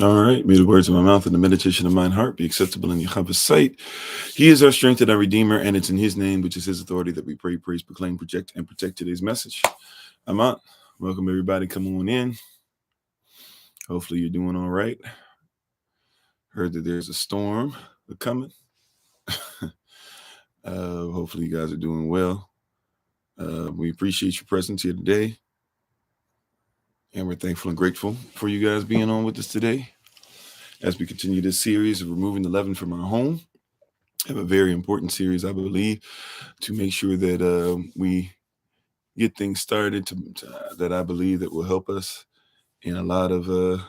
All right. May the words of my mouth and the meditation of mine heart be acceptable in Yahweh's sight. He is our strength and our redeemer, and it's in his name, which is his authority, that we pray, praise, proclaim, project, and protect today's message. I'm out. Welcome, everybody. Come on in. Hopefully, you're doing all right. Heard that there's a storm coming. Hopefully, you guys are doing well. We appreciate your presence here today, and we're thankful and grateful for you guys being on with us today as we continue this series of removing the leaven from our home. Have a very important series, I believe, to make sure that we get things started that I believe that will help us in a lot of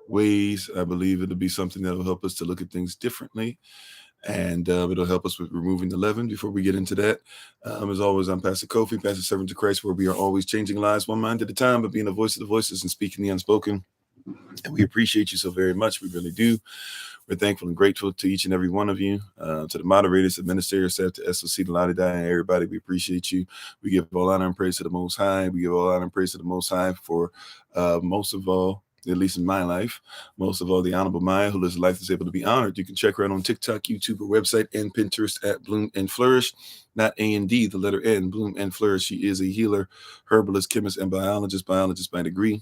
ways. I believe it'll be something that will help us to look at things differently, and it'll help us with removing the leaven. Before we get into that, as always, I'm Pastor Kofi, Pastor Servant to Christ, where we are always changing lives one mind at a time, but being a voice of the voiceless and speaking the unspoken. And we appreciate you so very much. We really do. We're thankful and grateful to each and every one of you, to the moderators, the ministerial staff, to SOC, the Lottie Die, and everybody. We appreciate you. We give all honor and praise to the Most High. We give all honor and praise to the Most High for most of all, at least in my life, most of all, the Honorable Maya, who lives a life that's able to be honored. You can check her out on TikTok, YouTube, her website, and Pinterest at Bloom and Flourish. Not A&D, the letter N, Bloom and Flourish. She is a healer, herbalist, chemist, and biologist by degree.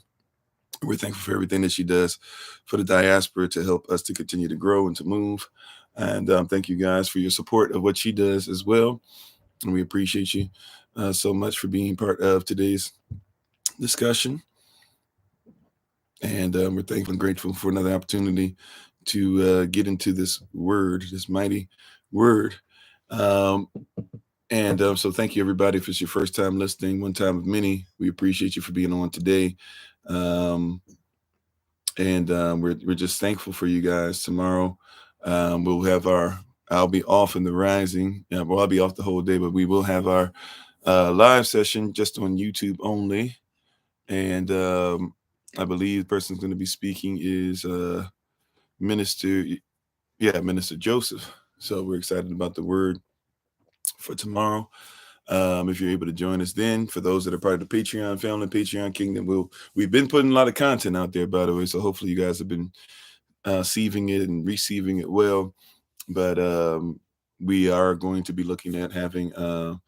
We're thankful for everything that she does for the diaspora to help us to continue to grow and to move. And thank you guys for your support of what she does as well. And we appreciate you so much for being part of today's discussion. And we're thankful and grateful for another opportunity to get into this word, this mighty word. Um, so thank you, everybody. If it's your first time listening, one time of many, we appreciate you for being on today. Um, and we're just thankful for you guys. Tomorrow, we'll have I'll be off in the rising. Well, I'll be off the whole day, but we will have our live session just on YouTube only. And I believe the person's going to be speaking is Minister, Minister Joseph. So we're excited about the word for tomorrow. If you're able to join us then, for those that are part of the Patreon family, Patreon Kingdom, we've been putting a lot of content out there, by the way. So hopefully you guys have been receiving it and receiving it well. But we are going to be looking at having a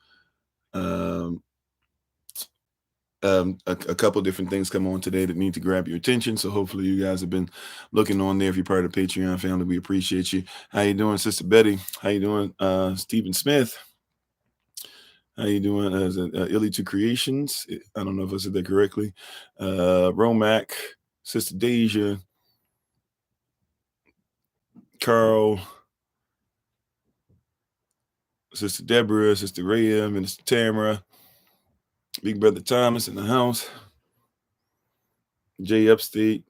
couple different things come on today that need to grab your attention. So hopefully you guys have been looking on there. If you're part of the Patreon family, we appreciate you. How you doing, Sister Betty? How you doing, Stephen Smith? How you doing? As Illy to Creations? I don't know if I said that correctly. Romac, Sister Deja, Carl, Sister Deborah, Sister Rhea, Minister Tamara, Big Brother Thomas in the house, Jay Upstate.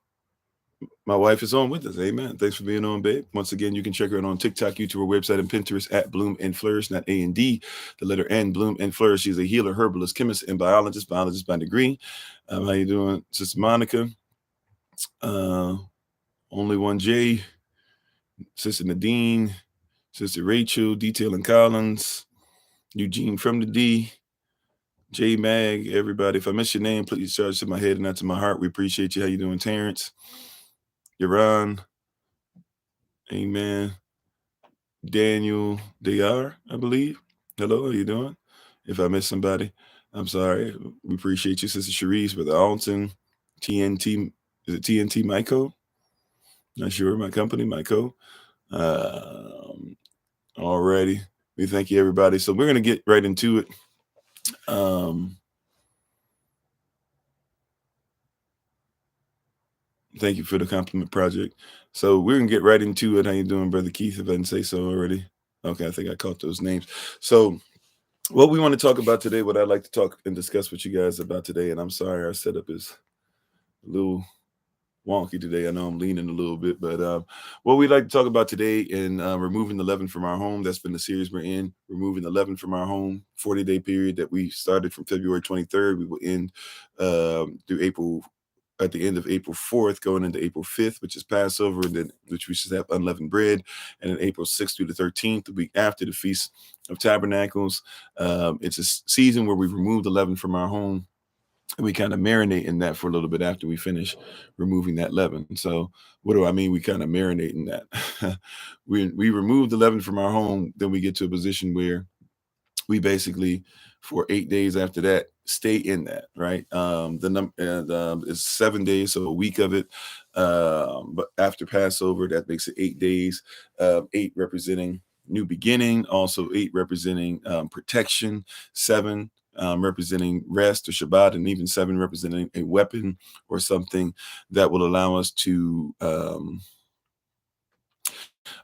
My wife is on with us. Amen. Thanks for being on, babe. Once again, you can check her out on TikTok, YouTube, her website, and Pinterest at Bloom and Flourish, not A&D, the letter N, Bloom and Flourish. She's a healer, herbalist, chemist, and biologist by degree. How you doing, Sister Monica? Only one J, Sister Nadine, Sister Rachel, Detail and Collins, Eugene from the D, J Mag, everybody. If I miss your name, please charge to my head and not to my heart. We appreciate you. How you doing, Terrence? Yaron. Amen. Daniel Dayar, I believe. Hello, how you doing? If I missed somebody, I'm sorry. We appreciate you, Sister Cherise, Brother Alton, TNT. Is it TNT Myco? Not sure. My company, Myco. Alrighty. We thank you, everybody. So we're going to get right into it. Thank you for the compliment, Project. So we're going to get right into it. How you doing, Brother Keith, if I didn't say so already? Okay, I think I caught those names. So what we want to talk about today, what I'd like to talk and discuss with you guys about today, and I'm sorry our setup is a little wonky today. I know I'm leaning a little bit, but what we'd like to talk about today in removing the leaven from our home. That's been the series we're in, removing the leaven from our home, 40-day period that we started from February 23rd. We will end through April, at the end of April 4th, going into April 5th, which is Passover, and then which we should have unleavened bread, and then April 6th through the 13th, the week after the Feast of Tabernacles. It's a season where we remove the leaven from our home. And we kind of marinate in that for a little bit after we finish removing that leaven. So what do I mean? We kind of marinate in that. we remove the leaven from our home, then we get to a position where we basically for 8 days after that stay in that, right? The number is 7 days, so a week of it. But after Passover, that makes it 8 days. 8 representing new beginning, also 8 representing protection, 7 representing rest or Shabbat, and even 7 representing a weapon or something that will allow us to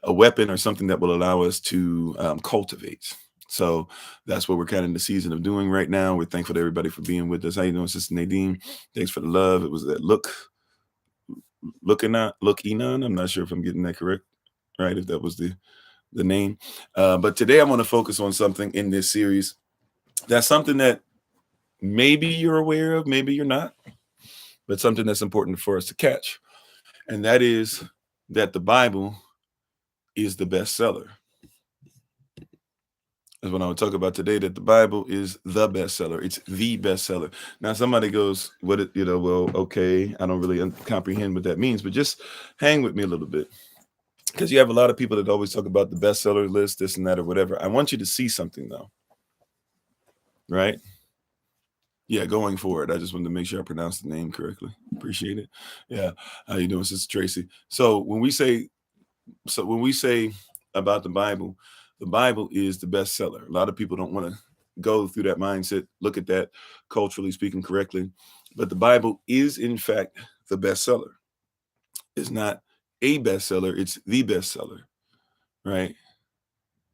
a weapon or something that will allow us to cultivate. So that's what we're kind of in the season of doing right now. We're thankful to everybody for being with us. How you doing, Sister Nadine? Thanks for the love. It was that Enon. I'm not sure if I'm getting that correct, right? If that was the name. But today I want to focus on something in this series. That's something that maybe you're aware of, maybe you're not, but something that's important for us to catch. And that is that the Bible is the bestseller. Is what I would talk about today, that the Bible is the bestseller. It's the bestseller. Now, somebody goes, well, okay, I don't really comprehend what that means, but just hang with me a little bit. Because you have a lot of people that always talk about the bestseller list, this and that, or whatever. I want you to see something, though. Right? Yeah, going forward. I just wanted to make sure I pronounced the name correctly. Appreciate it. Yeah. How you doing, Sister Tracy? So when we say about the Bible is the bestseller. A lot of people don't want to go through that mindset, look at that culturally speaking correctly. But the Bible is, in fact, the bestseller. It's not a bestseller, it's the bestseller, right?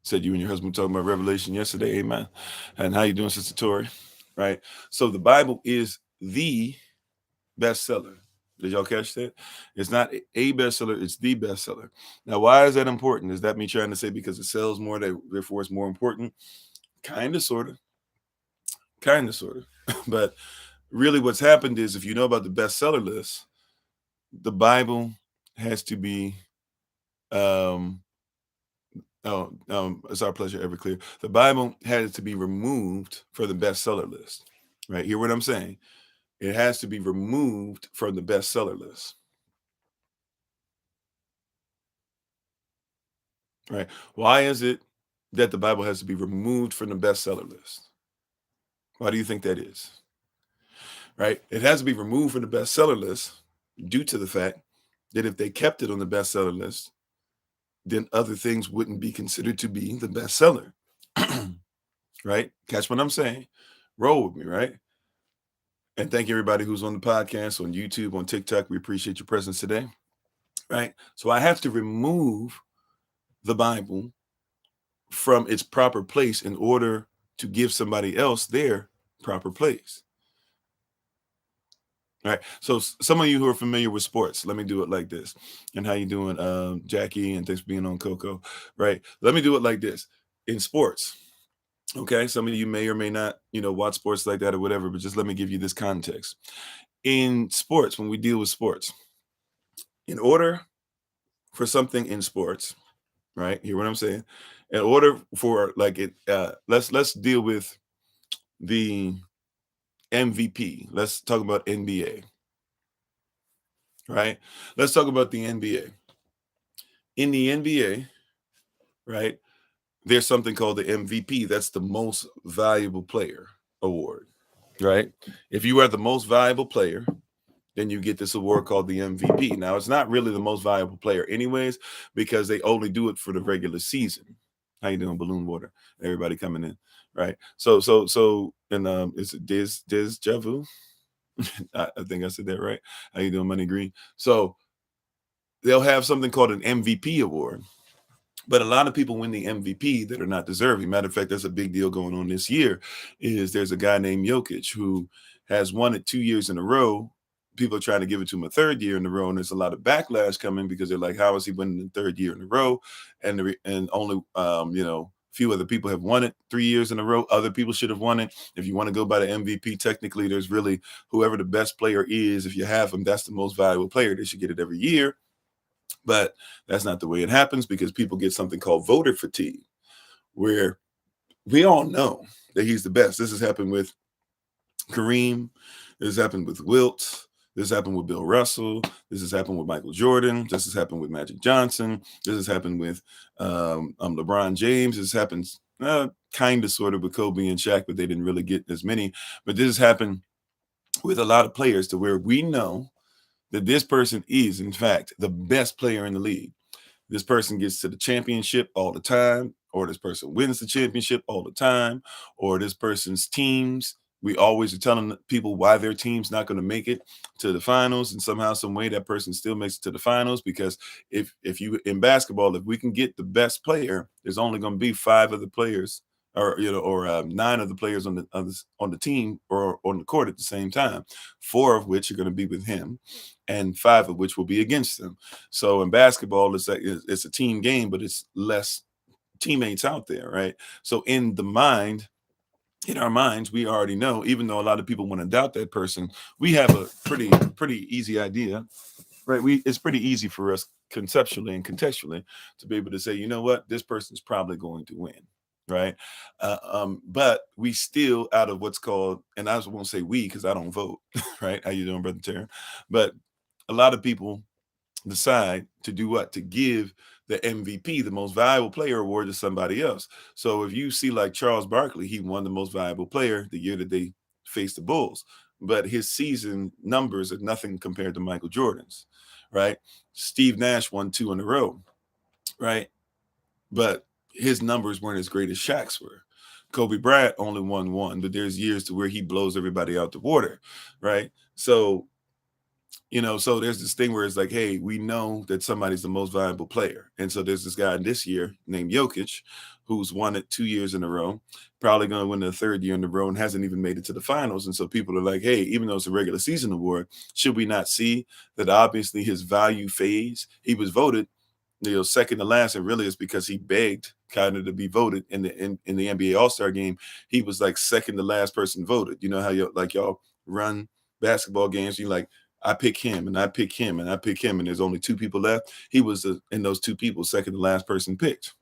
Said you and your husband talking about Revelation yesterday, amen. And how you doing, Sister Tori? Right? So the Bible is the bestseller. Did y'all catch that? It's not a bestseller, it's the bestseller. Now, why is that important? Is that me trying to say because it sells more, therefore it's more important? Kind of, sort of. But really what's happened is, if you know about the bestseller list, the Bible has to be, it's our pleasure, Everclear. The Bible has to be removed from the bestseller list, right? Hear what I'm saying? It has to be removed from the bestseller list. Right. Why is it that the Bible has to be removed from the bestseller list? Why do you think that is? Right. It has to be removed from the bestseller list due to the fact that if they kept it on the bestseller list, then other things wouldn't be considered to be the bestseller. Right. Catch what I'm saying? Roll with me, right? And thank everybody who's on the podcast, on YouTube, on TikTok. We appreciate your presence today. Right. So I have to remove the Bible from its proper place in order to give somebody else their proper place. All right. So some of you who are familiar with sports, let me do it like this. And how you doing, Jackie? And thanks for being on, Coco. Right. Let me do it like this. In sports, okay, some of you may or may not, watch sports like that or whatever, but just let me give you this context. In sports, when we deal with sports, in order for something in sports, right? Hear what I'm saying? In order for let's deal with the MVP. Let's talk about NBA, right? Let's talk about the NBA. In the NBA, right, there's something called the MVP. That's the most valuable player award, right? If you are the most valuable player, then you get this award called the MVP. Now, it's not really the most valuable player anyways, because they only do it for the regular season. How you doing, Balloon Water? Everybody coming in, right? And it's Diz Javu. I think I said that right. How you doing, Money Green? So they'll have something called an MVP award. But a lot of people win the MVP that are not deserving. Matter of fact, that's a big deal going on this year. There's a guy named Jokic who has won it 2 years in a row. People are trying to give it to him a third year in a row, and there's a lot of backlash coming because they're like, "How is he winning the third year in a row?" And only few other people have won it 3 years in a row. Other people should have won it. If you want to go by the MVP, technically, there's really whoever the best player is. If you have them, that's the most valuable player. They should get it every year. But that's not the way it happens, because people get something called voter fatigue, where we all know that he's the best. This has happened with Kareem. This has happened with Wilt. This has happened with Bill Russell. This has happened with Michael Jordan. This has happened with Magic Johnson. This has happened with LeBron James. This happens kind of sort of with Kobe and Shaq, but they didn't really get as many. But this has happened with a lot of players to where we know that this person is, in fact, the best player in the league. This person gets to the championship all the time, or this person wins the championship all the time, or this person's teams. We always are telling people why their team's not going to make it to the finals, and somehow, some way, that person still makes it to the finals. Because if you in basketball, if we can get the best player, there's only going to be 5 of the players, or 9 of the players on the team or on the court at the same time. 4 of which are going to be with him, and 5 of which will be against him. So in basketball, it's like it's a team game, but it's less teammates out there, right? So in our minds, we already know, even though a lot of people want to doubt that person, we have a pretty easy idea, right? It's pretty easy for us conceptually and contextually to be able to say, you know what, this person's probably going to win, right? But we still, out of what's called, and I won't say we because I don't vote, right? How you doing, Brother Terry? But a lot of people decide to do what? To give the MVP, the most valuable player award, to somebody else. So if you see like Charles Barkley, he won the most valuable player the year that they faced the Bulls, but his season numbers are nothing compared to Michael Jordan's, right? Steve Nash won 2 in a row, right? But his numbers weren't as great as Shaq's were. Kobe Bryant only won 1, but there's years to where he blows everybody out the water, right? So so there's this thing where it's like, hey, we know that somebody's the most valuable player. And so there's this guy this year named Jokic, who's won it 2 years in a row, probably going to win the 3rd year in a row, and hasn't even made it to the finals. And so people are like, hey, even though it's a regular season award, should we not see that obviously his value fades? He was voted second to last, and really it's because he begged kind of to be voted in the NBA All-Star game. He was like second to last person voted. You know how y'all run basketball games, you like, I pick him and I pick him and I pick him, and there's only 2 people left. He was in those 2 people, second to last person picked,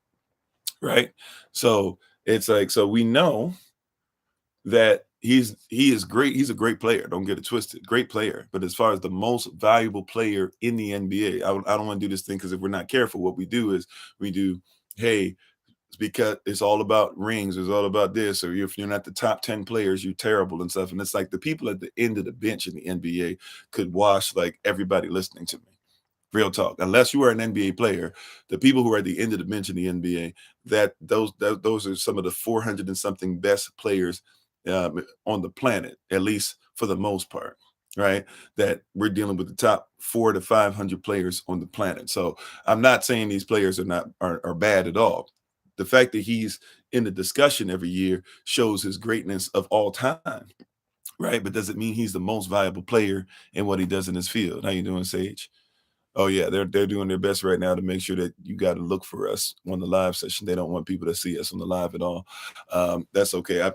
right? So it's like, so we know that he is great. He's a great player. Don't get it twisted. Great player. But as far as the most valuable player in the NBA, I don't want to do this thing, because if we're not careful, what we do is we do, hey, it's because it's all about rings. It's all about this. Or if you're not the top 10 players, you're terrible and stuff. And it's like the people at the end of the bench in the NBA could wash like everybody listening to me. Real talk. Unless you are an NBA player, the people who are at the end of the bench in the NBA, those are some of the 400 and something best players on the planet, at least for the most part, right? That we're dealing with the top 400 to 500 players on the planet. So I'm not saying these players are bad at all. The fact that he's in the discussion every year shows his greatness of all time, right? But does it mean he's the most valuable player in what he does in his field? How you doing, Sage? Oh yeah, they're doing their best right now to make sure that you got to look for us on the live session. They don't want people to see us on the live at all. That's okay.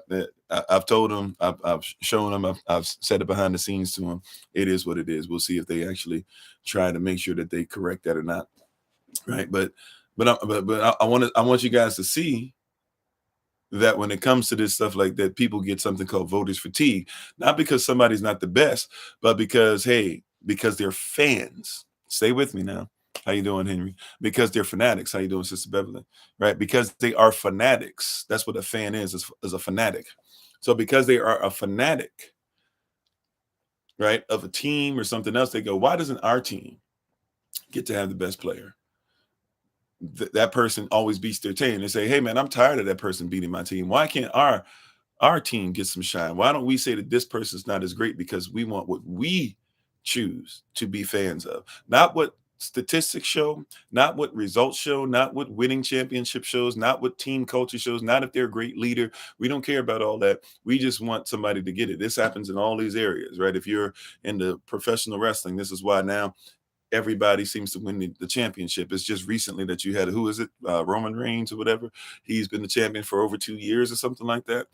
I've told them, I've shown them, I've said it behind the scenes to them. It is what it is. We'll see if they actually try to make sure that they correct that or not, right? I want you guys to see that when it comes to this stuff like that, people get something called voters fatigue, not because somebody's not the best, but because they're fans. Stay with me now. How you doing, Henry? Because they're fanatics. How you doing, Sister Beverly? Right? Because they are fanatics. That's what a fan is a fanatic. So because they are a fanatic, right, of a team or something else, they go, why doesn't our team get to have the best player? That person always beats their team. They say, hey man, I'm tired of that person beating my team. Why can't our team get some shine? Why don't we say that this person's not as great? Because we want what we choose to be fans of, not what statistics show, not what results show, not what winning championship shows, not what team culture shows, not if they're a great leader. We don't care about all that. We just want somebody to get it. This happens in all these areas, right? If you're into professional wrestling, this is why now everybody seems to win the championship. It's just recently that you had, who is it, Roman Reigns or whatever. He's been the champion for over 2 years or something like that.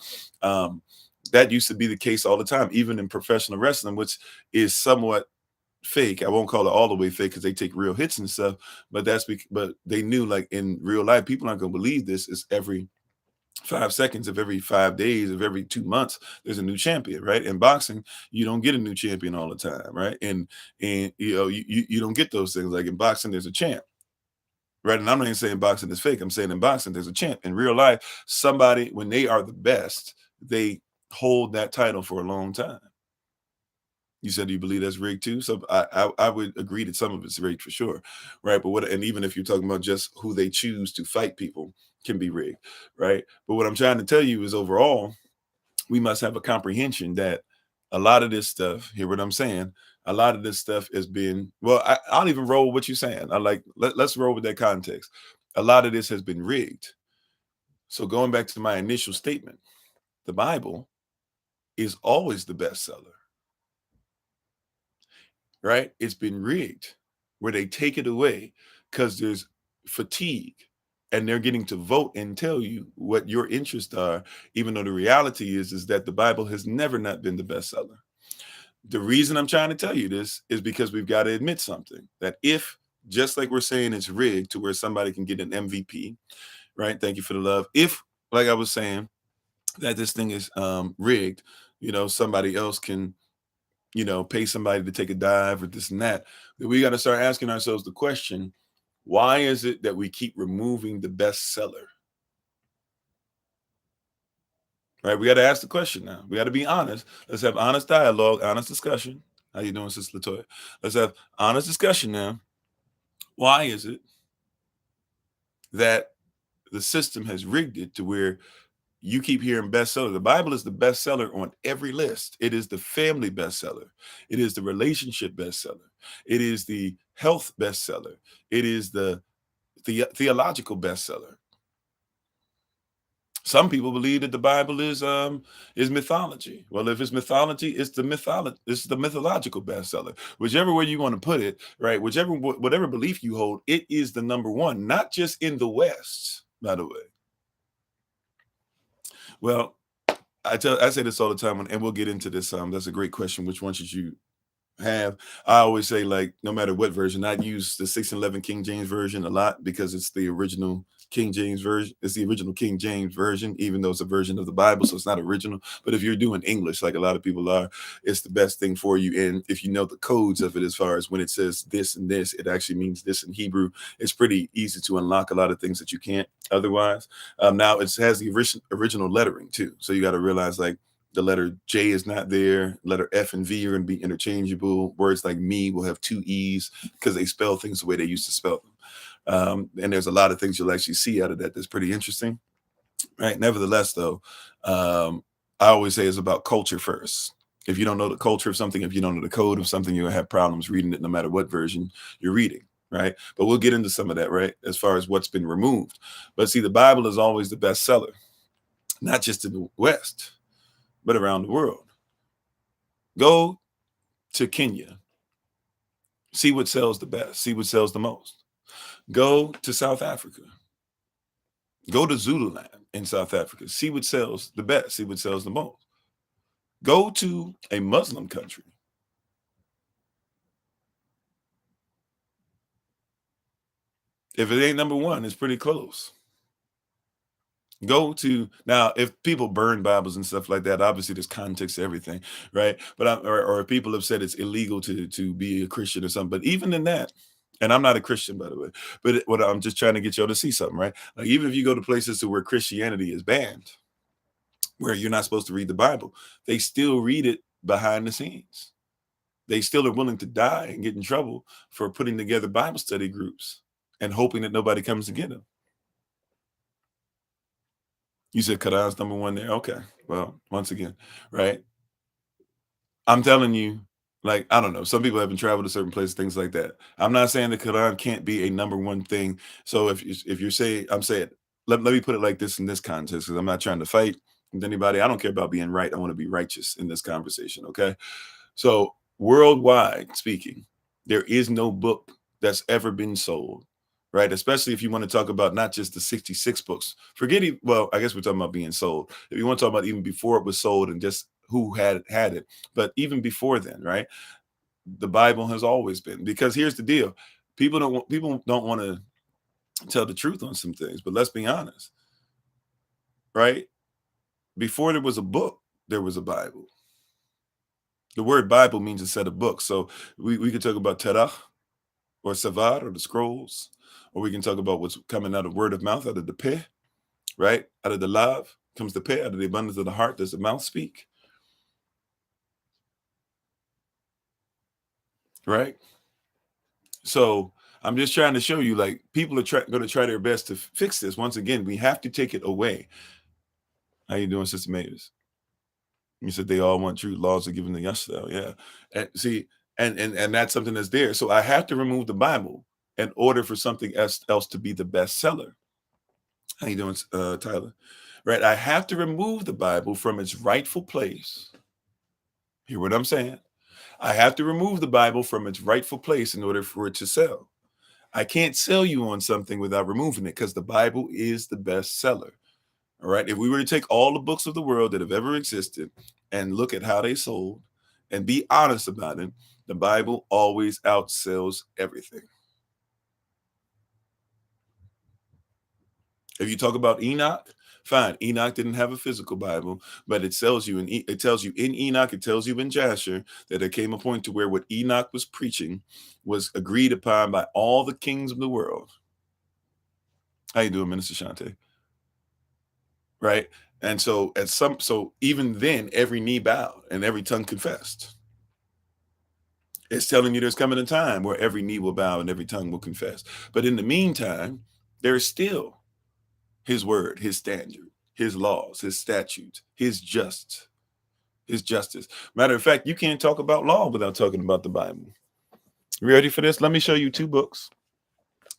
That used to be the case all the time, even in professional wrestling, which is somewhat fake. I won't call it all the way fake because they take real hits and stuff, but but they knew, like, in real life, people aren't going to believe this. Is every 5 seconds of every 5 days of every 2 months, there's a new champion, right? In boxing, you don't get a new champion all the time, right? And you don't get those things. Like in boxing, there's a champ, right? And I'm not even saying boxing is fake. I'm saying in boxing, there's a champ. In real life, somebody, when they are the best, they hold that title for a long time. You said you believe that's rigged too. So I would agree that some of it's rigged for sure, right? But what, and even if you're talking about just who they choose to fight people can be rigged, right? But what I'm trying to tell you is overall, we must have a comprehension that a lot of this stuff, hear what I'm saying? A lot of this stuff has been, well, I'll even roll with what you're saying. I like, let's roll with that context. A lot of this has been rigged. So going back to my initial statement, the Bible is always the bestseller, right? It's been rigged where they take it away because there's fatigue and they're getting to vote and tell you what your interests are, even though the reality is that the Bible has never not been the bestseller. The reason I'm trying to tell you this is because we've got to admit something, that if, just like we're saying, it's rigged to where somebody can get an MVP, right? Thank you for the love. If, like I was saying, that this thing is rigged, somebody else can, pay somebody to take a dive or this and that, then we got to start asking ourselves the question, why is it that we keep removing the bestseller? Right? We got to ask the question now. We got to be honest. Let's have honest dialogue, honest discussion. How you doing, Sister Latoya? Let's have honest discussion now. Why is it that the system has rigged it to where you keep hearing bestseller? The Bible is the bestseller on every list. It is the family bestseller. It is the relationship bestseller. It is the health bestseller. It is the theological bestseller. Some people believe that the Bible is mythology. Well, if it's mythology, it's the mythological bestseller. Whichever way you want to put it, right? Whatever belief you hold, it is the number one, not just in the West, by the way. Well, I say this all the time, and we'll get into this. That's a great question. Which one should you have? I always say, like, no matter what version, I use the 611 King James version a lot because it's the original King James version. It's the original King James version, even though it's a version of the Bible, so it's not original. But if you're doing English, like a lot of people are, it's the best thing for you. And if you know the codes of it, as far as when it says this and this, it actually means this in Hebrew. It's pretty easy to unlock a lot of things that you can't otherwise. Now it has the original lettering too, so you got to realize, like, the letter J is not there. Letter F and V are going to be interchangeable. Words like me will have two E's because they spell things the way they used to spell them. And there's a lot of things you'll actually see out of that that's pretty interesting, right? Nevertheless, though, I always say it's about culture first. If you don't know the culture of something, if you don't know the code of something, you'll have problems reading it no matter what version you're reading, right? But we'll get into some of that, right? As far as what's been removed. But see, the Bible is always the bestseller, not just in the West, but around the world. Go to Kenya, see what sells the best, see what sells the most. Go to South Africa, go to Zululand in South Africa, see what sells the best, see what sells the most. Go to a Muslim country. If it ain't number one, it's pretty close. Go to, now, if people burn Bibles and stuff like that, obviously there's context to everything, right? But or people have said it's illegal to be a Christian or something. But even in that, and I'm not a Christian, by the way, but what I'm just trying to get y'all to see something, right? Like, even if you go to places to where Christianity is banned, where you're not supposed to read the Bible, they still read it behind the scenes. They still are willing to die and get in trouble for putting together Bible study groups and hoping that nobody comes to get them. You said Quran's number one there. Okay. Well, once again, right? I'm telling you, like, I don't know. Some people haven't traveled to certain places, things like that. I'm not saying the Quran can't be a number one thing. So if you're saying, I'm saying, let me put it like this in this context, because I'm not trying to fight with anybody. I don't care about being right. I want to be righteous in this conversation. Okay. So worldwide speaking, there is no book that's ever been sold, right? Especially if you want to talk about not just the 66 books. Forget it. Well, I guess we're talking about being sold. If you want to talk about even before it was sold and just who had it, but even before then, right? The Bible has always been, because here's the deal: people don't want to tell the truth on some things, but let's be honest. right? Before there was a book, there was a Bible. The word Bible means a set of books. So we could talk about Tanakh or Savad or the scrolls, or we can talk about what's coming out of word of mouth, out of the peh, right? Out of the lav comes the peh, out of the abundance of the heart does the mouth speak, right? So I'm just trying to show you, like, people are going to try their best to fix this. Once again, we have to take it away. How you doing, Sister Mavis? You said they all want truth. Laws are given to yesterday. Yeah. And see, and that's something that's there. So I have to remove the Bible in order for something else to be the bestseller. How you doing, Tyler? Right. I have to remove the Bible from its rightful place. Hear what I'm saying? I have to remove the Bible from its rightful place in order for it to sell. I can't sell you on something without removing it, because the Bible is the bestseller. All right. If we were to take all the books of the world that have ever existed and look at how they sold and be honest about it, the Bible always outsells everything. If you talk about Enoch, fine. Enoch didn't have a physical Bible, but it tells you it tells you in Enoch, it tells you in Jasher that there came a point to where what Enoch was preaching was agreed upon by all the kings of the world. How you doing, Minister Shante? Right? And so so even then, every knee bowed and every tongue confessed. It's telling you there's coming a time where every knee will bow and every tongue will confess. But in the meantime, there is still his word, his standard, his laws, his statutes, his justice. Matter of fact, you can't talk about law without talking about the Bible. You ready for this? Let me show you two books.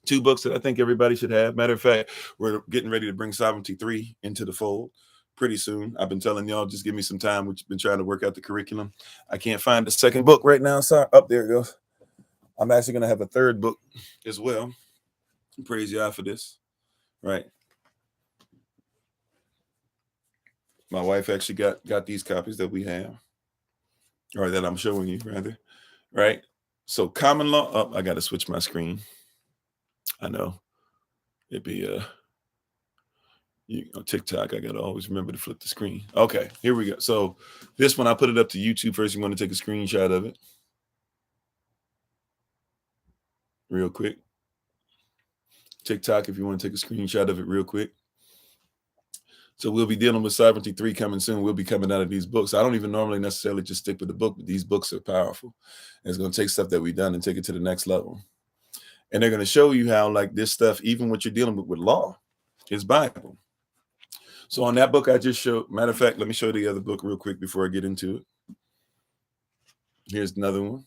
Two books that I think everybody should have. Matter of fact, we're getting ready to bring Sovereignty 3 into the fold pretty soon. I've been telling y'all, just give me some time. We've been trying to work out the curriculum. I can't find the second book right now. Sorry. Up there it goes. I'm actually going to have a third book as well. Praise God for this. Right. My wife actually got these copies that we have, or that I'm showing you, rather. Right. So common law. Oh, I got to switch my screen. I know. It'd be TikTok. I got to always remember to flip the screen. Okay, here we go. So this one, I put it up to YouTube first. You want to take a screenshot of it real quick. TikTok, if you want to take a screenshot of it real quick. So we'll be dealing with Sovereignty 3 coming soon. We'll be coming out of these books. I don't even normally necessarily just stick with the book, but these books are powerful. And it's going to take stuff that we've done and take it to the next level. And they're going to show you how, like, this stuff, even what you're dealing with law, is Bible. So on that book I just showed, matter of fact, let me show the other book real quick before I get into it. Here's another one.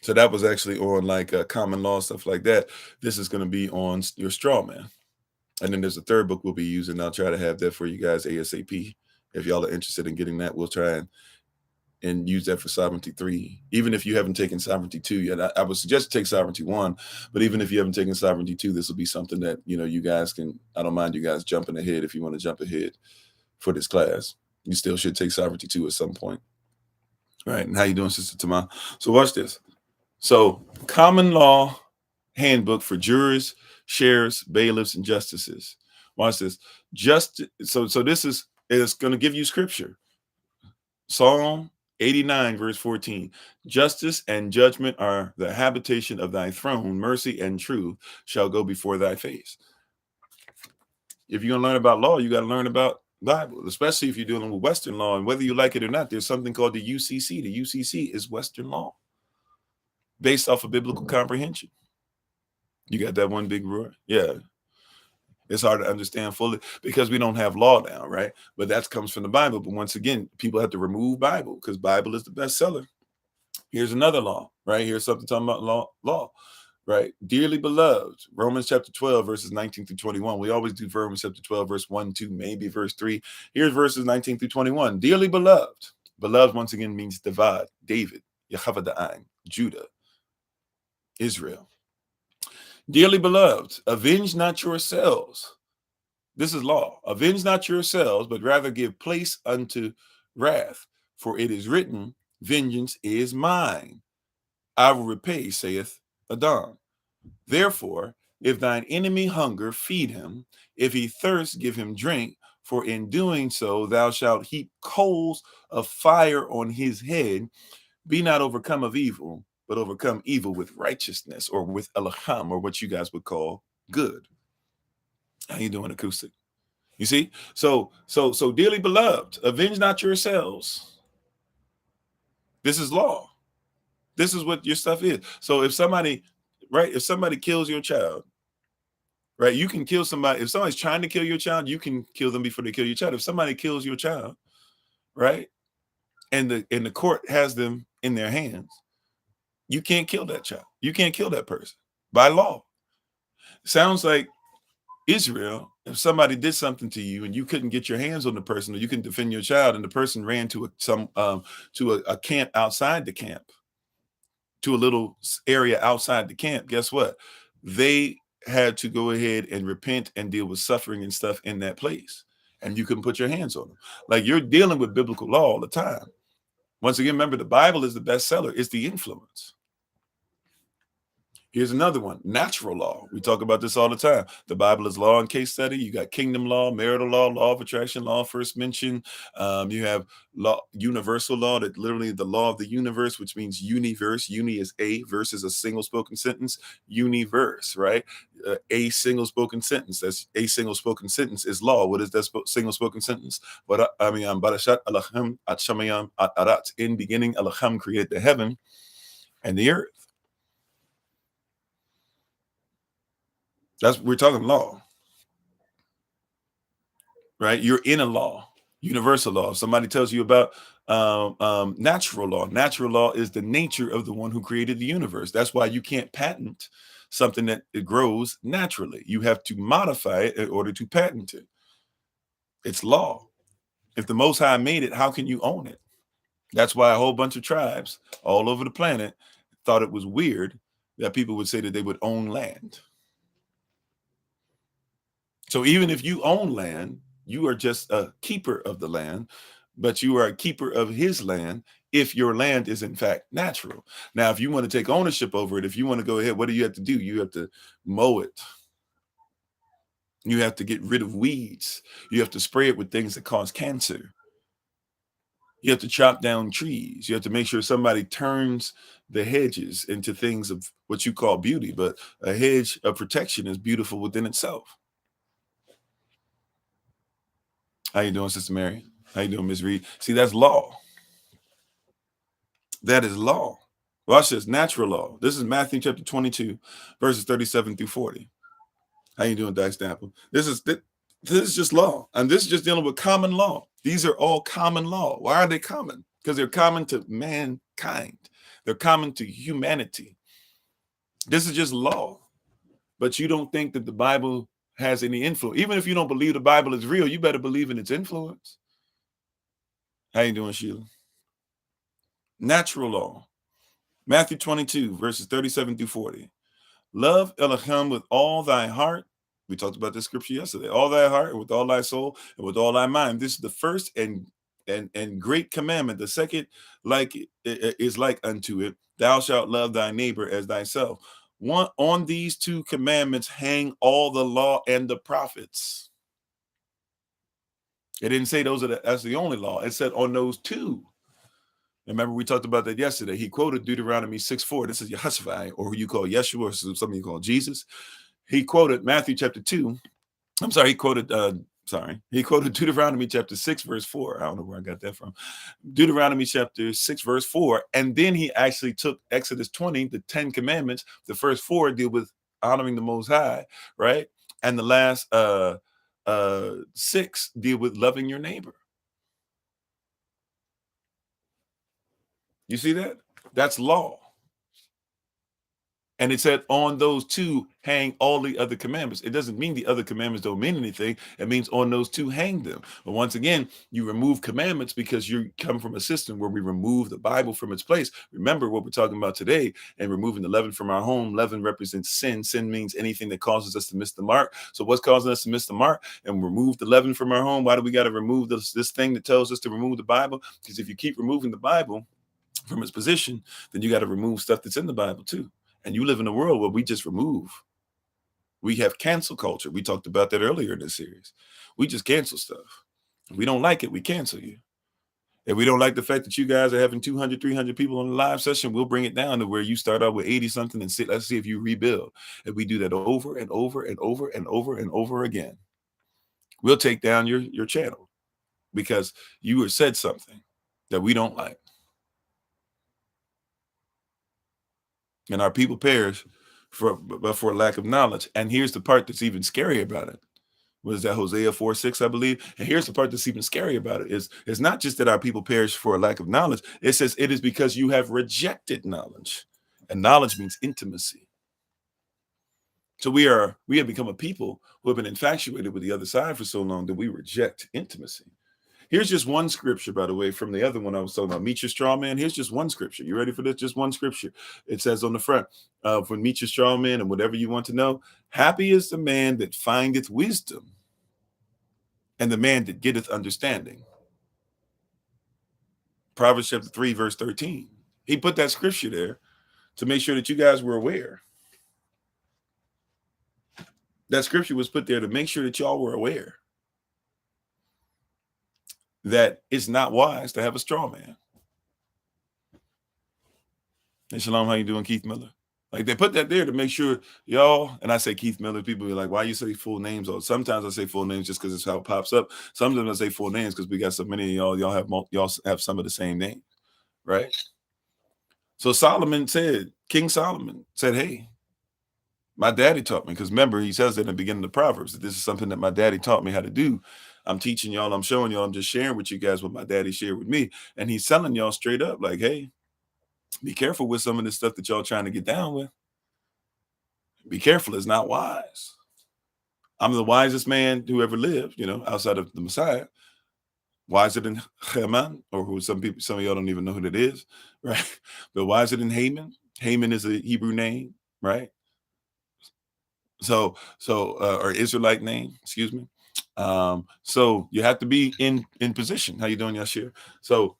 So that was actually on, like, common law, stuff like that. This is going to be on your straw man. And then there's a third book we'll be using. I'll try to have that for you guys ASAP. If y'all are interested in getting that, we'll try and use that for Sovereignty 3. Even if you haven't taken Sovereignty 2 yet, I would suggest take Sovereignty 1. But even if you haven't taken Sovereignty 2, this will be something that, you guys can, I don't mind you guys jumping ahead if you want to jump ahead for this class. You still should take Sovereignty 2 at some point. All right. And how you doing, Sister Tama? So watch this. So common law handbook for jurors, sheriffs, bailiffs, and justices. Watch this. So this is going to give you scripture. Psalm 89, verse 14. Justice and judgment are the habitation of thy throne. Mercy and truth shall go before thy face. If you're going to learn about law, you got to learn about Bible, especially if you're dealing with Western law. And whether you like it or not, there's something called the UCC. The UCC is Western law based off of biblical comprehension. You got that one big roar? Yeah. It's hard to understand fully because we don't have law down, right? But that comes from the Bible. But once again, people have to remove Bible because Bible is the bestseller. Here's another law, right? Here's something talking about law, right? Dearly beloved, Romans chapter 12, verses 19 through 21. We always do Romans chapter 12, verse 1, 2, maybe verse 3. Here's verses 19 through 21. Dearly beloved. Beloved, once again, means Davad, David, Yehovah, Judah, Israel. Dearly beloved, avenge not yourselves. This is law. Avenge not yourselves, but rather give place unto wrath. For it is written, vengeance is mine. I will repay, saith Adam. Therefore, If thine enemy hunger, feed him. If he thirst, give him drink. For in doing so, thou shalt heap coals of fire on his head. Be not overcome of evil, but overcome evil with righteousness, or with elacham, or what you guys would call good. How you doing, acoustic? You see? So dearly beloved, avenge not yourselves. This is law. This is what your stuff is. So if somebody, right, if somebody kills your child, right, you can kill somebody. If somebody's trying to kill your child, you can kill them before they kill your child. If somebody kills your child, right, and the court has them in their hands, you can't kill that child. You can't kill that person by law. Sounds like Israel. If somebody did something to you and you couldn't get your hands on the person, or you couldn't defend your child, and the person ran to a camp outside the camp, to a little area outside the camp, guess what? They had to go ahead and repent and deal with suffering and stuff in that place. And you couldn't put your hands on them. Like, you're dealing with biblical law all the time. Once again, remember, the Bible is the bestseller. It's the influence. Here's another one, natural law. We talk about this all the time. The Bible is law and case study. You got kingdom law, marital law, law of attraction, law of first mention. You have law, universal law, that literally the law of the universe, which means universe. Uni is a, verse is a single spoken sentence. Universe, right? A single spoken sentence. That's a single spoken sentence is law. What is that single spoken sentence? But I mean, Barashat Alacham at Shamayam at Arat. In beginning, Alacham created the heaven and the earth. We're talking law, right? You're in a law, universal law. If somebody tells you about natural law. Natural law is the nature of the one who created the universe. That's why you can't patent something that it grows naturally. You have to modify it in order to patent it. It's law. If the Most High made it, how can you own it? That's why a whole bunch of tribes all over the planet thought it was weird that people would say that they would own land. So even if you own land, you are just a keeper of the land, but you are a keeper of his land if your land is in fact natural. Now, if you want to take ownership over it, if you want to go ahead, what do you have to do? You have to mow it. You have to get rid of weeds. You have to spray it with things that cause cancer. You have to chop down trees. You have to make sure somebody turns the hedges into things of what you call beauty, but a hedge of protection is beautiful within itself. How you doing, Sister Mary? How you doing, Ms. Reed? See, that's law. That is law. Watch this, natural law. This is Matthew chapter 22, verses 37 through 40. How you doing, Dice Stample? This is just law. And this is just dealing with common law. These are all common law. Why are they common? Because they're common to mankind. They're common to humanity. This is just law. But you don't think that the Bible has any influence. Even if you don't believe the Bible is real, you better believe in its influence. How you doing, Sheila? Natural law. Matthew 22, verses 37 through 40. Love Elohim with all thy heart. We talked about this scripture yesterday. All thy heart, and with all thy soul, and with all thy mind. This is the first and great commandment. The second is like unto it. Thou shalt love thy neighbor as thyself. On these two commandments hang all the law and the prophets. It didn't say that's the only law. It said on those two. Remember, we talked about that yesterday. He quoted Deuteronomy 6:4. This is Yehoshua, or who you call Yeshua, or something you call Jesus. He quoted Matthew chapter 2. I'm sorry, he quoted Deuteronomy chapter 6, verse 4. I don't know where I got that from. Deuteronomy chapter 6, verse 4. And then he actually took Exodus 20, the 10 commandments. The first 4 deal with honoring the Most High, right? And the last 6 deal with loving your neighbor. You see that? That's law. And it said on those two hang all the other commandments. It doesn't mean the other commandments don't mean anything. It means on those two hang them. But once again, you remove commandments because you come from a system where we remove the Bible from its place. Remember what we're talking about today, and removing the leaven from our home. Leaven represents sin. Sin means anything that causes us to miss the mark. So what's causing us to miss the mark? And remove the leaven from our home. Why do we got to remove this thing that tells us to remove the Bible? Because if you keep removing the Bible from its position, then you got to remove stuff that's in the Bible too. And you live in a world where we just remove. We have cancel culture. We talked about that earlier in this series. We just cancel stuff. If we don't like it, we cancel you. If we don't like the fact that you guys are having 200, 300 people on the live session, we'll bring it down to where you start out with 80 something and let's see if you rebuild. If we do that over and over and over and over and over again, we'll take down your channel because you have said something that we don't like. And our people perish for lack of knowledge. And here's the part that's even scary about it. What is that, Hosea 4:6, I believe? And here's the part that's even scary about it is it's not just that our people perish for a lack of knowledge. It says it is because you have rejected knowledge. And knowledge means intimacy. So we have become a people who have been infatuated with the other side for so long that we reject intimacy. Here's just one scripture, by the way, from the other one I was talking about, meet your straw man. Here's just one scripture. You ready for this? Just one scripture. It says on the front, for meet your straw man and whatever you want to know, happy is the man that findeth wisdom and the man that getteth understanding. Proverbs chapter 3, verse 13. He put that scripture there to make sure that you guys were aware. That scripture was put there to make sure that y'all were aware that it's not wise to have a straw man. Hey, Shalom, how you doing, Keith Miller? Like they put that there to make sure y'all, and I say Keith Miller, people be like, why you say full names? Or sometimes I say full names just because it's how it pops up. Sometimes I say full names because we got so many of y'all have some of the same name, right? So King Solomon said, hey, my daddy taught me, because remember, he says in the beginning of the Proverbs that this is something that my daddy taught me how to do. I'm teaching y'all, I'm showing y'all, I'm just sharing with you guys what my daddy shared with me. And he's telling y'all straight up, like, hey, be careful with some of this stuff that y'all trying to get down with. Be careful, it's not wise. I'm the wisest man who ever lived, outside of the Messiah. Wiser than Haman, or who some of y'all don't even know who that is, right? But wiser than Haman. Haman is a Hebrew name, right? So or Israelite name, excuse me. So you have to be in position. How you doing, Yashir? So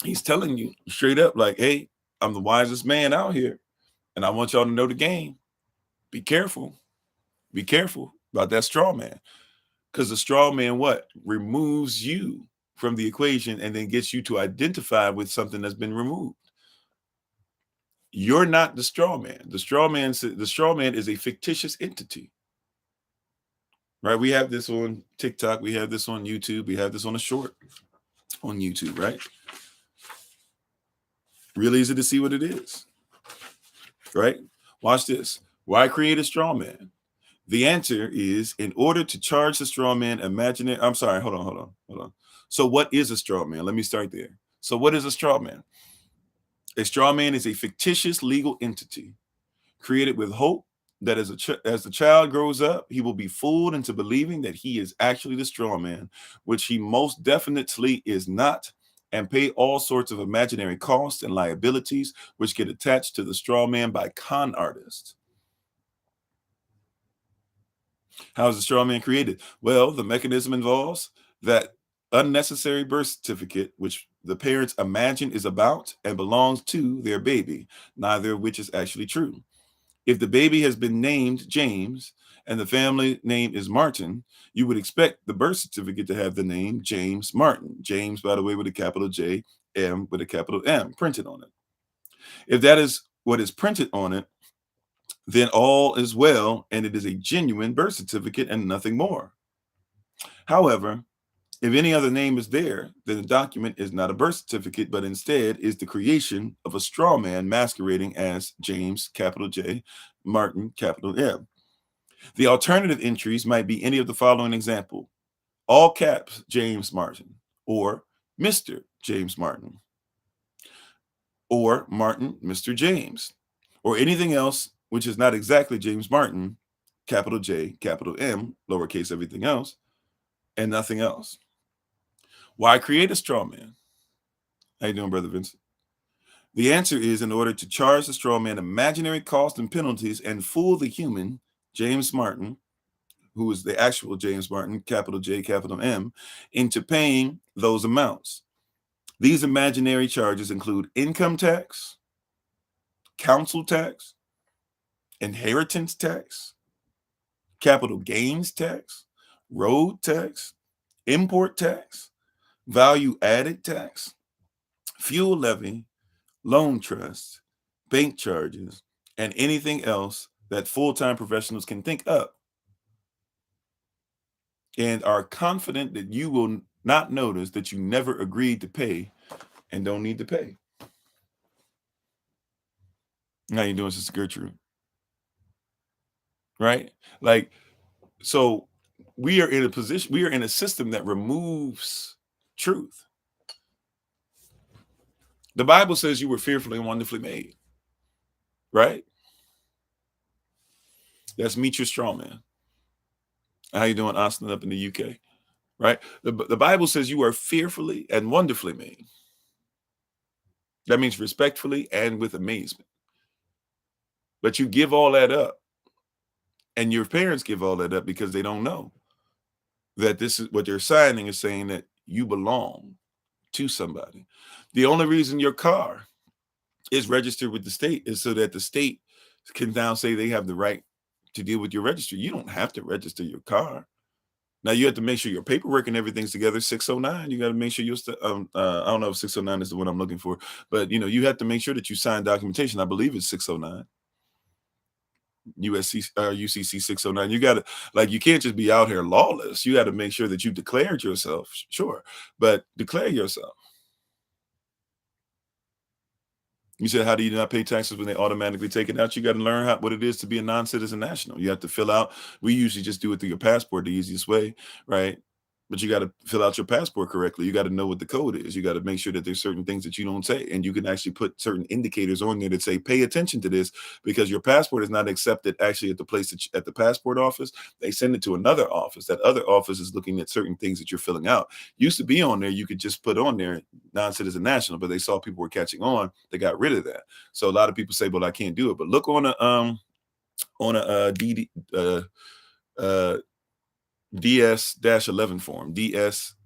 he's telling you straight up, like, hey, I'm the wisest man out here, and I want y'all to know the game. Be careful. Be careful about that straw man, because the straw man removes you from the equation and then gets you to identify with something that's been removed. You're not the straw man. The straw man is a fictitious entity. Right? We have this on TikTok. We have this on YouTube. We have this on a short on YouTube, right? Real easy to see what it is, right? Watch this. Why create a straw man? The answer is in order to charge the straw man imaginary. I'm sorry. Hold on. So what is a straw man? Let me start there. So what is a straw man? A straw man is a fictitious legal entity created with hope that as the child grows up, he will be fooled into believing that he is actually the straw man, which he most definitely is not, and pay all sorts of imaginary costs and liabilities which get attached to the straw man by con artists. How is the straw man created? Well, the mechanism involves that unnecessary birth certificate, which the parents imagine is about and belongs to their baby, neither of which is actually true. If the baby has been named James and the family name is Martin, you would expect the birth certificate to have the name James Martin. James, by the way, with a capital J, M with a capital M printed on it. If that is what is printed on it, then all is well, and it is a genuine birth certificate and nothing more. However, if any other name is there, then the document is not a birth certificate, but instead is the creation of a straw man masquerading as James, capital J, Martin, capital M. The alternative entries might be any of the following example: all caps James Martin, or Mr. James Martin, or Martin Mr. James, or anything else which is not exactly James Martin, capital J, capital M, lowercase everything else, and nothing else. Why create a straw man? How you doing, Brother Vincent? The answer is in order to charge the straw man imaginary costs and penalties and fool the human, James Martin, who is the actual James Martin, capital J, capital M, into paying those amounts. These imaginary charges include income tax, council tax, inheritance tax, capital gains tax, road tax, import tax, value added tax, fuel levy, loan trust, bank charges, and anything else that full-time professionals can think up, and are confident that you will not notice that you never agreed to pay and don't need to pay. How you doing, Sister Gertrude? Right? Like, so we are in a position, we are in a system that removes truth. The Bible says you were fearfully and wonderfully made, right? That's Meet Your Straw Man. How you doing, Austin, up in the UK? Right? The Bible says you are fearfully and wonderfully made. That means respectfully and with amazement. But you give all that up, and your parents give all that up because they don't know that this is what they're signing, is saying that you belong to somebody. The only reason your car is registered with the state is so that the state can now say they have the right to deal with your registry. You don't have to register your car. Now you have to make sure your paperwork and everything's together. 609, you got to make sure you're I don't know if 609 is the one I'm looking for, but you have to make sure that you sign documentation. I believe it's 609. USC UCC 609. You got to, like, you can't just be out here lawless. You got to make sure that you declared yourself, sure, but declare yourself. You said, how do you not pay taxes when they automatically take it out? You got to learn what it is to be a non-citizen national. You have to fill out, we usually just do it through your passport, the easiest way, right? But you got to fill out your passport correctly. You got to know what the code is. You got to make sure that there's certain things that you don't say. And you can actually put certain indicators on there that say, pay attention to this, because your passport is not accepted actually at the place at the passport office. They send it to another office. That other office is looking at certain things that you're filling out. Used to be on there, you could just put on there non-citizen national, but they saw people were catching on. They got rid of that. So a lot of people say, well, I can't do it. But look on a DD, DS-11 form. D is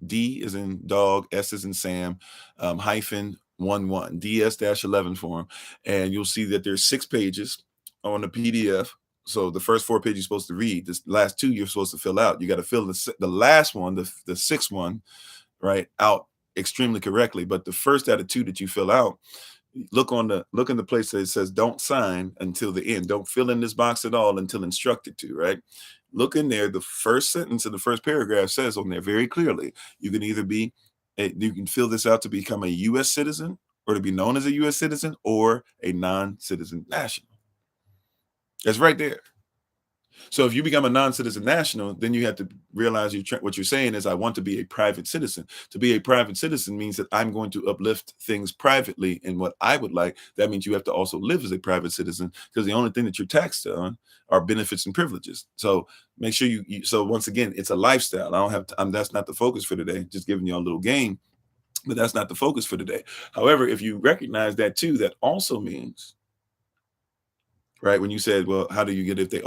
in dog, S is in Sam, -11, DS-11 form. And you'll see that there's 6 pages on the PDF. So the first 4 pages you're supposed to read. This last 2 you're supposed to fill out. You got to fill the last one, the sixth one, right, out extremely correctly. But the first out of 2 that you fill out, look in the place that it says don't sign until the end. Don't fill in this box at all until instructed to, right? Look in there. The first sentence of the first paragraph says on there very clearly, you can either you can fill this out to become a U.S. citizen, or to be known as a U.S. citizen, or a non-citizen national. That's right there. So if you become a non-citizen national, then you have to realize what you're saying is, I want to be a private citizen. To be a private citizen means that I'm going to uplift things privately in what I would like. That means you have to also live as a private citizen, because the only thing that you're taxed on are benefits and privileges. So make sure so once again, it's a lifestyle. I don't have that's not the focus for today. Just giving you a little game, but that's not the focus for today. However, if you recognize that too, that also means, right, when you said, well, how do you get if they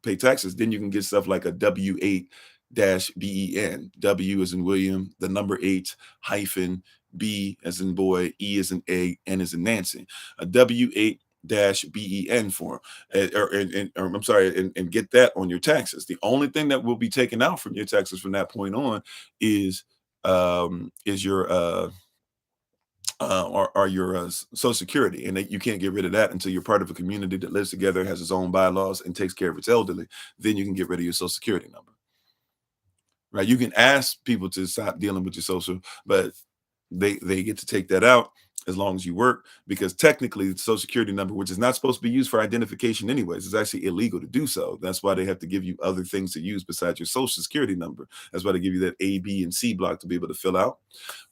pay taxes? Then you can get stuff like a W-8-BEN. W as in William, the number 8 hyphen B as in boy, E as in egg, N as in Nancy. A W-8-BEN form, or I'm sorry, and get that on your taxes. The only thing that will be taken out from your taxes from that point on is your are your Social Security, and you can't get rid of that until you're part of a community that lives together, has its own bylaws, and takes care of its elderly. Then you can get rid of your Social Security number. Right? You can ask people to stop dealing with your social, but they get to take that out as long as you work, because technically the Social Security number, which is not supposed to be used for identification anyways, is actually illegal to do so. That's why they have to give you other things to use besides your Social Security number. That's why they give you that A, B, and C block to be able to fill out.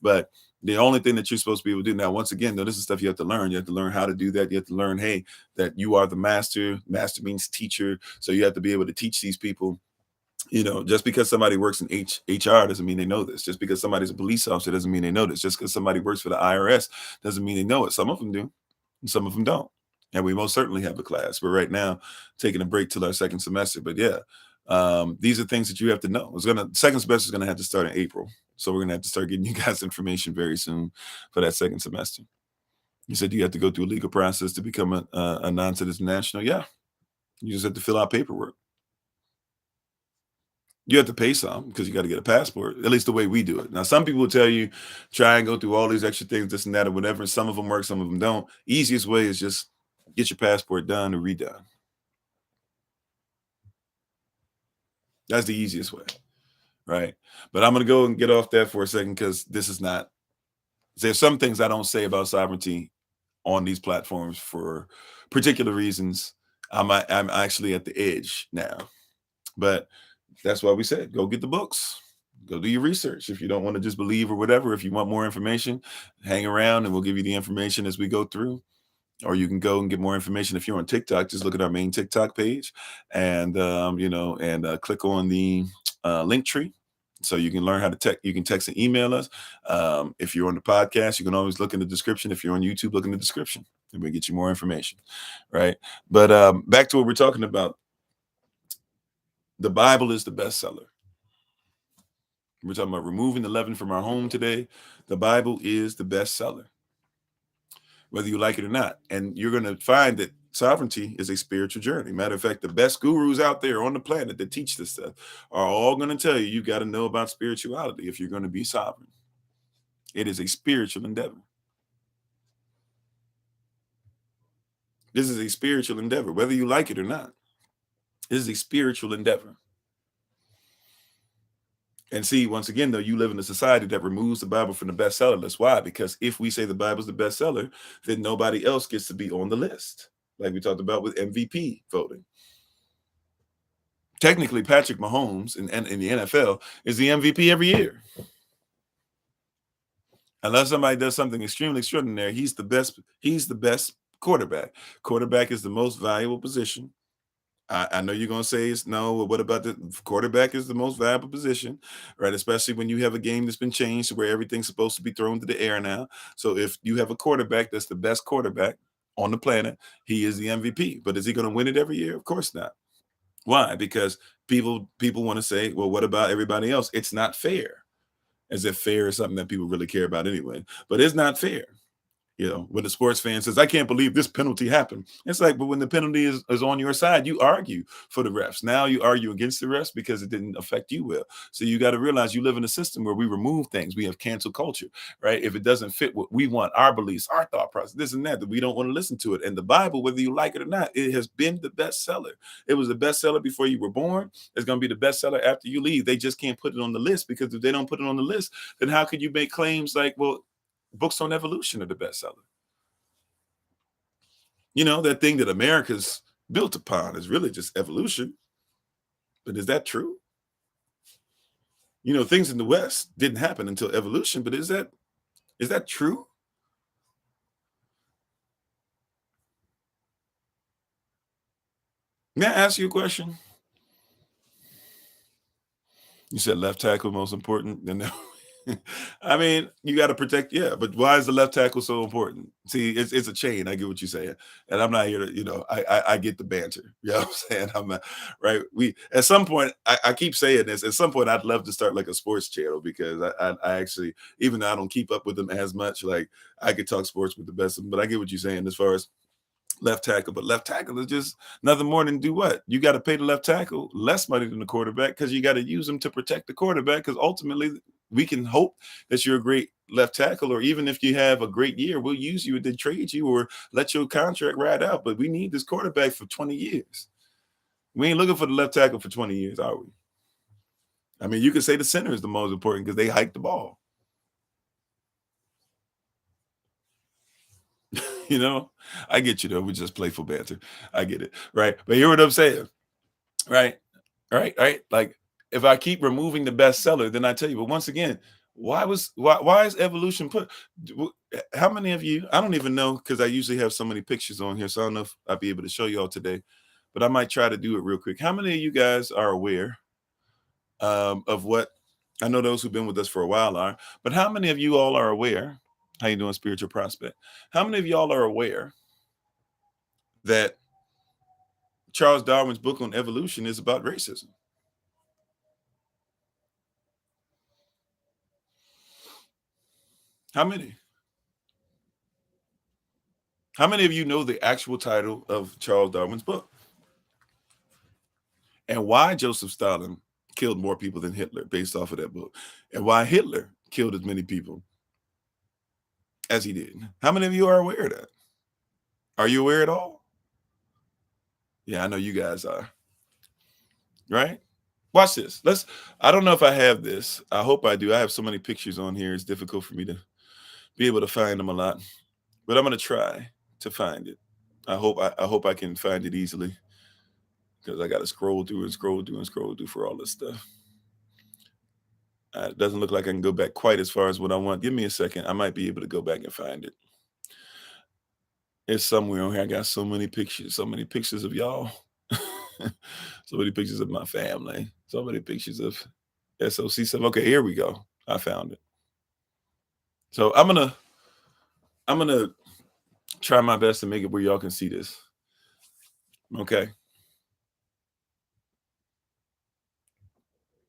But the only thing that you're supposed to be able to do now, once again, though, this is stuff you have to learn. You have to learn how to do that. You have to learn, hey, that you are the master. Master means teacher. So you have to be able to teach these people. Just because somebody works in HR doesn't mean they know this. Just because somebody's a police officer doesn't mean they know this. Just because somebody works for the IRS doesn't mean they know it. Some of them do, and some of them don't. And we most certainly have a class. We're right now taking a break till our second semester. But yeah, these are things that you have to know. Second semester is gonna have to start in April. So we're gonna have to start getting you guys information very soon for that second semester. You said you have to go through a legal process to become a non-citizen national. Yeah, you just have to fill out paperwork. You have to pay some because you got to get a passport, at least the way we do it. Now, some people will tell you, try and go through all these extra things, this and that, or whatever. And some of them work, some of them don't. Easiest way is just get your passport done or redone. That's the easiest way, right? But I'm going to go and get off that for a second because this is not, there's some things I don't say about sovereignty on these platforms for particular reasons. I'm actually at the edge now. But that's why we said go get the books, go do your research. If you don't want to just believe or whatever, if you want more information, hang around and we'll give you the information as we go through. Or you can go and get more information. If you're on TikTok, just look at our main TikTok page and click on the link tree. So you can learn how to text. You can text and email us. If you're on the podcast, you can always look in the description. If you're on YouTube, look in the description and we'll get you more information. Right. But back to what we're talking about. The Bible is the bestseller. We're talking about removing the leaven from our home today. The Bible is the bestseller, whether you like it or not. And you're going to find that sovereignty is a spiritual journey. Matter of fact, the best gurus out there on the planet that teach this stuff are all going to tell you got to know about spirituality if you're going to be sovereign. It is a spiritual endeavor. This is a spiritual endeavor, whether you like it or not. This is a spiritual endeavor. And see, once again, though, you live in a society that removes the Bible from the bestseller list. Why? Because if we say the Bible's the bestseller, then nobody else gets to be on the list, like we talked about with MVP voting. Technically, Patrick Mahomes in the NFL is the MVP every year. Unless somebody does something extremely extraordinary, he's the best. He's the best quarterback. Quarterback is the most valuable position. I know you're going to say it's no. What about the quarterback is the most valuable position, right? Especially when you have a game that's been changed to where everything's supposed to be thrown to the air now. So if you have a quarterback that's the best quarterback on the planet, he is the MVP. But is he going to win it every year? Of course not. Why? Because people want to say, well, what about everybody else? It's not fair. As if fair is something that people really care about anyway. But it's not fair. You know, when the sports fan says, I can't believe this penalty happened. It's like, but when the penalty is on your side, you argue for the refs. Now you argue against the refs because it didn't affect you well. So you got to realize you live in a system where we remove things. We have cancel culture, right? If it doesn't fit what we want, our beliefs, our thought process, this and that we don't want to listen to it. And the Bible, whether you like it or not, it has been the bestseller. It was the bestseller before you were born. It's going to be the bestseller after you leave. They just can't put it on the list because if they don't put it on the list, then how could you make claims like, well, books on evolution are the bestseller? You know, that thing that America's built upon is really just evolution. But is that true? You know, things in the West didn't happen until evolution, but is that true? May I ask you a question? You said left tackle most important. Then I mean, you got to protect. Yeah, but why is the left tackle so important? See, it's a chain. I get what you're saying, and I'm not here to, I get the banter. You know what I'm saying? I'm not, right. We at some point, I keep saying this. At some point, I'd love to start like a sports channel because I actually, even though I don't keep up with them as much, like I could talk sports with the best of them. But I get what you're saying as far as left tackle, but left tackle is just nothing more than do what? You got to pay the left tackle less money than the quarterback because you got to use them to protect the quarterback because ultimately we can hope that you're a great left tackle, or even if you have a great year, we'll use you and then trade you or let your contract ride out. But we need this quarterback for 20 years. We ain't looking for the left tackle for 20 years, are we? I mean, you could say the center is the most important because they hike the ball. You know, I get you though. We just playful banter. I get it. Right. But hear what I'm saying. Right. Right. Like if I keep removing the bestseller, then I tell you, but once again, why is evolution put how many of you, I don't even know because I usually have so many pictures on here. So I don't know if I'll be able to show you all today, but I might try to do it real quick. How many of you guys are aware of what I know those who've been with us for a while are, but how many of you all are aware? How you doing, spiritual prospect? How many of y'all are aware that Charles Darwin's book on evolution is about racism? How many? How many of you know the actual title of Charles Darwin's book? And why Joseph Stalin killed more people than Hitler based off of that book. And why Hitler killed as many people as he did. How many of you are aware of that? Are you aware at all? Yeah, I know you guys are. Right? Watch this. I don't know if I have this. I hope I do. I have so many pictures on here. It's difficult for me to be able to find them a lot. But I'm going to try to find it. I hope I can find it easily, because I got to scroll through and scroll through and scroll through for all this stuff. It doesn't look like I can go back quite as far as what I want. Give me a second. I might be able to go back and find it. It's somewhere on here. I got so many pictures of y'all. So many pictures of my family. So many pictures of SOC stuff. Okay, here we go. I found it. So I'm gonna try my best to make it where y'all can see this. Okay.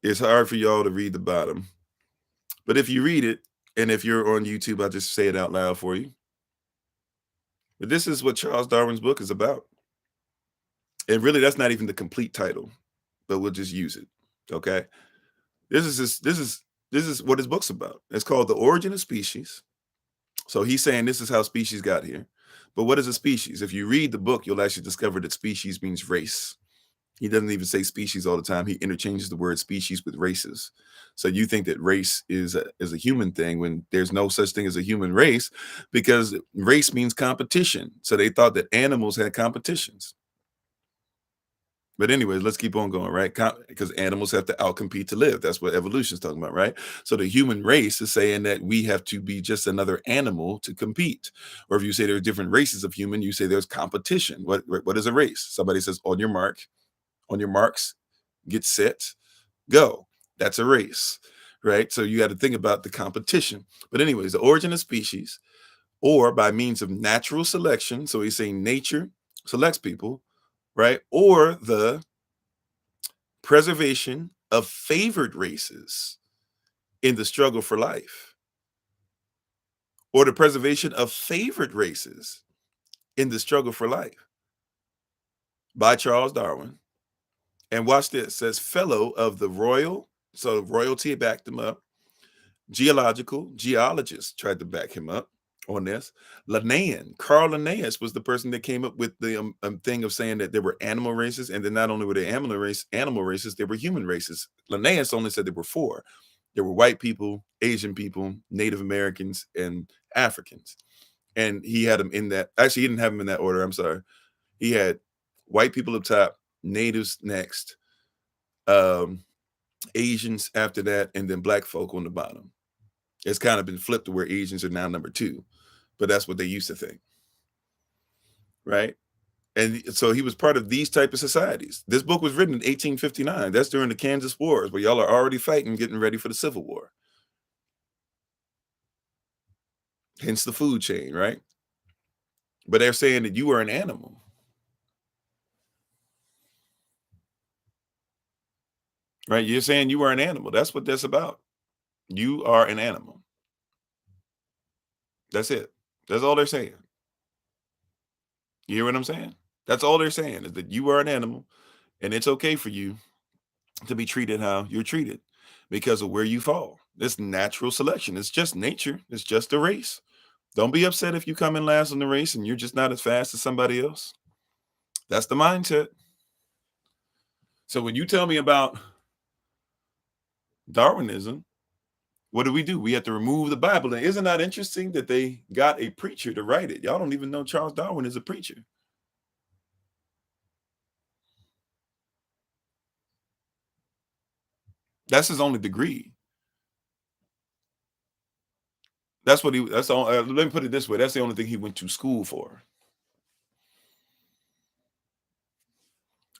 It's hard for y'all to read the bottom, but if you read it, and if you're on YouTube, I'll just say it out loud for you. But this is what Charles Darwin's book is about. And really, that's not even the complete title, but we'll just use it. Okay. This is what his book's about. It's called The Origin of Species. So he's saying this is how species got here. But what is a species? If you read the book, you'll actually discover that species means race. He doesn't even say species all the time. He interchanges the word species with races. So you think that race is a human thing when there's no such thing as a human race, because race means competition. So they thought that animals had competitions. But anyways, let's keep on going, right? Because animals have to outcompete to live. That's what evolution is talking about, right? So the human race is saying that we have to be just another animal to compete. Or if you say there are different races of human, you say there's competition. What is a race? Somebody says, on your marks, get set, go. That's a race, right? So you got to think about the competition. But anyways, the origin of species, or by means of natural selection. So he's saying nature selects people, right? Or the preservation of favored races in the struggle for life, or the preservation of favored races in the struggle for life, by Charles Darwin. And watch this, it says fellow of the royal, so royalty backed him up. Geologists tried to back him up on this. Carl Linnaeus was the person that came up with the thing of saying that there were animal races, and then not only were there animal races, there were human races. Linnaeus only said there were four. There were white people, Asian people, Native Americans, and Africans. And he had them in that. Actually, he didn't have them in that order. I'm sorry. He had white people up top, natives next, Asians after that, and then black folk on the bottom. It's kind of been flipped to where Asians are now number 2, but that's what they used to think, right? And so he was part of these type of societies. This book was written in 1859. That's during the Kansas Wars, where y'all are already fighting, getting ready for the Civil War. Hence the food chain, right? But they're saying that you are an animal. Right? You're saying you are an animal. That's what that's about. You are an animal. That's it. That's all they're saying. You hear what I'm saying? That's all they're saying, is that you are an animal, and it's okay for you to be treated how you're treated because of where you fall. It's natural selection. It's just nature. It's just a race. Don't be upset if you come in last in the race and you're just not as fast as somebody else. That's the mindset. So when you tell me about Darwinism, what do? We have to remove the Bible. And isn't that interesting that they got a preacher to write it? Y'all don't even know Charles Darwin is a preacher. That's his only degree. That's all. Let me put it this way. That's the only thing he went to school for.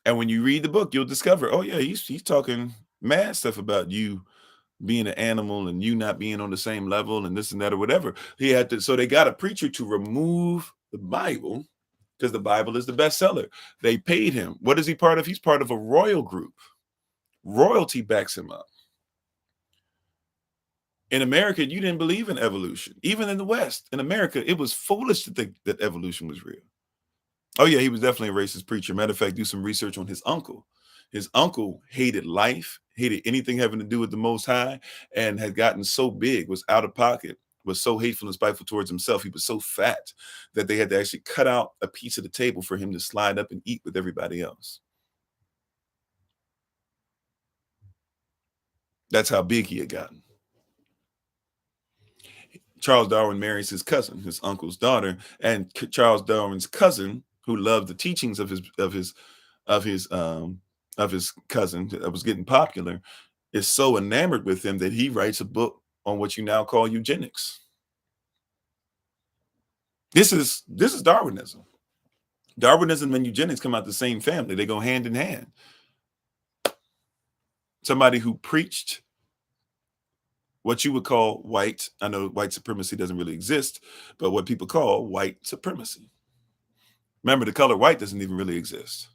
And when you read the book, you'll discover, oh yeah, he's talking mad stuff about you being an animal and you not being on the same level and this and that or whatever. He had to, so they got a preacher to remove the Bible because the Bible is the bestseller. They paid him. What is he part of? He's part of a royal group. Royalty backs him up. In America, you didn't believe in evolution. Even in the West, in America, it was foolish to think that evolution was real. Oh yeah, he was definitely a racist preacher. Matter of fact, do some research on his uncle. His uncle hated life, hated anything having to do with the Most High, and had gotten so big, was out of pocket, was so hateful and spiteful towards himself. He was so fat that they had to actually cut out a piece of the table for him to slide up and eat with everybody else. That's how big he had gotten. Charles Darwin marries his cousin, his uncle's daughter, and Charles Darwin's cousin, who loved the teachings of his cousin that was getting popular, is so enamored with him that he writes a book on what you now call eugenics. This is Darwinism. Darwinism and eugenics come out the same family. They go hand in hand. Somebody who preached what you would call white, I know white supremacy doesn't really exist, but what people call white supremacy. Remember, the color white doesn't even really exist.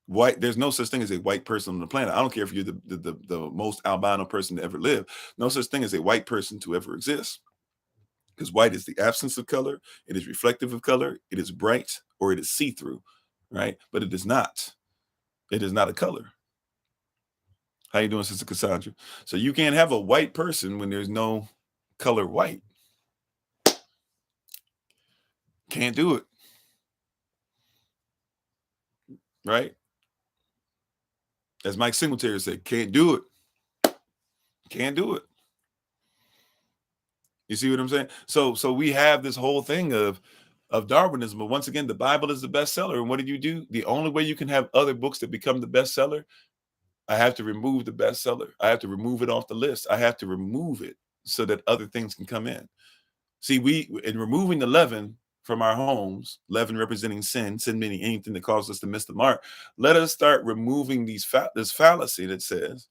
White, there's no such thing as a white person on the planet. I don't care if you're the most albino person to ever live. No such thing as a white person to ever exist. Because white is the absence of color, it is reflective of color, it is bright, or it is see-through, right? But it is not. It is not a color. How you doing, Sister Cassandra? So you can't have a white person when there's no color white. Can't do it. Right? As Mike Singletary said, can't do it. Can't do it. You see what I'm saying? So we have this whole thing of Darwinism, but once again, the Bible is the bestseller. And what do? The only way you can have other books that become the bestseller, I have to remove the bestseller. I have to remove it off the list. I have to remove it so that other things can come in. See, in removing the leaven from our homes, leaven representing sin meaning anything that causes us to miss the mark. Let us start removing this fallacy that says,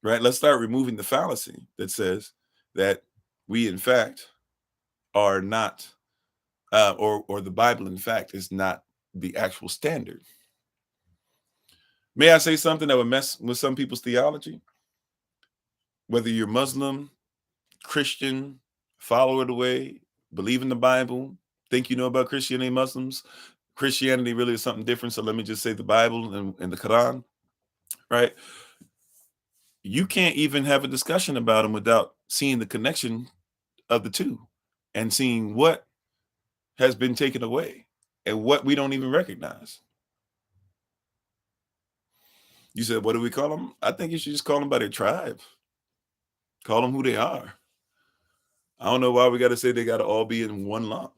right? Let's start removing the fallacy that says that we, in fact, are not, or the Bible, in fact, is not the actual standard. May I say something that would mess with some people's theology? Whether you're Muslim, Christian, follower of the way, believe in the Bible, think you know about Christianity, Muslims, Christianity really is something different. So let me just say the Bible and the Quran, right? You can't even have a discussion about them without seeing the connection of the two and seeing what has been taken away and what we don't even recognize. You said, what do we call them? I think you should just call them by their tribe. Call them who they are. I don't know why we got to say they got to all be in one lump.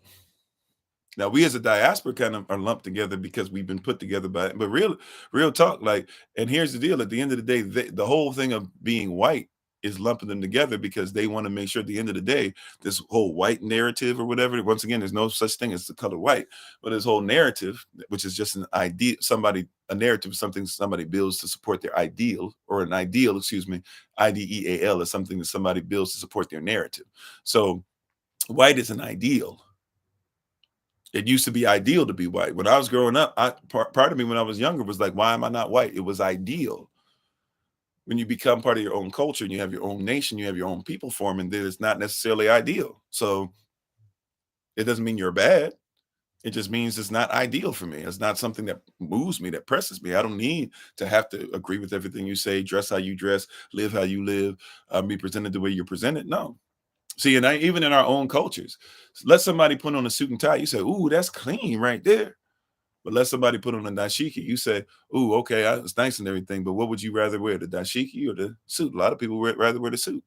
Now, we as a diaspora kind of are lumped together because we've been put together by it. But real talk, like, and here's the deal. At the end of the day, the whole thing of being white is lumping them together because they want to make sure at the end of the day, this whole white narrative or whatever, once again, there's no such thing as the color white, but this whole narrative, which is just an idea, a narrative is something somebody builds to support their ideal, or an ideal, IDEAL is something that somebody builds to support their narrative. So white is an ideal. It used to be ideal to be white. When I was growing up, part of me when I was younger was like, why am I not white? It was ideal. When you become part of your own culture and you have your own nation, you have your own people forming, then it's not necessarily ideal. So it doesn't mean you're bad. It just means it's not ideal for me. It's not something that moves me, that presses me. I don't need to have to agree with everything you say, dress how you dress, live how you live, be presented the way you're presented. No. See, and even in our own cultures, let somebody put on a suit and tie. You say, ooh, that's clean right there. But let somebody put on a dashiki. You say, ooh, okay, it's nice and everything. But what would you rather wear, the dashiki or the suit? A lot of people would rather wear the suit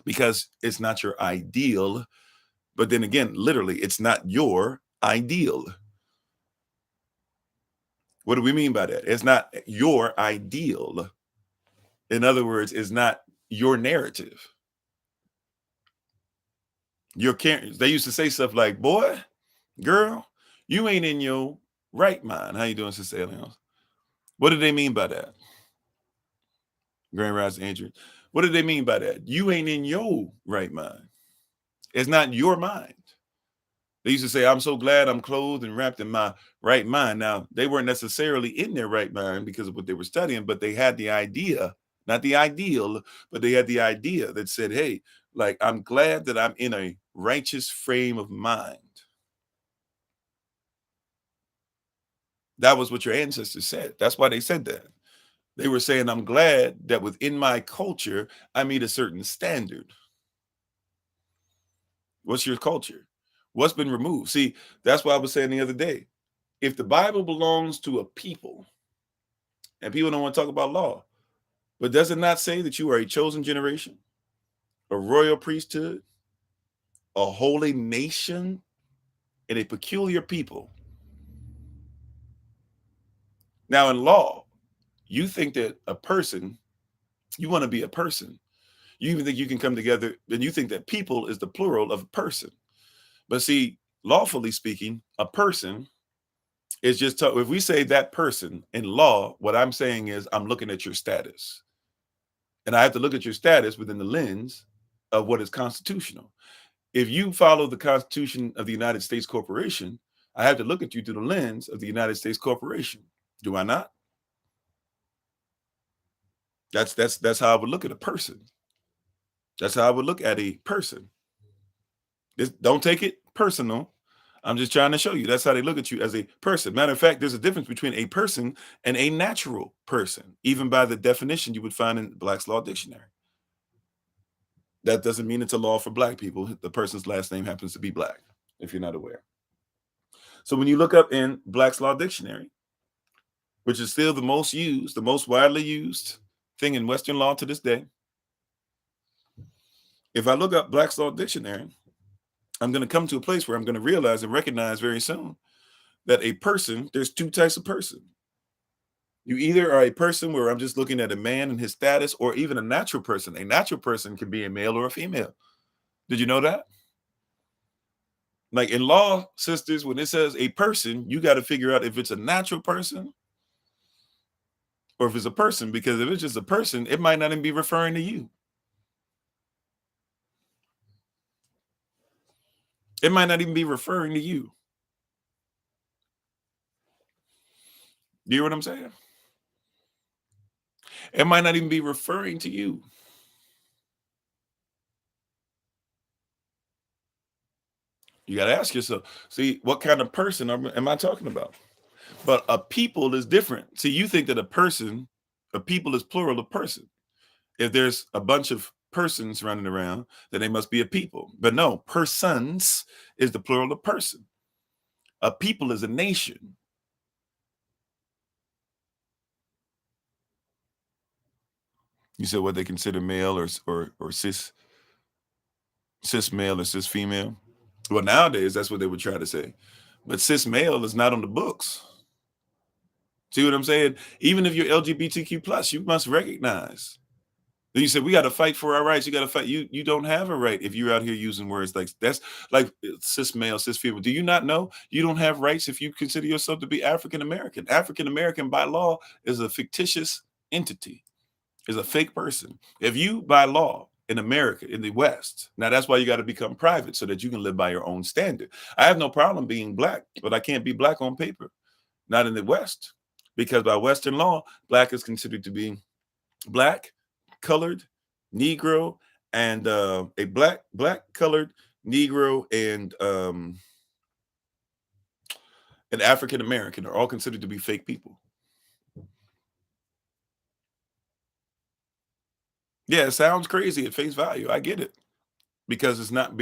because it's not your ideal. But then again, literally, it's not your ideal. What do we mean by that? It's not your ideal. In other words, it's not your narrative. They used to say stuff like, boy, girl, you ain't in your right mind. How you doing, Sister Aliens? What do they mean by that? Grand Rise Andrew. What do they mean by that? You ain't in your right mind. It's not your mind. They used to say, I'm so glad I'm clothed and wrapped in my right mind. Now, they weren't necessarily in their right mind because of what they were studying, but they had the idea, not the ideal, but they had the idea that said, hey, like, I'm glad that I'm in a righteous frame of mind. That was what your ancestors said. That's why they said that. They were saying, I'm glad that within my culture, I meet a certain standard. What's your culture? What's been removed? See, that's why I was saying the other day, if the Bible belongs to a people, and people don't want to talk about law, but does it not say that you are a chosen generation, a royal priesthood, a holy nation, and a peculiar people? Now, in law, you think that a person, you want to be a person. You even think you can come together, and you think that people is the plural of a person. But see, lawfully speaking, a person is just, if we say that person in law, what I'm saying is I'm looking at your status. And I have to look at your status within the lens of what is constitutional. If you follow the Constitution of the United States Corporation, I have to look at you through the lens of the United States Corporation. Do I not? That's how I would look at a person. That's how I would look at a person. Don't take it personal. I'm just trying to show you that's how they look at you, as a person. Matter of fact, there's a difference between a person and a natural person, even by the definition you would find in Black's Law Dictionary. That doesn't mean it's a law for Black people. The person's last name happens to be Black, if you're not aware. So when you look up in Black's Law Dictionary, which is still the most used, the most widely used thing in Western law to this day, if I look up Black's Law Dictionary, I'm going to come to a place where I'm going to realize and recognize very soon that a person, there's two types of person. You either are a person where I'm just looking at a man and his status, or even a natural person. A natural person can be a male or a female. Did you know that? Like in law, sisters, when it says a person, you got to figure out if it's a natural person or if it's a person, because if it's just a person, it might not even be referring to you. It might not even be referring to you. You hear what I'm saying? It might not even be referring to you. You got to ask yourself, see, what kind of person am I talking about? But a people is different. See, you think that a people is plural of person. If there's a bunch of persons running around, then they must be a people. But no, persons is the plural of person. A people is a nation. You said what they consider male or cis male or cis female. Well, nowadays that's what they would try to say. But cis male is not on the books. See what I'm saying? Even if you're LGBTQ plus, you must recognize. Then you said we got to fight for our rights. You got to fight. You don't have a right if you're out here using words like that's like cis male, cis female. Do you not know you don't have rights if you consider yourself to be African American? African American by law is a fictitious entity, is a fake person. If you by law in America, in the West, now that's why you got to become private so that you can live by your own standard. I have no problem being Black, but I can't be Black on paper, not in the West, because by Western law, Black is considered to be Black, colored, Negro, and a black, colored, Negro, and an African American are all considered to be fake people. Yeah, it sounds crazy at face value. I get it, because it's not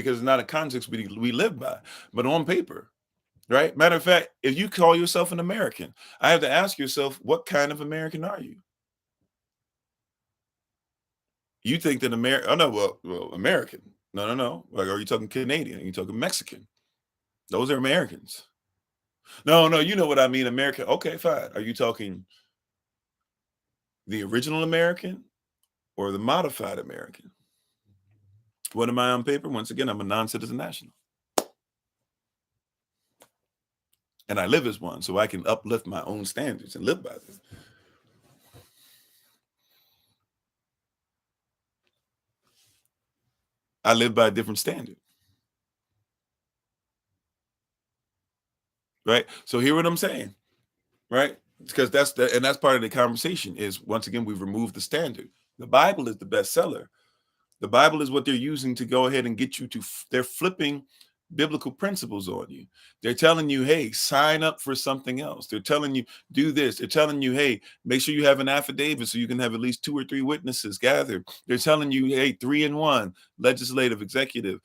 a context we live by, but on paper, right? Matter of fact, if you call yourself an American, I have to ask yourself, what kind of American are you? You think that America? Oh no, well, American. No, no, no. Like, are you talking Canadian? Are you talking Mexican? Those are Americans. No, no, you know what I mean, American. Okay, fine. Are you talking the original American or the modified American? What am I on paper? Once again, I'm a non-citizen national. And I live as one, so I can uplift my own standards and live by them. I live by a different standard. Right? So hear what I'm saying, right? Because that's part of the conversation is, once again, we've removed the standard. The Bible is the bestseller. The Bible is what they're using to go ahead and get you to, they're flipping biblical principles on you. They're telling you, hey, sign up for something else. They're telling you, do this. They're telling you, hey, make sure you have an affidavit so you can have at least 2 or 3 witnesses gathered. They're telling you, hey, 3 in 1, legislative, executive,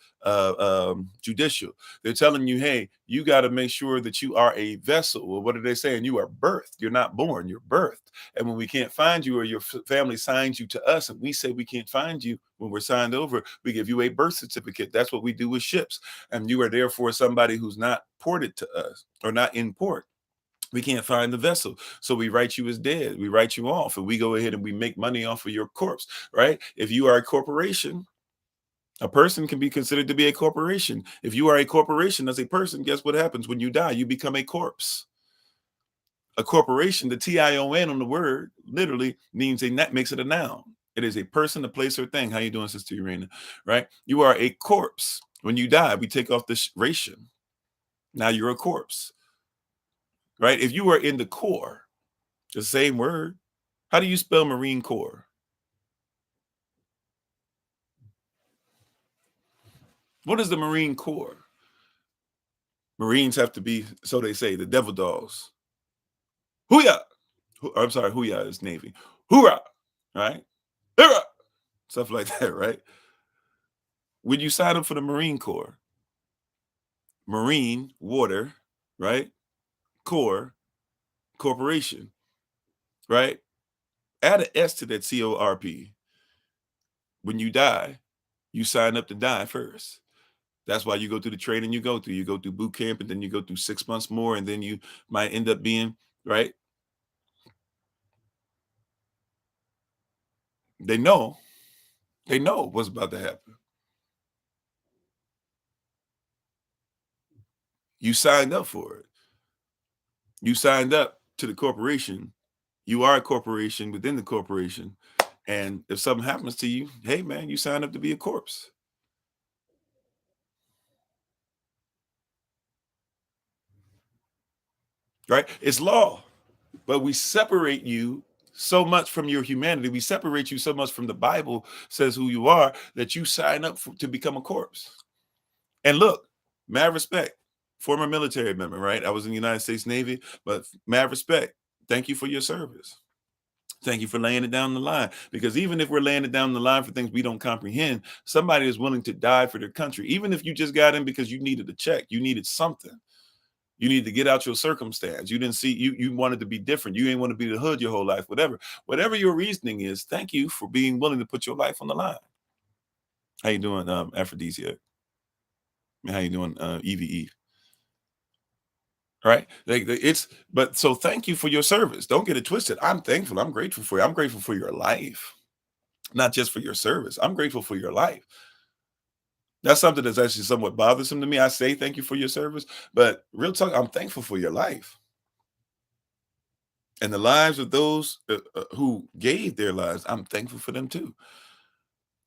judicial. They're telling you, hey, you got to make sure that you are a vessel. Well, what are they saying? You are birthed. You're not born, you're birthed. And when we can't find you, or your family signs you to us, and we say we can't find you when we're signed over, we give you a birth certificate. That's what we do with ships. And you are therefore somebody who's not ported to us, or not in port. We can't find the vessel. So we write you as dead. We write you off, and we go ahead and we make money off of your corpse, right? If you are a corporation, a person can be considered to be a corporation. If you are a corporation as a person, guess what happens when you die? You become a corpse. A corporation, the TION on the word literally means makes it a noun. It is a person, a place, or thing. How you doing, Sister Urena? Right? You are a corpse. When you die, we take off the ration. Now you're a corpse. Right? If you are in the core, the same word. How do you spell Marine Corps? What is the Marine Corps? Marines have to be, so they say, the devil dogs. Hooyah! I'm sorry, hooyah is Navy. Hoorah! Right? Hoorah! Stuff like that, right? When you sign up for the Marine Corps, Marine, water, right? Corps, corporation, right? Add an S to that CORP. When you die, you sign up to die first. That's why you go through the training you go through. You go through boot camp, and then you go through 6 months more, and then you might end up being, right? They know what's about to happen. You signed up for it. You signed up to the corporation. You are a corporation within the corporation. And if something happens to you, hey man, you signed up to be a corpse. Right? It's law. But we separate you so much from your humanity. We separate you so much from the Bible says who you are, that you sign up to become a corpse. And look, mad respect, former military member, right? I was in the United States Navy, but mad respect. Thank you for your service. Thank you for laying it down the line. Because even if we're laying it down the line for things we don't comprehend, somebody is willing to die for their country. Even if you just got in because you needed a check, you needed something. You need to get out your circumstance. You didn't see, you wanted to be different. You ain't want to be the hood your whole life, whatever your reasoning is. Thank you for being willing to put your life on the line. How you doing, Aphrodisiac? How you doing, Eve? Right? But so thank you for your service. Don't get it twisted. I'm thankful. I'm grateful for you. I'm grateful for your life, not just for your service. I'm grateful for your life. That's something that's actually somewhat bothersome to me. I say thank you for your service, but real talk, I'm thankful for your life. And the lives of those who gave their lives, I'm thankful for them too.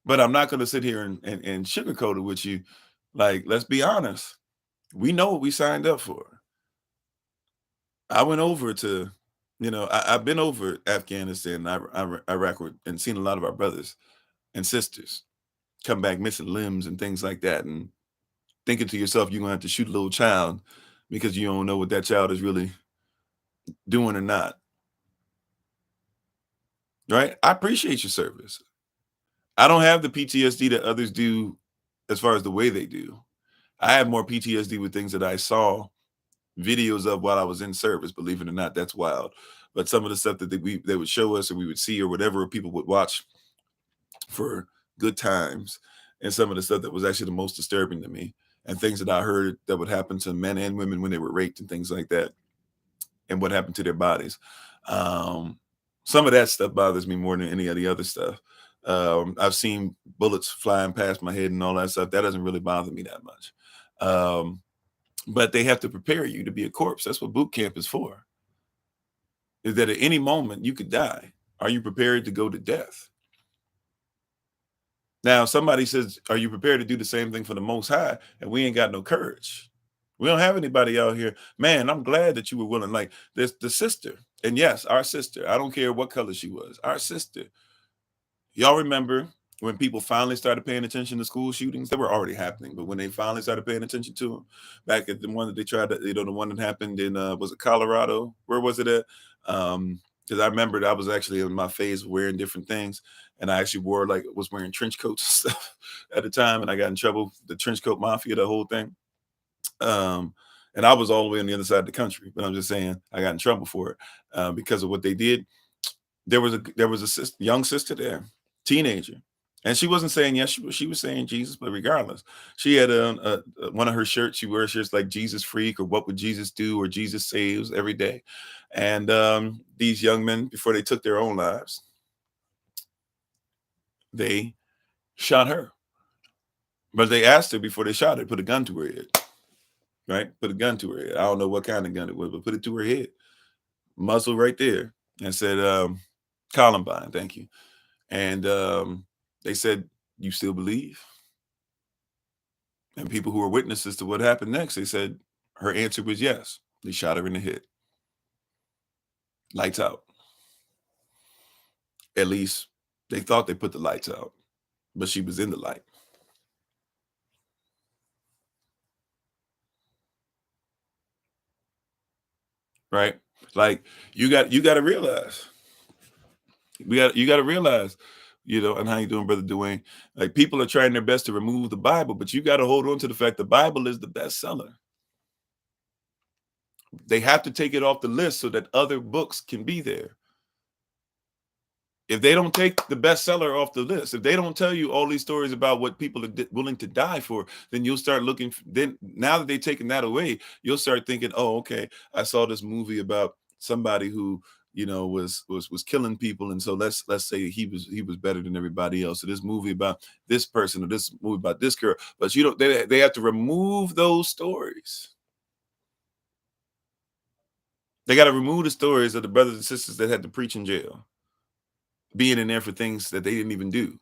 But I'm not going to sit here and sugarcoat it with you. Like, let's be honest. We know what we signed up for. I went over to, I've been over Afghanistan, Iraq, and seen a lot of our brothers and sisters come back missing limbs and things like that. And thinking to yourself, you're going to have to shoot a little child because you don't know what that child is really doing or not. Right? I appreciate your service. I don't have the PTSD that others do as far as the way they do. I have more PTSD with things that I saw videos of while I was in service. Believe it or not, that's wild. But some of the stuff that they would show us, or we would see, or whatever, people would watch for good times, and some of the stuff that was actually the most disturbing to me, and things that I heard that would happen to men and women when they were raped and things like that, and what happened to their bodies. Some of that stuff bothers me more than any of the other stuff. I've seen bullets flying past my head and all that stuff. That doesn't really bother me that much. But they have to prepare you to be a corpse. That's what boot camp is for. Is that at any moment you could die. Are you prepared to go to death? Now, somebody says, are you prepared to do the same thing for the Most High? And we ain't got no courage. We don't have anybody out here. Man, I'm glad that you were willing. Like this, the sister. And yes, our sister. I don't care what color she was. Our sister. Y'all remember when people finally started paying attention to school shootings, they were already happening, but when they finally started paying attention to them, back at the one that they tried to, the one that happened in, was it Colorado? Where was it at? Because I remembered I was actually in my phase of wearing different things, and I actually was wearing trench coats and stuff at the time, and I got in trouble. The trench coat mafia, the whole thing. Um, and I was all the way on the other side of the country, but I'm just saying I got in trouble for it because of what they did. Young sister there, teenager, and she wasn't saying yes. She was saying Jesus, but regardless, she had one of her shirts. She wears shirts like Jesus freak or what would Jesus do or Jesus saves every day. And these young men, before they took their own lives, they shot her. But they asked her before they shot her, put a gun to her head, right? Put a gun to her head. I don't know what kind of gun it was, but put it to her head, muzzle right there, and said, Columbine, thank you. And they said, you still believe? And people who were witnesses to what happened next, they said her answer was yes. They shot her in the head. Lights out. At least they thought they put the lights out, but she was in the light. Right? Like you got to realize. You got to realize, and how you doing, Brother Dwayne? Like people are trying their best to remove the Bible, but you got to hold on to the fact the Bible is the bestseller. They have to take it off the list so that other books can be there. If they don't take the bestseller off the list, if they don't tell you all these stories about what people are willing to die for, then you'll start looking. Then now that they've taken that away, you'll start thinking, oh, okay, I saw this movie about somebody who was killing people, and so let's say he was better than everybody else. So this movie about this person or this movie about this girl, but they have to remove those stories. They got to remove the stories of the brothers and sisters that had to preach in jail, being in there for things that they didn't even do.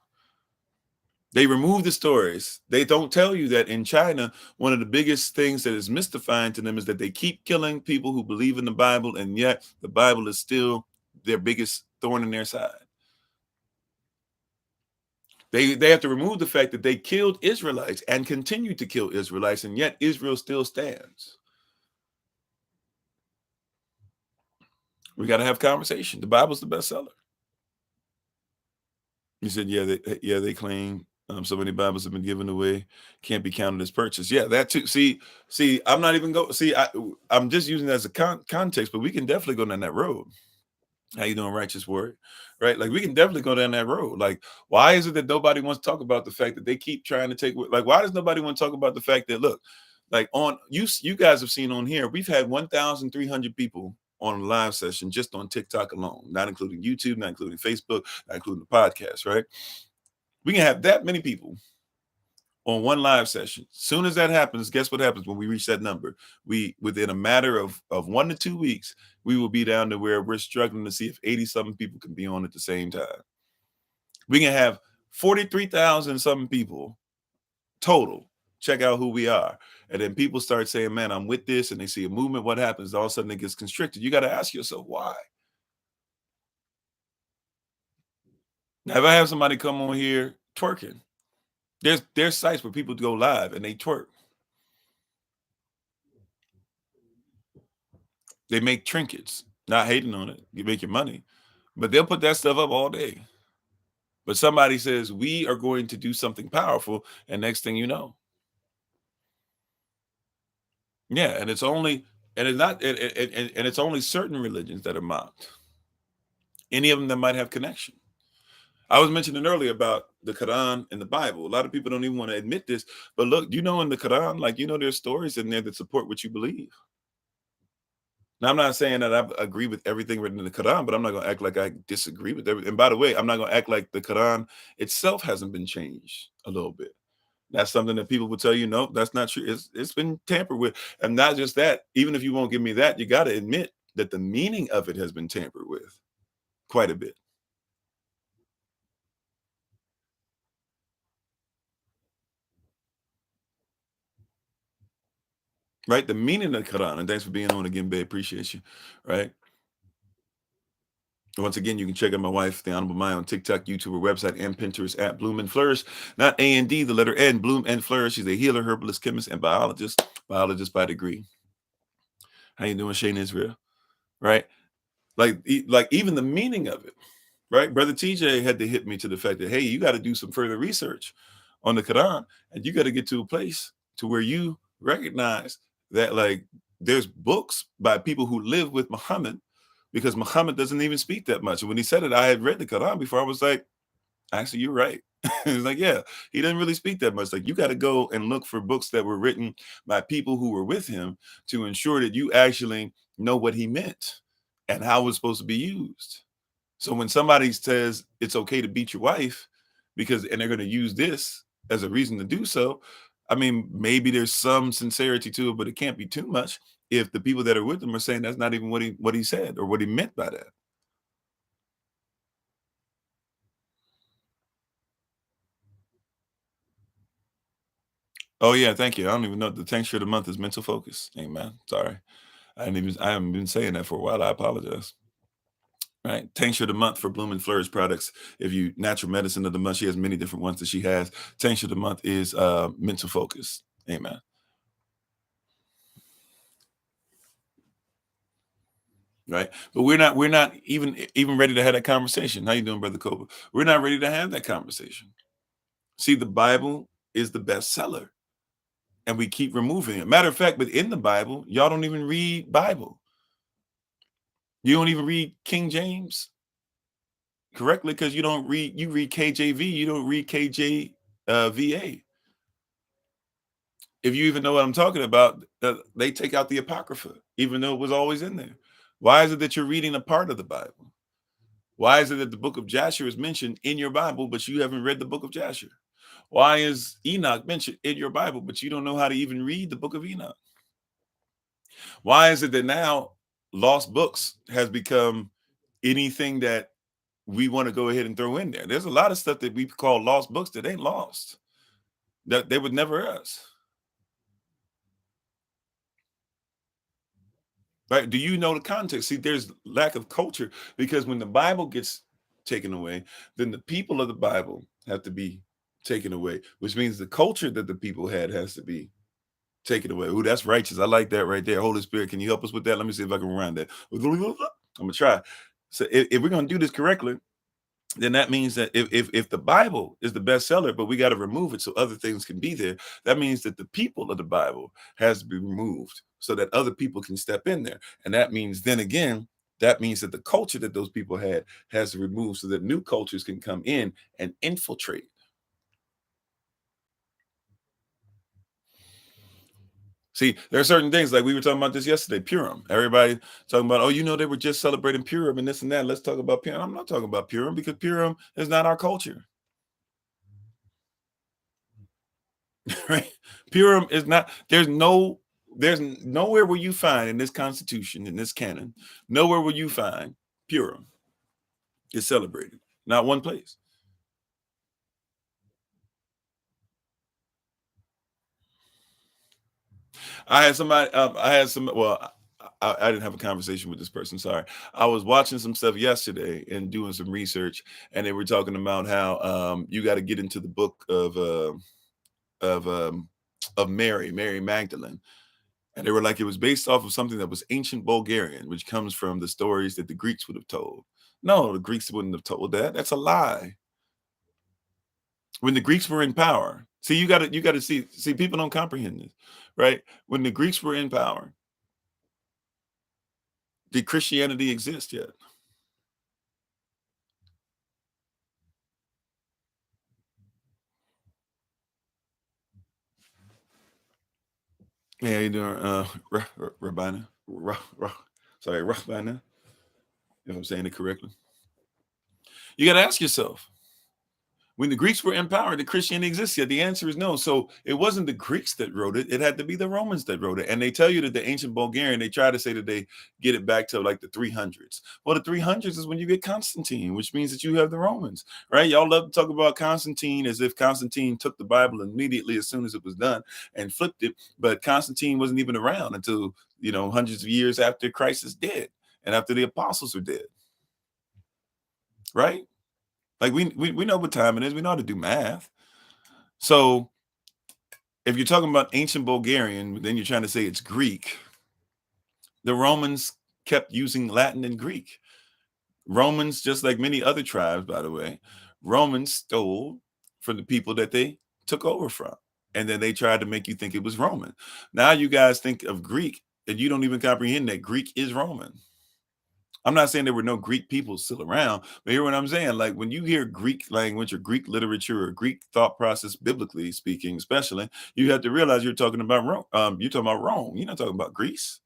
They remove the stories. They don't tell you that in China, one of the biggest things that is mystifying to them is that they keep killing people who believe in the Bible, and yet the Bible is still their biggest thorn in their side. They have to remove the fact that they killed Israelites and continue to kill Israelites, and yet Israel still stands. We got to have conversation. The Bible's the bestseller. You said, they claim so many Bibles have been given away, can't be counted as purchase. Yeah, that too. See, I'm not even go. See, I'm just using it as a context, but we can definitely go down that road. How you doing, righteous word? Right? Like we can definitely go down that road. Like, why is it that nobody wants to talk about the fact that they keep trying to take? Like, why does nobody want to talk about the fact that look, like on you guys have seen on here, we've had 1,300 people on a live session just on TikTok alone, not including YouTube, not including Facebook, not including the podcast, right? We can have that many people on one live session. Soon as that happens, guess what happens when we reach that number? We, within a matter of 1 to 2 weeks, we will be down to where we're struggling to see if 80 something people can be on at the same time. We can have 43,000 something people total check out who we are. And then people start saying, man, I'm with this. And they see a movement. What happens? All of a sudden it gets constricted. You got to ask yourself why. Now, if I have somebody come on here twerking, there's sites where people go live and they twerk. They make trinkets, not hating on it. You make your money, but they'll put that stuff up all day. But somebody says, we are going to do something powerful. And next thing you know, yeah. And it's only, and it's not, and it's only certain religions that are mocked. Any of them that might have connection. I was mentioning earlier about the Quran and the Bible. A lot of people don't even want to admit this, but look, in the Quran, like, there's stories in there that support what you believe. Now, I'm not saying that I agree with everything written in the Quran, but I'm not going to act like I disagree with everything. And by the way, I'm not going to act like the Quran itself hasn't been changed a little bit. That's something that people will tell you, no, that's not true. It's been tampered with. And not just that, even if you won't give me that, you got to admit that the meaning of it has been tampered with quite a bit. Right? The meaning of the Quran, and thanks for being on again, babe. Appreciate you. Right? Once again, you can check out my wife, the Honorable Maya, on TikTok, YouTube, or website, and Pinterest at Bloom and Flourish. Not A&D, the letter N, Bloom and Flourish. She's a healer, herbalist, chemist, and biologist by degree. How you doing, Shane Israel? Right? Like even the meaning of it, right? Brother TJ had to hit me to the fact that, hey, you got to do some further research on the Quran, and you got to get to a place to where you recognize that, like, there's books by people who live with Muhammad, because Muhammad doesn't even speak that much. And when he said it, I had read the Quran before. I was like, actually, you're right. It's like, yeah, he doesn't really speak that much. Like, you got to go and look for books that were written by people who were with him to ensure that you actually know what he meant and how it's supposed to be used. So when somebody says it's okay to beat your wife and they're going to use this as a reason to do so, I mean, maybe there's some sincerity to it, but it can't be too much if the people that are with him are saying that's not even what he said or what he meant by that. Oh yeah, thank you. I don't even know, the tincture of the month is mental focus. Amen. Sorry. I haven't been saying that for a while. I apologize. Right. Tincture of the month for Bloom and Flourish products. If you natural medicine of the month, she has many different ones that she has. Tincture of the month is mental focus. Amen. Right. But we're not even ready to have that conversation. How you doing, Brother Kobe? We're not ready to have that conversation. See, the Bible is the bestseller, and we keep removing it. Matter of fact, but in the Bible, y'all don't even read Bible. You don't even read King James correctly, because you read KJV, you don't read KJVA. If you even know what I'm talking about, they take out the Apocrypha, even though it was always in there. Why is it that you're reading a part of the Bible? Why is it that the book of Jasher is mentioned in your Bible, but you haven't read the book of Jasher? Why is Enoch mentioned in your Bible, but you don't know how to even read the book of Enoch? Why is it that now lost books has become anything that we want to go ahead and throw in there? There's a lot of stuff that we call lost books that ain't lost, that they would never us. Right? Do you know the context? See, there's lack of culture, because when the Bible gets taken away, then the people of the Bible have to be taken away, which means the culture that the people had has to be taken away. Ooh, that's righteous. I like that right there. Holy Spirit, can you help us with that? Let me see if I can run that. I'm gonna try. So if we're gonna do this correctly, then that means that if the Bible is the bestseller, but we got to remove it so other things can be there, that means that the people of the Bible has to be removed so that other people can step in there. And that means, then again, that means that the culture that those people had has to remove so that new cultures can come in and infiltrate. See, there are certain things, like we were talking about this yesterday, Purim. Everybody talking about, oh, they were just celebrating Purim and this and that. Let's talk about Purim. I'm not talking about Purim, because Purim is not our culture. Right? Purim is not, there's nowhere where you find in this constitution, in this canon, nowhere where you find Purim is celebrated. Not one place. I had some, well, I didn't have a conversation with this person. Sorry. I was watching some stuff yesterday and doing some research, and they were talking about how you got to get into the book of um, of Mary Magdalene. And they were like, it was based off of something that was ancient Bulgarian, which comes from the stories that the Greeks would have told. No, the Greeks wouldn't have told that. That's a lie. When the Greeks were in power, see, you gotta see, people don't comprehend this, right? When the Greeks were in power, did Christianity exist yet? Yeah, you doing Rabina? Sorry, Rabina, if I'm saying it correctly. You gotta ask yourself, when the Greeks were in power, did Christianity exist yet? The answer is no. So it wasn't the Greeks that wrote it. It had to be the Romans that wrote it. And they tell you that the ancient Bulgarian, they try to say that they get it back to like the 300s. Well, the 300s is when you get Constantine, which means that you have the Romans, right? Y'all love to talk about Constantine as if Constantine took the Bible immediately as soon as it was done and flipped it. But Constantine wasn't even around until, hundreds of years after Christ is dead and after the apostles are dead. right? Like we know what time it is. We know how to do math. So if you're talking about ancient Bulgarian, then you're trying to say it's Greek. The Romans kept using Latin and Greek. Romans, just like many other tribes, by the way, Romans stole from the people that they took over from. And then they tried to make you think it was Roman. Now you guys think of Greek and you don't even comprehend that Greek is Roman. I'm not saying there were no Greek people still around, but hear what I'm saying. Like when you hear Greek language or Greek literature or Greek thought process, biblically speaking, especially, you have to realize you're talking about Rome. You're talking about Rome. You're not talking about Greece.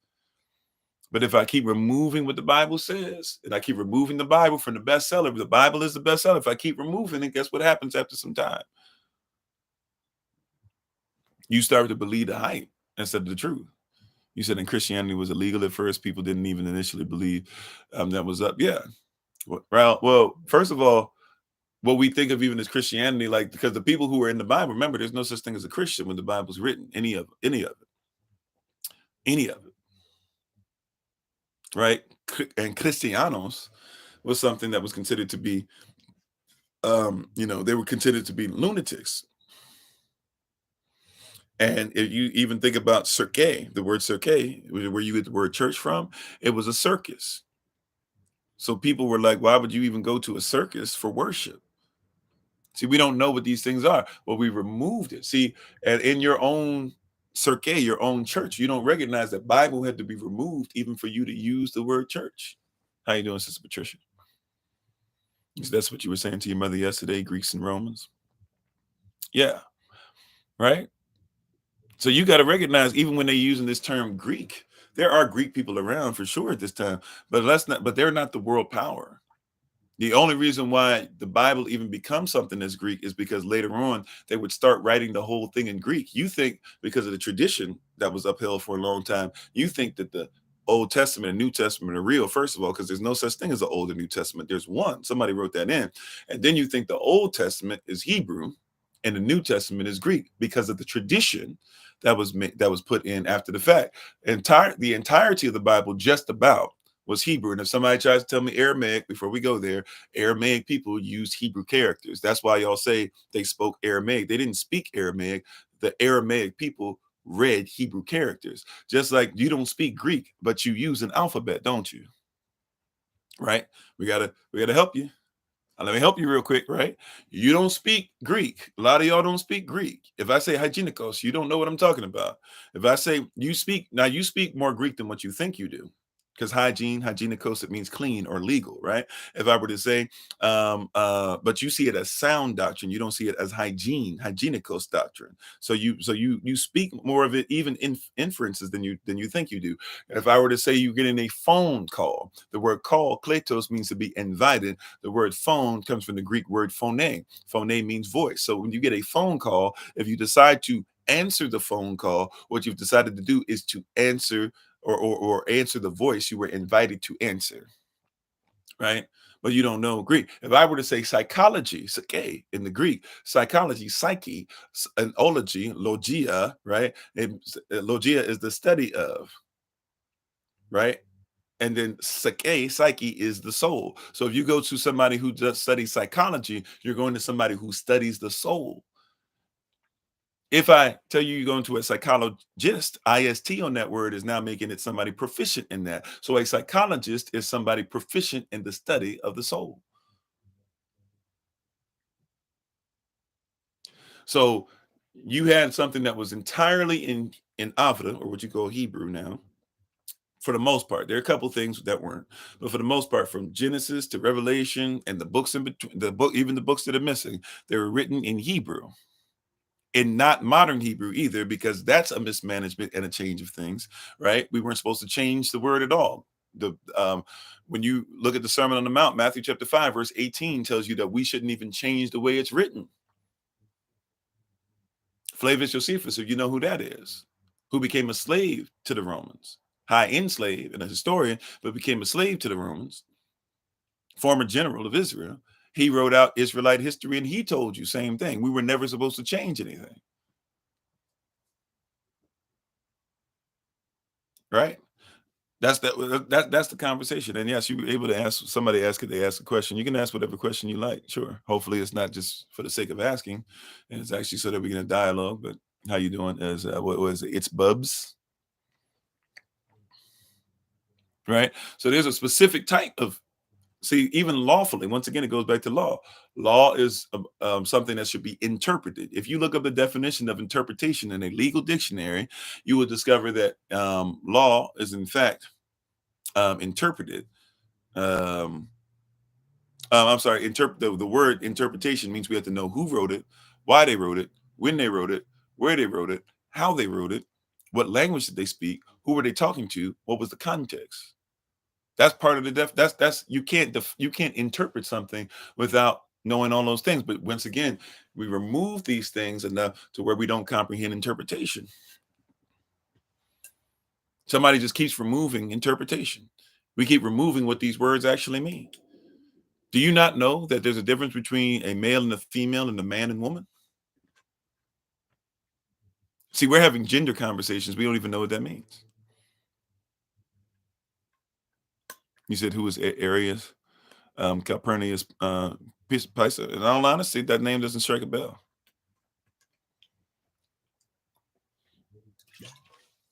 But if I keep removing what the Bible says, and I keep removing the Bible from the bestseller, the Bible is the bestseller. If I keep removing it, guess what happens after some time? You start to believe the hype instead of the truth. You said in Christianity was illegal at first. People didn't even initially believe that was up. Yeah. Well, first of all, what we think of even as Christianity, like because the people who were in the Bible, remember, there's no such thing as a Christian when the Bible's written. Any of it, right? And Cristianos was something that was considered to be, they were considered to be lunatics. And if you even think about cirque, the word cirque, where you get the word church from, it was a circus. So people were like, why would you even go to a circus for worship? See, we don't know what these things are. Well, we removed it. See, and in your own cirque, your own church, you don't recognize that Bible had to be removed even for you to use the word church. How you doing, Sister Patricia? So that's what you were saying to your mother yesterday, Greeks and Romans. Yeah, right. So you got to recognize, even when they're using this term Greek, there are Greek people around for sure at this time, but let's not. But they're not the world power. The only reason why the Bible even becomes something that's Greek is because later on they would start writing the whole thing in Greek. You think because of the tradition that was upheld for a long time, you think that the Old Testament and New Testament are real, first of all, because there's no such thing as the Old and New Testament. There's one. Somebody wrote that in. And then you think the Old Testament is Hebrew and the New Testament is Greek because of the tradition that was put in after the fact. The entirety of the Bible just about was Hebrew. And if somebody tries to tell me Aramaic before we go there, Aramaic people used Hebrew characters. That's why y'all say they spoke Aramaic. They didn't speak Aramaic. The Aramaic people read Hebrew characters. Just like you don't speak Greek, but you use an alphabet, don't you? Right? We gotta help you. Let me help you real quick, right? You don't speak Greek. A lot of y'all don't speak Greek. If I say hygienikos, you don't know what I'm talking about. If I say you speak more Greek than what you think you do. Because hygienikos, it means clean or legal, right? If I were to say, but you see it as sound doctrine, you don't see it as hygienikos doctrine. So you speak more of it, even in inferences than you think you do. If I were to say you're getting a phone call, the word call, kletos, means to be invited. The word phone comes from the Greek word phone. Phone means voice. So when you get a phone call, if you decide to answer the phone call, what you've decided to do is to answer or answer the voice you were invited to answer, right? But you don't know Greek. If I were to say psychology, psyche in the Greek, psychology, psyche, and ology, logia, right? Logia is the study of, right? And then psyche is the soul. So if you go to somebody who just studies psychology, you're going to somebody who studies the soul. If I tell you you're going to a psychologist, IST on that word is now making it somebody proficient in that. So a psychologist is somebody proficient in the study of the soul. So you had something that was entirely in Avda, or what you call Hebrew now, for the most part. There are a couple things that weren't, but for the most part, from Genesis to Revelation and the books in between, even the books that are missing, they were written in Hebrew, in not modern Hebrew either, because that's a mismanagement and a change of things, right? We weren't supposed to change the word at all. The When you look at the Sermon on the Mount, Matthew chapter 5, verse 18 tells you that we shouldn't even change the way it's written. Flavius Josephus, if you know who that is, who became a slave to the Romans, high end slave and a historian, but became a slave to the Romans, former general of Israel. He wrote out Israelite history and he told you same thing. We were never supposed to change anything, right? That's the conversation. And yes, you were able to ask somebody ask it, they ask a question. You can ask whatever question you like. Sure. Hopefully it's not just for the sake of asking. And it's actually so that we can have dialogue. But how you doing? As what was it? It's Bubs, right? So there's a specific type of see, even lawfully, once again, it goes back to law. Law is something that should be interpreted. If you look up the definition of interpretation in a legal dictionary, you will discover that law is, in fact, interpreted. Um, I'm sorry, the word interpretation means we have to know who wrote it, why they wrote it, when they wrote it, where they wrote it, how they wrote it, what language did they speak, who were they talking to, what was the context. That's part of the that's you can't interpret something without knowing all those things. But once again, we remove these things enough to where we don't comprehend interpretation. Somebody just keeps removing interpretation. We keep removing what these words actually mean. Do you not know that there's a difference between a male and a female and a man and woman? See, we're having gender conversations. We don't even know what that means. You said who was Arius, Calpurnius, Pisa. In all honesty, that name doesn't strike a bell.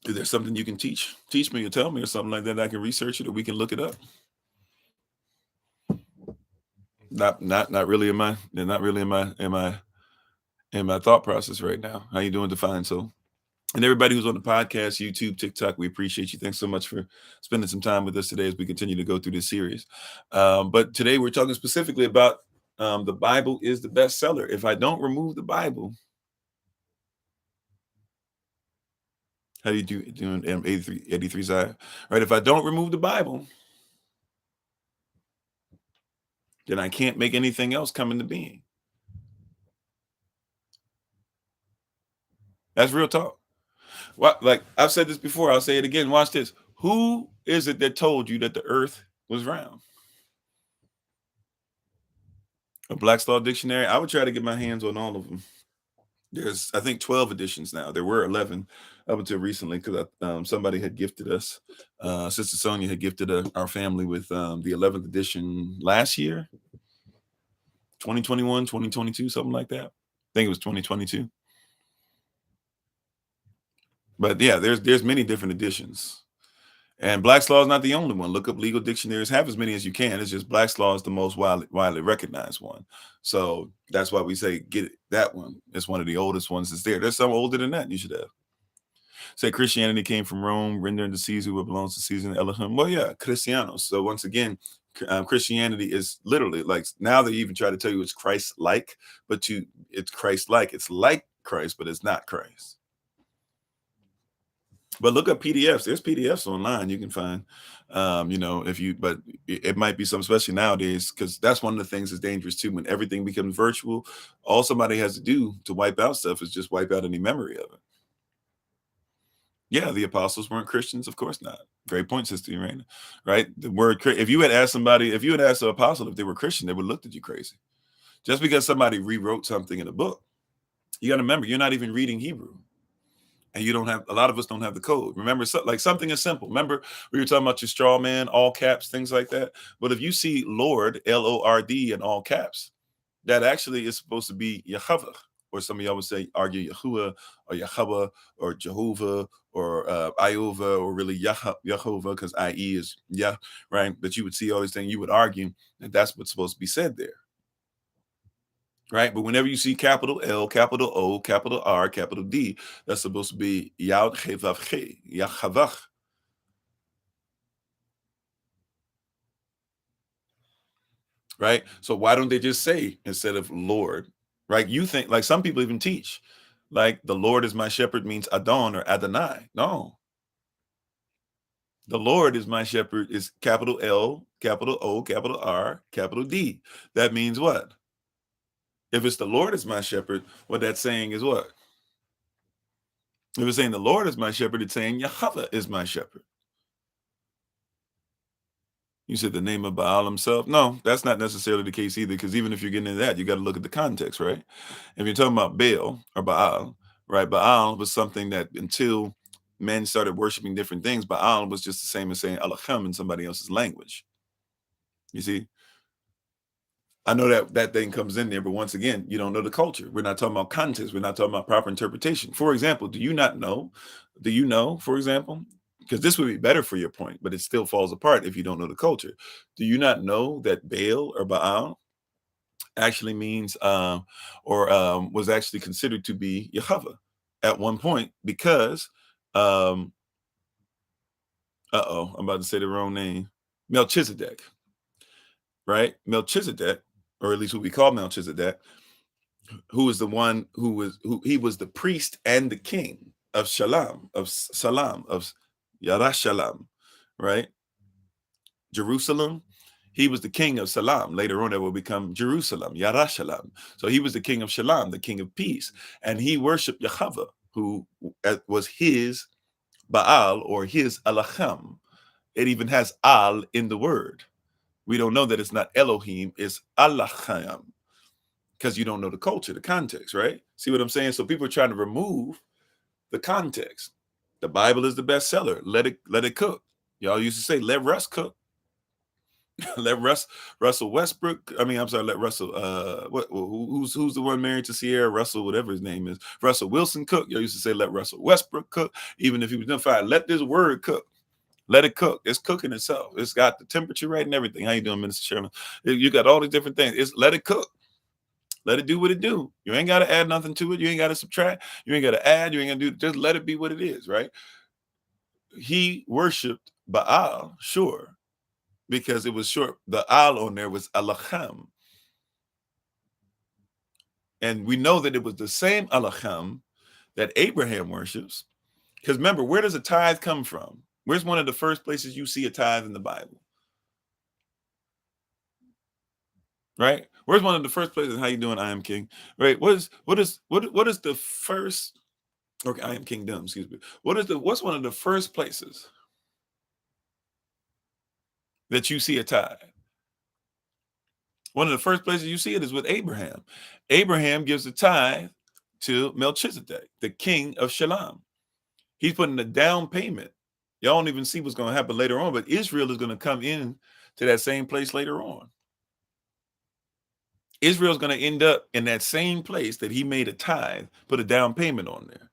Is there something you can teach me or tell me or something like that? I can research it or we can look it up. Not really in my they're not really in my thought process right now. How you doing, Define Soul? And everybody who's on the podcast, YouTube, TikTok, we appreciate you. Thanks so much for spending some time with us today as we continue to go through this series. But today we're talking specifically about the Bible is the bestseller. If I don't remove the Bible, how do you do doing 83 Zion? Right? If I don't remove the Bible, then I can't make anything else come into being. That's real talk. What, like I've said this before, I'll say it again. Watch this. Who is it that told you that the earth was round? A Black's Law Dictionary. I would try to get my hands on all of them. There's, I think, 12 editions now. There were 11 up until recently because somebody had gifted us. Sister Sonia had gifted our family with the 11th edition last year, 2021, 2022, something like that. I think it was 2022. But yeah, there's many different editions. And Black's Law is not the only one. Look up legal dictionaries, have as many as you can. It's just Black's Law is the most widely recognized one. So that's why we say get that one. It's one of the oldest ones that's there. There's some older than that you should have. Say Christianity came from Rome, rendering to Caesar what belongs to Caesar and Elohim. Well, yeah, Christianos. So once again, Christianity is literally like now they even try to tell you it's Christ-like, but it's Christ-like. It's like Christ, but it's not Christ. But look up PDFs. There's PDFs online you can find. If you, but it might be some, especially nowadays, because that's one of the things that's dangerous too. When everything becomes virtual, all somebody has to do to wipe out stuff is just wipe out any memory of it. Yeah, the apostles weren't Christians, of course not. Great point, Sister Irena. Right? The word, if you had asked somebody, if you had asked an apostle if they were Christian, they would have looked at you crazy. Just because somebody rewrote something in a book, you got to remember, you're not even reading Hebrew. And you don't have, a lot of us don't have the code. Remember, like something is simple. Remember, we were talking about your straw man, all caps, things like that. But if you see Lord, Lord, in all caps, that actually is supposed to be Yehovah, or some of y'all would say argue Yahuwah or Yahweh or Jehovah or Iova or really Yehovah because IE is Yah, right? But you would see all these things. You would argue that that's what's supposed to be said there. Right. But whenever you see capital L, capital O, capital R, capital D, that's supposed to be Yad Chevav Che, Yachavach. Right. So why don't they just say instead of Lord? Right. You think like some people even teach like the Lord is my shepherd means Adon or Adonai. No, the Lord is my shepherd is capital L, capital O, capital R, capital D. That means what? If it's the Lord is my shepherd, what that's saying is what? If it's saying the Lord is my shepherd, it's saying Yahweh is my shepherd. You said the name of Baal himself? No, that's not necessarily the case either, because even if you're getting into that, you got to look at the context, right? If you're talking about Baal or Baal, right? Baal was something that until men started worshiping different things. Baal was just the same as saying Alachem in somebody else's language. You see, I know that thing comes in there, but once again, you don't know the culture. We're not talking about context. We're not talking about proper interpretation. For example, do you know, for example, because this would be better for your point, but it still falls apart if you don't know the culture. Do you not know that Baal or Baal actually means, was actually considered to be Yahweh at one point because, I'm about to say the wrong name, Melchizedek, right? Melchizedek, or at least what we call Melchizedek, who is the one who he was the priest and the king of Shalom, of Salam, of Yarashalam, right? Jerusalem. He was the king of Salam. Later on, that will become Jerusalem, Yarashalam. So he was the king of Shalom, the king of peace. And he worshiped Yahweh, who was his Baal or his Alacham. It even has Al in the word. We don't know that it's not Elohim, it's Alacham, because you don't know the culture, the context, right? See what I'm saying? So people are trying to remove the context. The Bible is the bestseller. Let it cook. Y'all used to say, let Russ cook. Let Russell Westbrook. I mean, I'm sorry. Let Russell. Who's the one married to Sierra? Russell, whatever his name is. Russell Wilson cook. Y'all used to say, let Russell Westbrook cook. Even if he was identified, let this word cook. Let it cook. It's cooking itself. It's got the temperature right and everything. How you doing, Minister Sherman? You got all these different things. It's let it cook. Let it do what it do. You ain't got to add nothing to it. You ain't got to subtract. You ain't got to add. You ain't got to do. Just let it be what it is, right? He worshipped Baal, sure, because it was short. The Al on there was Alacham. And we know that it was the same Alacham that Abraham worships. Because remember, where does a tithe come from? Where's one of the first places you see a tithe in the Bible? Right? Where's one of the first places? How you doing? I am King. Right? What is the first? Okay, I am Kingdom. Excuse me. What's one of the first places that you see a tithe? One of the first places you see it is with Abraham. Abraham gives a tithe to Melchizedek, the king of Shalom. He's putting a down payment. Y'all don't even see what's going to happen later on, but Israel is going to come in to that same place later on. Israel's going to end up in that same place that he made a tithe, put a down payment on there.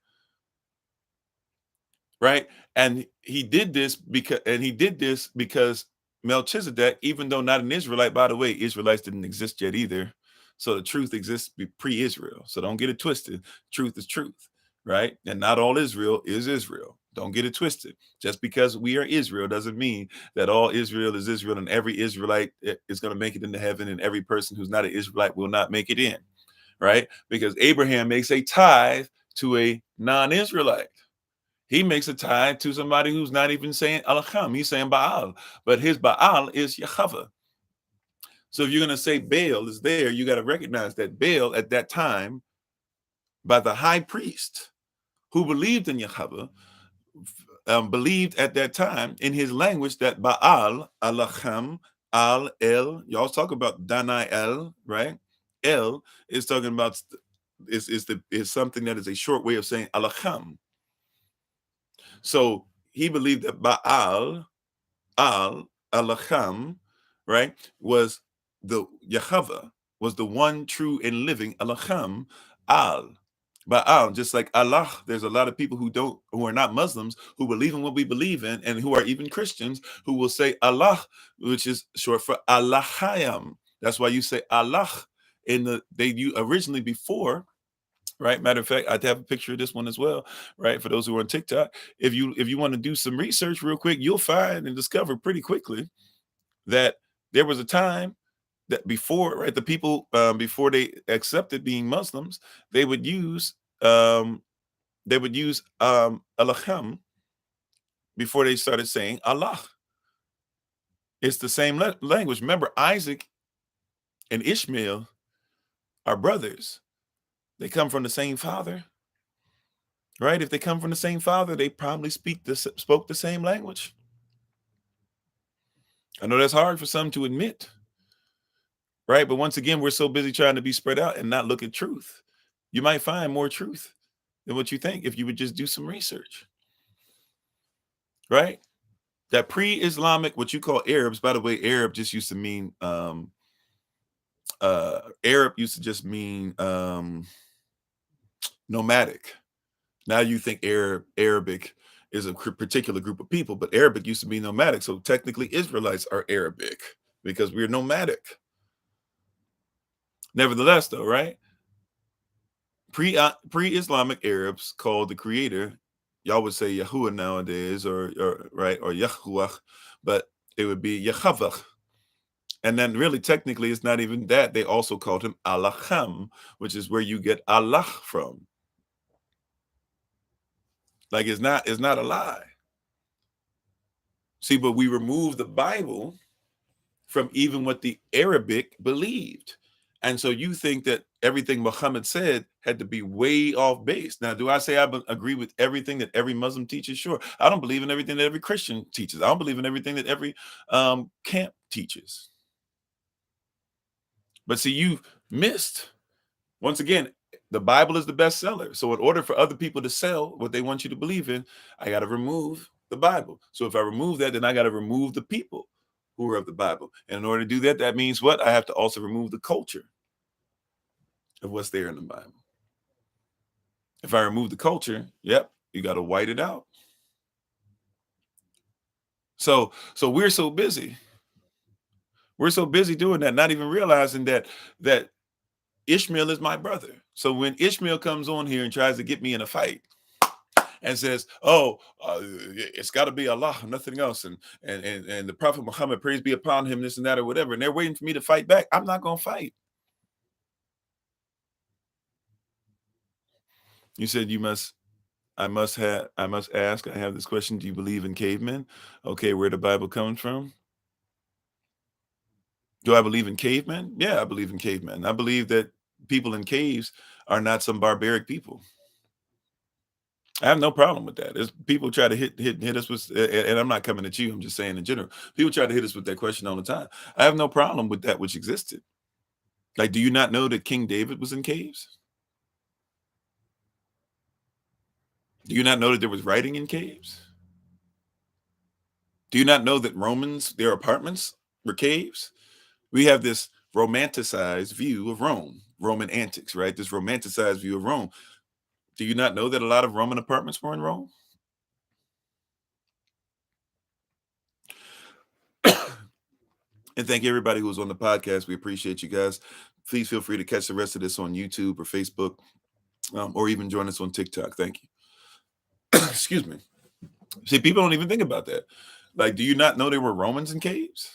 Right? And he did this because Melchizedek, even though not an Israelite, by the way, Israelites didn't exist yet either. So the truth exists pre-Israel. So don't get it twisted. Truth is truth, right? And not all Israel is Israel. Don't get it twisted. Just because we are Israel doesn't mean that all Israel is Israel and every Israelite is going to make it into heaven and every person who's not an Israelite will not make it in, right? Because Abraham makes a tithe to a non-Israelite. He makes a tithe to somebody who's not even saying Alacham. He's saying Baal, but his Baal is Yahweh. So if you're going to say Baal is there, you got to recognize that Baal at that time, by the high priest who believed in Yahweh, believed at that time in his language that Baal, Alacham, Al, El, y'all talk about Danai El, right? El is talking about, is something that is a short way of saying Alacham. So he believed that Baal, Alacham, right, was the Yahweh, was the one true and living Alacham, Al. Baal, just like Allah, there's a lot of people who are not Muslims, who believe in what we believe in, and who are even Christians, who will say Allah, which is short for Allahayam. That's why you say Allah you originally before. Right. Matter of fact, I have a picture of this one as well. Right. For those who are on TikTok, if you want to do some research real quick, you'll find and discover pretty quickly that there was a time that before, right, the people before they accepted being Muslims, they would use Alacham before they started saying Allah. It's the same language. Remember, Isaac and Ishmael are brothers. They come from the same father. Right? If they come from the same father, they probably spoke the same language. I know that's hard for some to admit. Right? But once again, we're so busy trying to be spread out and not look at truth. You might find more truth than what you think if you would just do some research. right? That pre-Islamic, what you call Arabs, by the way, Arab just used to mean Arab used to just mean nomadic. Now you think Arabic is a particular group of people, but Arabic used to be nomadic. So technically Israelites are Arabic because we're nomadic. Nevertheless, though, right? Pre-Islamic Arabs called the creator, y'all would say Yahuwah nowadays, or right, or Yahuwah, but it would be Yahavah. And then really technically it's not even that. They also called him Allaham, which is where you get Allah from. Like it's not a lie. See, but we removed the Bible from even what the Arabic believed. And so you think that everything Muhammad said had to be way off base. Now, do I say agree with everything that every Muslim teaches? Sure. I don't believe in everything that every Christian teaches. I don't believe in everything that every camp teaches. But see, you missed. Once again, the Bible is the bestseller. So in order for other people to sell what they want you to believe in, I got to remove the Bible. So if I remove that, then I got to remove the people who are of the Bible. And in order to do that, that means what? I have to also remove the culture of what's there in the Bible. If I remove the culture, yep, you got to white it out. So we're so busy. We're so busy doing that, not even realizing that Ishmael is my brother. So when Ishmael comes on here and tries to get me in a fight and says, "Oh, it's got to be Allah, nothing else," and the Prophet Muhammad, praise be upon him, this and that or whatever, and they're waiting for me to fight back, I'm not gonna fight. You said I must ask. I have this question: do you believe in cavemen? Okay, where the Bible comes from? Do I believe in cavemen? Yeah, I believe in cavemen. I believe that people in caves are not some barbaric people. I have no problem with that. There's people try to hit us with, and I'm not coming at you. I'm just saying in general. People try to hit us with that question all the time. I have no problem with that which existed. Like, do you not know that King David was in caves? Do you not know that there was writing in caves? Do you not know that Romans, their apartments were caves? We have this romanticized view of Rome, Roman antics, right? This romanticized view of Rome. Do you not know that a lot of Roman apartments were in Rome? And thank everybody who was on the podcast. We appreciate you guys. Please feel free to catch the rest of this on YouTube or Facebook, or even join us on TikTok. Thank you. Excuse me. See, people don't even think about that. Like, do you not know there were Romans in caves?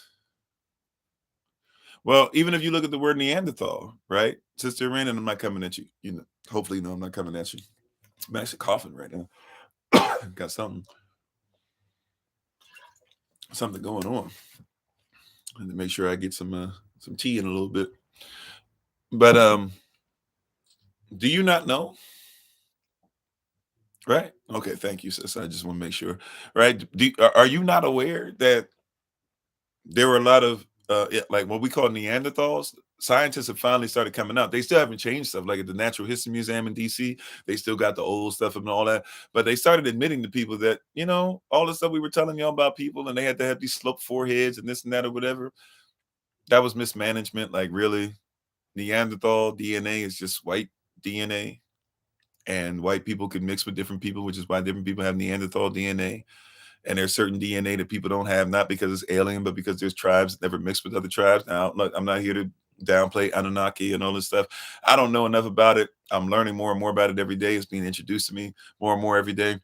Well, even if you look at the word Neanderthal, right? Sister Rain, and I'm not coming at you. You know, hopefully, no, I'm not coming at you. I'm actually coughing right now. Got something going on. And to make sure I get some tea in a little bit. But do you not know? Right? Okay, thank you, sis. I just want to make sure. Right? Are you not aware that there were a lot of like what we call Neanderthals? Scientists have finally started coming out. They still haven't changed stuff. Like at the Natural History Museum in DC, they still got the old stuff and all that. But they started admitting to people that, all the stuff we were telling y'all about people, and they had to have these sloped foreheads and this and that or whatever. That was mismanagement. Like, really, Neanderthal DNA is just white DNA, and white people can mix with different people, which is why different people have Neanderthal DNA. And there's certain DNA that people don't have, not because it's alien, but because there's tribes that never mixed with other tribes. Now, look, I'm not here to downplay Anunnaki and all this stuff. I don't know enough about it. I'm learning more and more about it every day. It's being introduced to me more and more every day.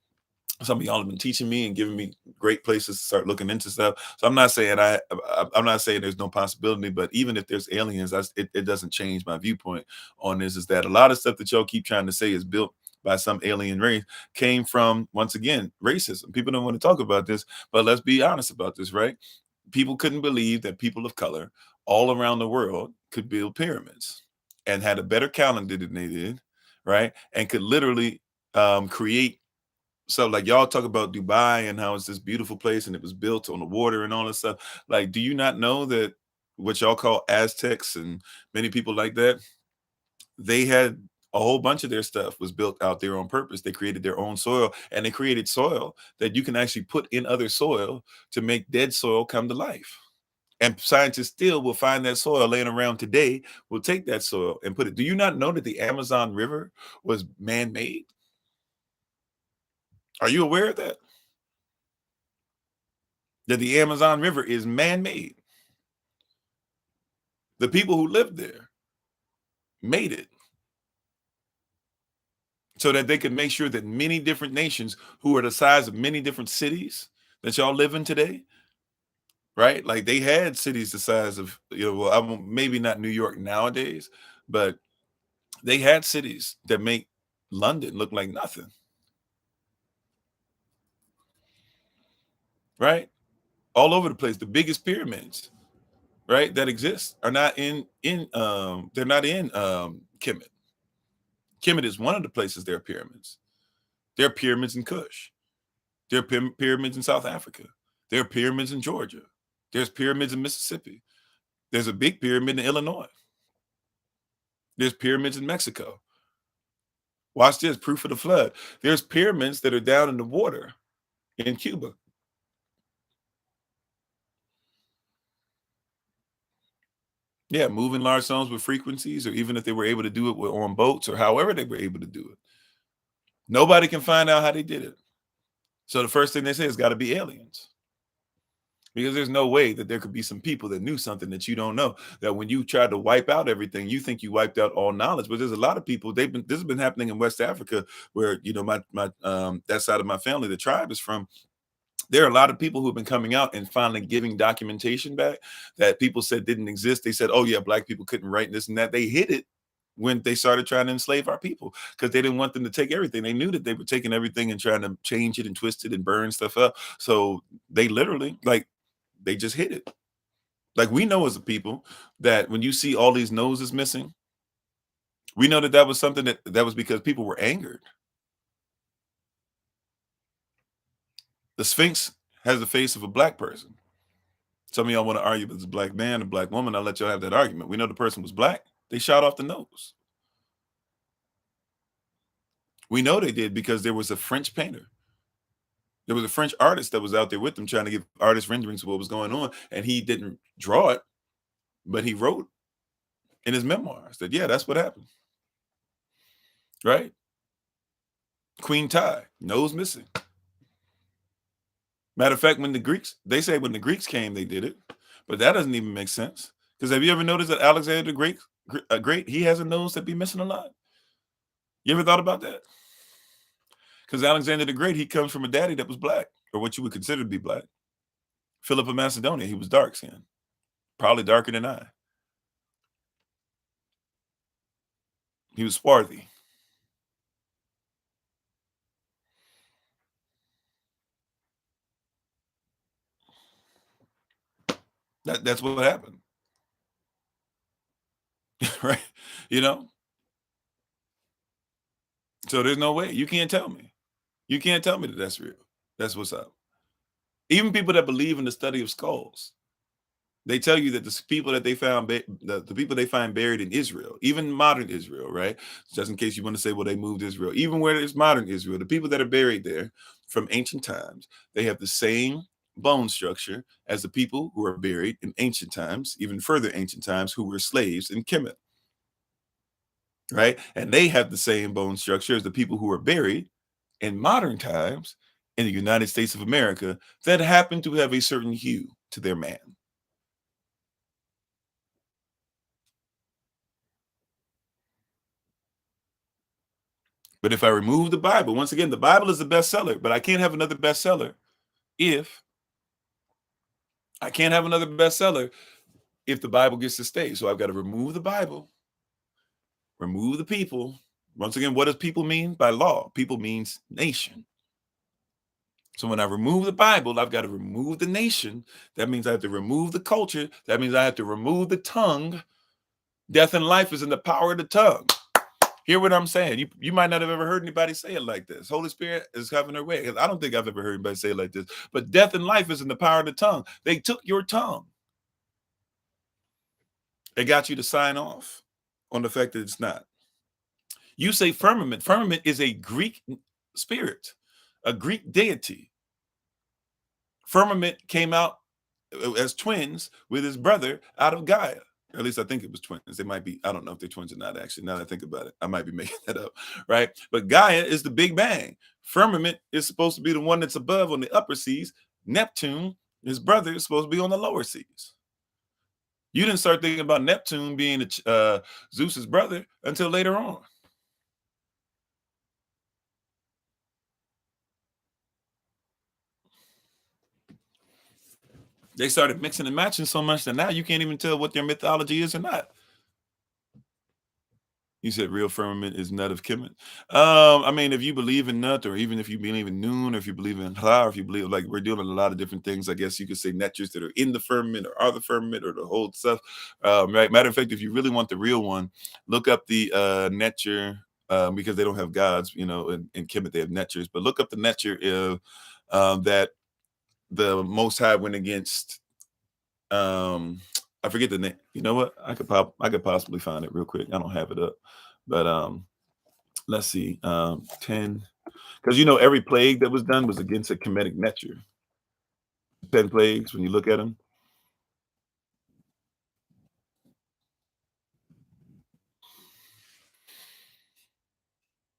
Some of y'all have been teaching me and giving me great places to start looking into stuff. So I'm not saying I'm not saying there's no possibility, but even if there's aliens, it doesn't change my viewpoint on this. Is that a lot of stuff that y'all keep trying to say is built by some alien race came from, once again, racism. People don't want to talk about this, but let's be honest about this, right? People couldn't believe that people of color all around the world could build pyramids and had a better calendar than they did, right? And could literally create. So, like, y'all talk about Dubai and how it's this beautiful place and it was built on the water and all this stuff. Like, do you not know that what y'all call Aztecs and many people like that, they had A whole bunch of their stuff was built out there on purpose. They created their own soil, and they created soil that you can actually put in other soil to make dead soil come to life. And scientists still will find that soil laying around today, will take that soil and put it. Do you not know that the Amazon River was man-made? Are you aware of that? That the Amazon River is man-made. The people who lived there made it so that they could make sure that many different nations who are the size of many different cities that y'all live in today, right? Like they had cities the size of, well, maybe not New York nowadays, but they had cities that make London look like nothing, right? All over the place. The biggest pyramids, right, that exist are not they're not in Kemet. Kemet is one of the places there are pyramids. There are pyramids in Kush. There are pyramids in South Africa. There are pyramids in Georgia. There's pyramids in Mississippi. There's a big pyramid in Illinois. There's pyramids in Mexico. Watch this, proof of the flood. There's pyramids that are down in the water in Cuba. Yeah, moving large stones with frequencies, or even if they were able to do it on boats, or however they were able to do it. Nobody can find out how they did it. So the first thing they say is got to be aliens. Because there's no way that there could be some people that knew something that you don't know. That when you tried to wipe out everything, you think you wiped out all knowledge. But there's a lot of people. This has been happening in West Africa, where my that side of my family, the tribe, is from. There are a lot of people who've been coming out and finally giving documentation back that people said didn't exist. They said, "Oh yeah, black people couldn't write this and that." They hid it when they started trying to enslave our people, because they didn't want them to take everything. They knew that they were taking everything and trying to change it and twist it and burn stuff up. So they literally, like, they just hid it. Like, we know as a people that when you see all these noses missing, we know that that was something that was because people were angered. The Sphinx has the face of a black person. Some of y'all want to argue if it's a black man, a black woman. I'll let y'all have that argument. We know the person was black. They shot off the nose. We know they did because there was a French painter. There was a French artist that was out there with them trying to give artist renderings of what was going on. And he didn't draw it, but he wrote in his memoirs that, yeah, that's what happened. Right? Queen Tie, nose missing. Matter of fact, they say when the Greeks came, they did it. But that doesn't even make sense. Because have you ever noticed that Alexander the Great, he has a nose that be missing a lot? You ever thought about that? Because Alexander the Great, he comes from a daddy that was black, or what you would consider to be black. Philip of Macedonia, he was dark skinned, probably darker than I. He was swarthy. That's what happened. Right? You know? So there's no way. You can't tell me. You can't tell me that that's real. That's what's up. Even people that believe in the study of skulls, they tell you that the people that they found, the people they find buried in Israel, even modern Israel, right? Just in case you want to say, well, they moved Israel, even where it's modern Israel, the people that are buried there from ancient times, they have the same bone structure as the people who are buried in ancient times, even further ancient times, who were slaves in Kemet, right? And they have the same bone structure as the people who are buried in modern times in the United States of America that happen to have a certain hue to their man. But if I remove the Bible, once again, the Bible is a bestseller, but I can't have another bestseller if the Bible gets to stay. So I've got to remove the Bible, remove the people. Once again, what does people mean? By law, people means nation. So when I remove the Bible, I've got to remove the nation. That means I have to remove the culture. That means I have to remove the tongue. Death and life is in the power of the tongue. Hear what I'm saying? You might not have ever heard anybody say it like this. Holy Spirit is having her way. I don't think I've ever heard anybody say it like this. But death and life is in the power of the tongue. They took your tongue. They got you to sign off on the fact that it's not. You say firmament. Firmament is a Greek spirit, a Greek deity. Firmament came out as twins with his brother out of Gaia. At least I think it was twins. They might be, I don't know if they're twins or not, actually. Now that I think about it, I might be making that up, right? But Gaia is the Big Bang. Firmament is supposed to be the one that's above on the upper seas. Neptune, his brother, is supposed to be on the lower seas. You didn't start thinking about Neptune being Zeus's brother until later on. They started mixing and matching so much that now you can't even tell what their mythology is or not. You said real firmament is Nut of Kemet. I mean, if you believe in Nut, or even if you believe in Noon, or if you believe in Ra, or if you believe, like, we're dealing with a lot of different things. I guess you could say netures that are in the firmament or are the firmament or the whole stuff. Right. Matter of fact, if you really want the real one, look up the neture, because they don't have gods, in Kemet they have netures, but look up the neture of that the Most High went against. I forget the name. You know what? I could possibly find it real quick. I don't have it up, but let's see. 10, because every plague that was done was against a Kemetic nature. 10 plagues when you look at them,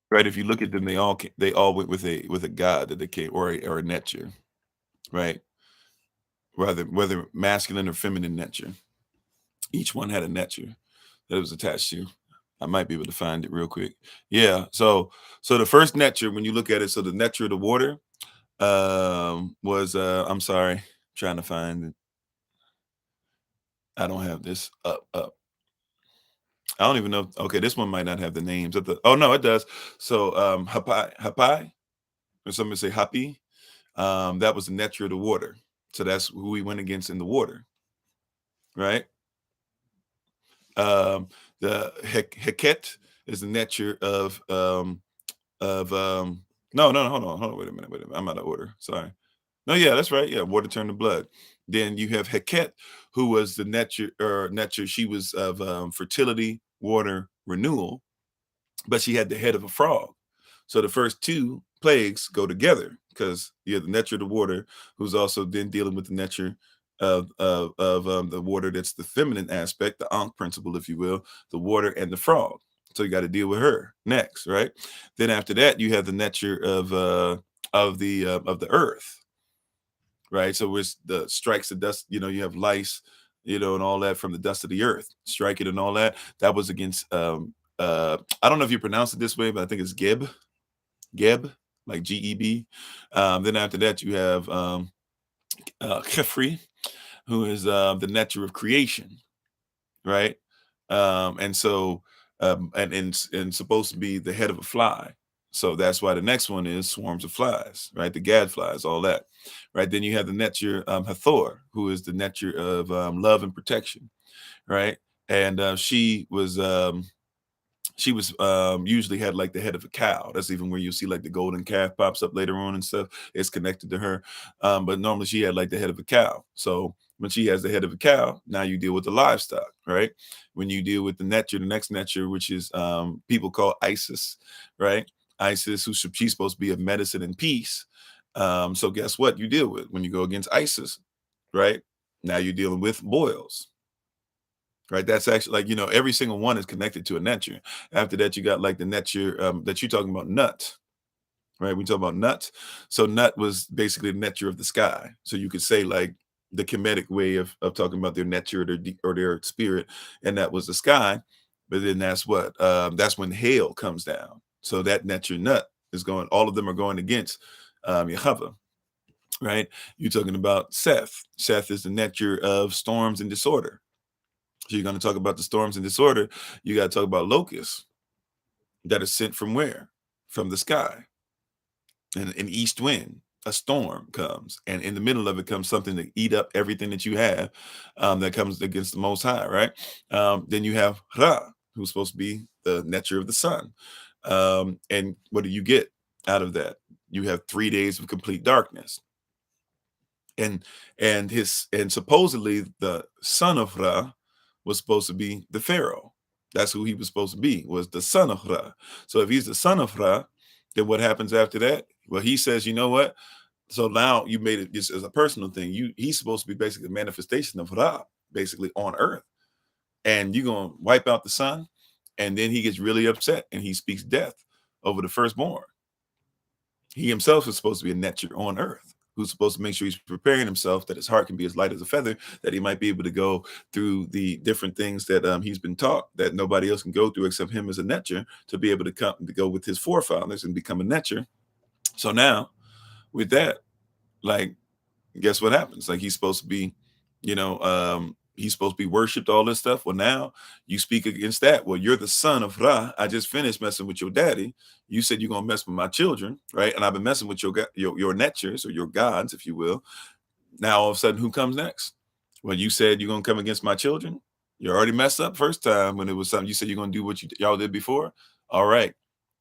right? If you look at them, they all went with a god that they came, or a nature, right? Whether masculine or feminine nature, each one had a nature that it was attached to. I might be able to find it real quick. Yeah. So the first nature, when you look at it, so the nature of the water was I'm sorry, trying to find it. I don't have this up. I don't even know. Okay, this one might not have the names of the. Oh no, it does. So Hapai, or some say Hapi. That was the nature of the water. So that's who we went against in the water, right? Um, the Heket is the nature of no, hold on, wait a minute, I'm out of order. Sorry. No, yeah, that's right. Yeah, water turned to blood. Then you have Heket, who was the nature. She was of fertility, water, renewal, but she had the head of a frog. So the first two plagues go together because you have the nature of the water, who's also then dealing with the nature of the water. That's the feminine aspect, the Ankh principle, if you will, the water and the frog. So you got to deal with her next, right? Then after that, you have the nature of the earth, right? So it's the strikes the dust, you have lice, and all that from the dust of the earth, strike it and all that. That was against I don't know if you pronounce it this way, but I think it's Geb, like Geb. Then after that, you have Khafri, who is the nature of creation, right? And so and supposed to be the head of a fly. So that's why the next one is swarms of flies, right? The gadflies, all that, right? Then you have the nature Hathor, who is the nature of love and protection, right? And she was usually had like the head of a cow. That's even where you see like the golden calf pops up later on and stuff. It's connected to her. But normally she had like the head of a cow. So when she has the head of a cow, now you deal with the livestock, right? When you deal with the nature, the next nature, which is people call Isis, right? Isis, she's supposed to be of medicine and peace. So guess what you deal with when you go against Isis, right? Now you're dealing with boils, right? That's actually like, every single one is connected to a nature. After that, you got like the nature that you're talking about, Nut, right? We talk about Nut. So Nut was basically the nature of the sky. So you could say like the Kemetic way of talking about their nature, or their spirit, and that was the sky. But then that's when hail comes down. So that nature Nut is going, all of them are going against Yahweh, right? You're talking about Seth. Seth is the nature of storms and disorder. So you're going to talk about the storms and disorder. You got to talk about locusts that are sent from where? From the sky. And an east wind, a storm comes, and in the middle of it comes something to eat up everything that you have, that comes against the Most High, right? Then you have Ra, who's supposed to be the nature of the sun. And what do you get out of that? You have 3 days of complete darkness. And supposedly the son of Ra was supposed to be the Pharaoh. That's who he was supposed to be, was the son of Ra. So if he's the son of Ra, then what happens after that? Well, he says, you know what? So now you made it just as a personal thing. He's supposed to be basically a manifestation of Ra, basically on earth. And you're gonna wipe out the son, and then he gets really upset and he speaks death over the firstborn. He himself is supposed to be a netcher on earth, who's supposed to make sure he's preparing himself that his heart can be as light as a feather, that he might be able to go through the different things that he's been taught that nobody else can go through except him as a netcher, to be able to come to go with his forefathers and become a netcher. So now with that, like, guess what happens? Like, he's supposed to be, he's supposed to be worshipped, all this stuff. Well, now you speak against that. Well, you're the son of Ra. I just finished messing with your daddy. You said you're gonna mess with my children, right? And I've been messing with your netchers, or your gods, if you will. Now all of a sudden, who comes next? Well, you said you're gonna come against my children. You already messed up first time when it was something you said you're gonna do what y'all did before. All right,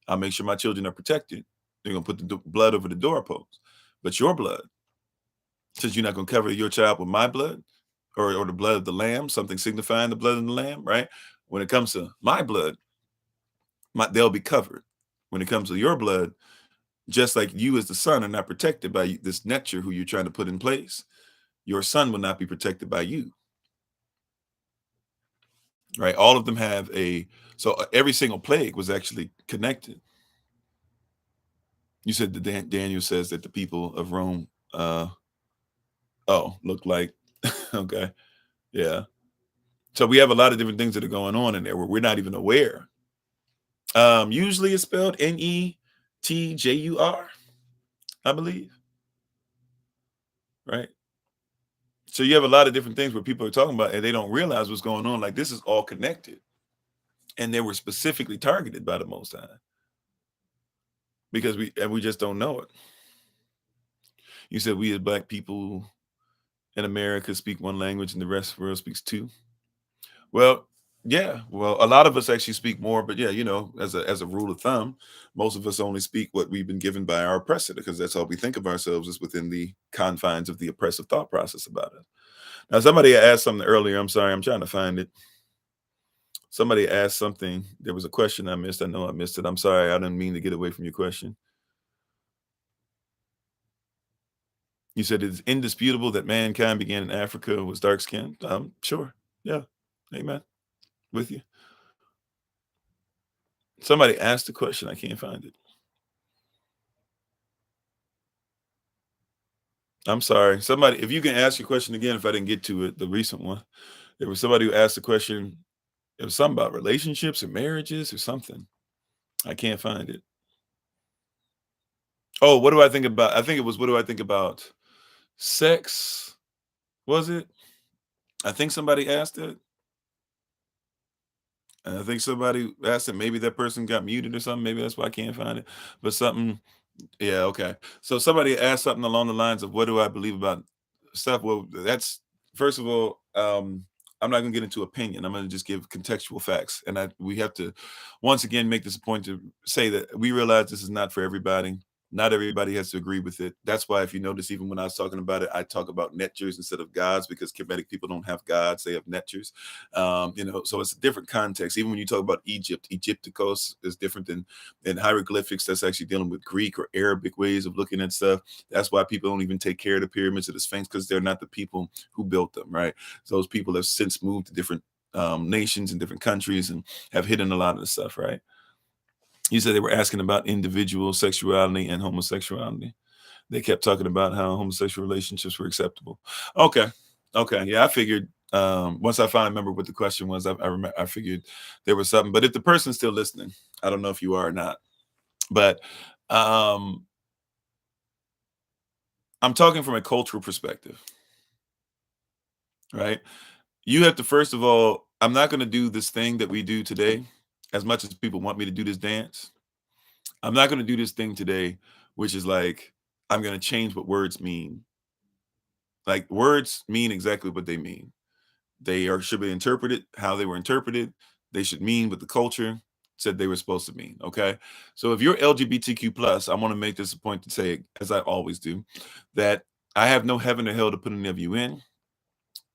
I'll make sure my children are protected. They're gonna put the blood over the doorpost, but your blood, since you're not going to cover your child with my blood, or the blood of the lamb, something signifying the blood of the lamb, right? When it comes to my blood, they'll be covered. When it comes to your blood, just like you as the son are not protected by this netcher who you're trying to put in place, your son will not be protected by you, right? All of them have so every single plague was actually connected. You said that Daniel says that the people of Rome, look like, okay, yeah. So we have a lot of different things that are going on in there where we're not even aware. Usually it's spelled Netjur, I believe, right? So you have a lot of different things where people are talking about and they don't realize what's going on. Like, this is all connected, and they were specifically targeted by the Most High because we just don't know it. You said we as Black people in America speak one language and the rest of the world speaks two. Well, yeah. Well, a lot of us actually speak more, but yeah, as a rule of thumb, most of us only speak what we've been given by our oppressor, because that's all we think of ourselves is within the confines of the oppressive thought process about it. Now, somebody asked something earlier. I'm sorry, I'm trying to find it. Somebody asked something. There was a question I missed. I know I missed it. I'm sorry. I didn't mean to get away from your question. You said it's indisputable that mankind began in Africa, was dark skinned. Sure. Yeah. Amen. With you. Somebody asked the question. I can't find it. I'm sorry. Somebody, if you can ask your question again, if I didn't get to it, the recent one. There was somebody who asked the question. It was something about relationships or marriages or something. I can't find it. Oh, what do I think about? I think it was, what do I think about sex? Was it? I think somebody asked it. And I think somebody asked it. Maybe that person got muted or something. Maybe that's why I can't find it. But something. Yeah, okay. So somebody asked something along the lines of, what do I believe about stuff? Well, that's, first of all, I'm not going to get into opinion. I'm going to just give contextual facts. And we have to once again make this a point to say that we realize this is not for everybody. Not everybody has to agree with it. That's why, if you notice, even when I was talking about it, I talk about netchers instead of gods, because Kemetic people don't have gods; they have netchers. So it's a different context. Even when you talk about Egypt, Egypticos is different than hieroglyphics. That's actually dealing with Greek or Arabic ways of looking at stuff. That's why people don't even take care of the pyramids or the Sphinx, because they're not the people who built them, right? So those people have since moved to different nations and different countries and have hidden a lot of the stuff, right? You said they were asking about individual sexuality and homosexuality. They kept talking about how homosexual relationships were acceptable. Okay. Okay. Yeah, I figured, once I finally remember what the question was, I figured there was something. But if the person's still listening, I don't know if you are or not. But um, I'm talking from a cultural perspective, right? You have to, first of all, I'm not going to do this thing that we do today, as much as people want me to do this dance. I'm not going to do this thing today, which is like, I'm going to change what words mean. Like, words mean exactly what they mean. Should be interpreted how they were interpreted. They should mean what the culture said they were supposed to mean. Okay. So if you're LGBTQ plus, I want to make this a point to say, as I always do, that I have no heaven or hell to put any of you in.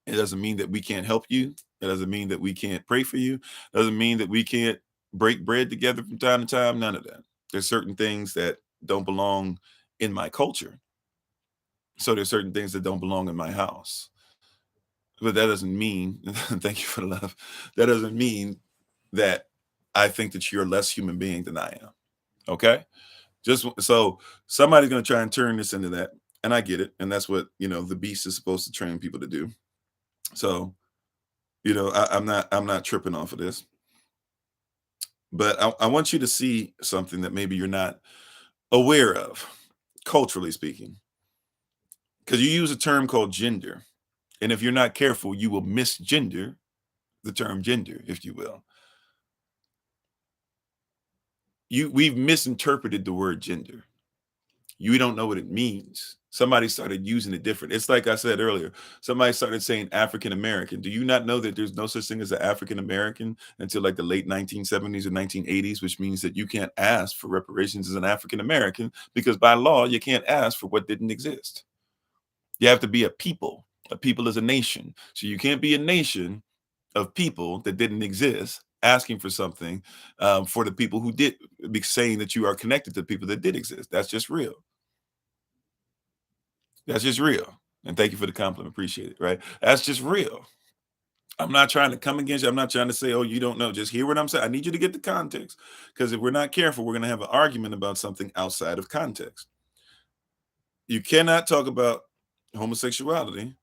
It doesn't mean that we can't help you. That doesn't mean that we can't pray for you. Doesn't mean that we can't break bread together from time to time. None of that. There's certain things that don't belong in my culture. So there's certain things that don't belong in my house. But that doesn't mean, thank you for the love. That doesn't mean that I think that you're a less human being than I am. Okay. Just so somebody's going to try and turn this into that. And I get it. And that's what, the beast is supposed to train people to do. So, I'm not tripping off of this, but I want you to see something that maybe you're not aware of, culturally speaking, because you use a term called gender. And if you're not careful, you will misgender the term gender, if you will. We've misinterpreted the word gender. You don't know what it means. Somebody started using it different. It's like I said earlier, somebody started saying African American. Do you not know that there's no such thing as an African American until like the late 1970s or 1980s, which means that you can't ask for reparations as an African American because by law, you can't ask for what didn't exist. You have to be a people. A people is a nation. So you can't be a nation of people that didn't exist asking for something for the people who did, be saying that you are connected to people that did exist. That's just real. That's just real. And thank you for the compliment. Appreciate it. Right. That's just real. I'm not trying to come against you. I'm not trying to say, oh, you don't know. Just hear what I'm saying. I need you to get the context. Because if we're not careful, we're going to have an argument about something outside of context. You cannot talk about homosexuality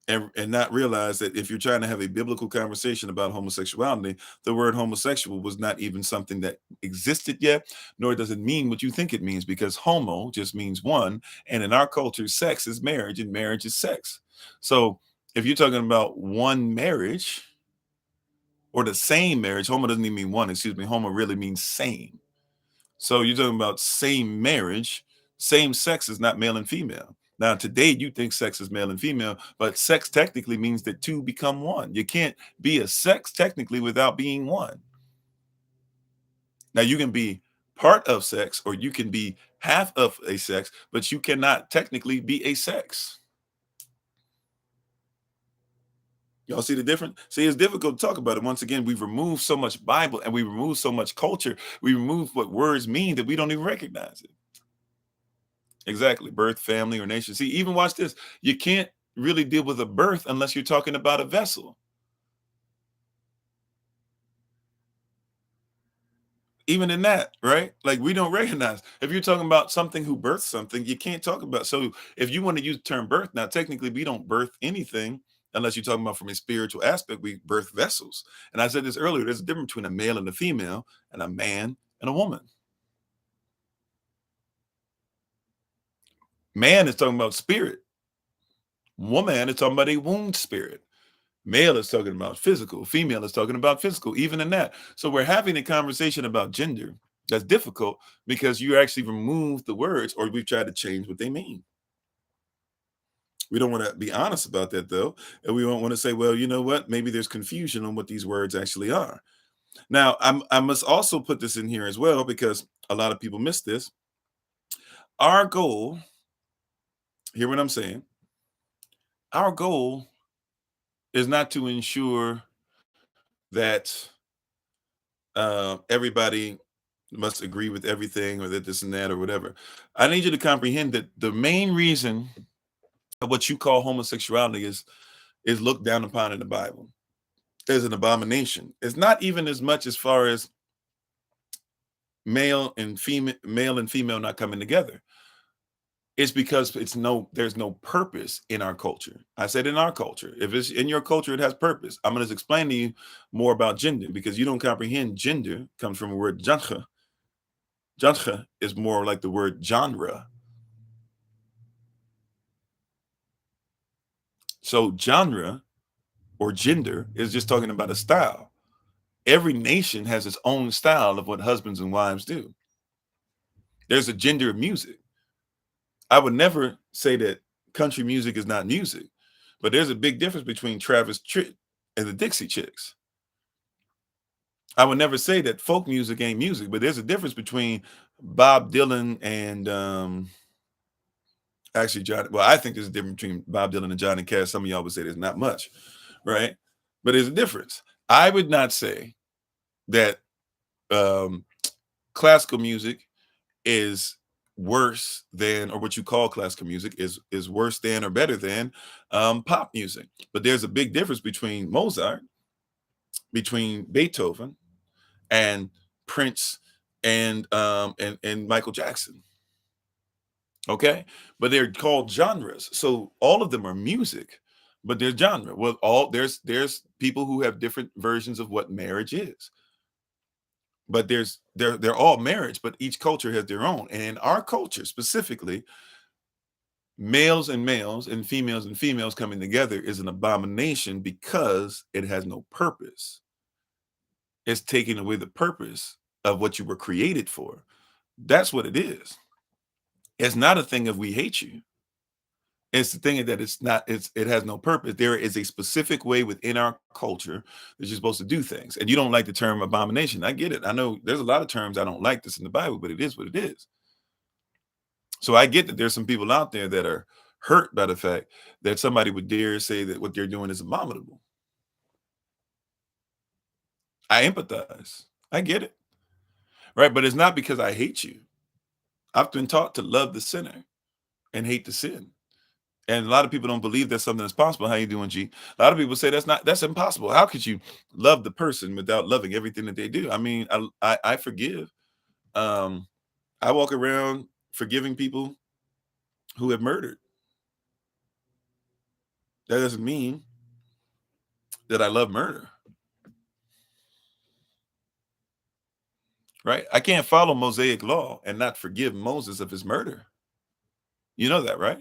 and not realize that if you're trying to have a biblical conversation about homosexuality, the word homosexual was not even something that existed yet, nor does it mean what you think it means, because homo just means one. And in our culture, sex is marriage and marriage is sex. So if you're talking about one marriage or the same marriage, homo doesn't even mean one, excuse me, homo really means same. So you're talking about same marriage, same sex is not male and female. Now, today you think sex is male and female, but sex technically means that two become one. You can't be a sex technically without being one. Now, you can be part of sex or you can be half of a sex, but you cannot technically be a sex. Y'all see the difference? See, it's difficult to talk about it. Once again, we've removed so much Bible and we remove so much culture. We remove what words mean that we don't even recognize it. Exactly. Birth, family, or nation. See, even watch this. You can't really deal with a birth unless you're talking about a vessel. Even in that, right? Like we don't recognize. If you're talking about something who births something, you can't talk about. So if you want to use the term birth, now technically we don't birth anything unless you're talking about from a spiritual aspect, we birth vessels. And I said this earlier, there's a difference between a male and a female and a man and a woman. Man is talking about spirit. Woman is talking about a wound spirit. Male is talking about physical, female is talking about physical, even in that. So we're having a conversation about gender that's difficult because you actually remove the words or we've tried to change what they mean. We don't want to be honest about that though. And we don't want to say, well, you know what? Maybe there's confusion on what these words actually are. Now, I must also put this in here as well because a lot of people miss this. Our goal, hear what I'm saying? Our goal is not to ensure that everybody must agree with everything or that this and that or whatever. I need you to comprehend that the main reason of what you call homosexuality is looked down upon in the Bible as an abomination. It's not even as much as far as male and female not coming together. It's because there's no purpose in our culture. I said in our culture. If it's in your culture, it has purpose. I'm going to explain to you more about gender because you don't comprehend gender comes from the word genre. Genre is more like the word genre. So genre or gender is just talking about a style. Every nation has its own style of what husbands and wives do. There's a gender of music. I would never say that country music is not music, but there's a big difference between Travis Tritt and the Dixie Chicks. I would never say that folk music ain't music, but there's a difference between Bob Dylan and actually John. Well, I think there's a difference between Bob Dylan and Johnny Cash. Some of y'all would say there's not much, right? But there's a difference. I would not say that um, classical music is worse than, or what you call classical music is worse than or better than pop music. But there's a big difference between Mozart, between Beethoven, and Prince, and Michael Jackson. Okay, but they're called genres. So all of them are music, but they're genre. Well, all there's people who have different versions of what marriage is. But they're all marriage, but each culture has their own. And in our culture specifically, males and females coming together is an abomination because it has no purpose. It's taking away the purpose of what you were created for. That's what it is. It's not a thing of we hate you. It's the thing that it has no purpose. There is a specific way within our culture that you're supposed to do things. And you don't like the term abomination. I get it. I know there's a lot of terms I don't like this in the Bible, but it is what it is. So I get that there's some people out there that are hurt by the fact that somebody would dare say that what they're doing is abominable. I empathize. I get it. Right. But it's not because I hate you. I've been taught to love the sinner and hate the sin. And a lot of people don't believe that's something that's possible. How you doing, G? A lot of people say that's impossible. How could you love the person without loving everything that they do? I mean, I forgive. Um, I walk around forgiving people who have murdered. That doesn't mean that I love murder. Right? I can't follow Mosaic law and not forgive Moses of his murder. You know that, right?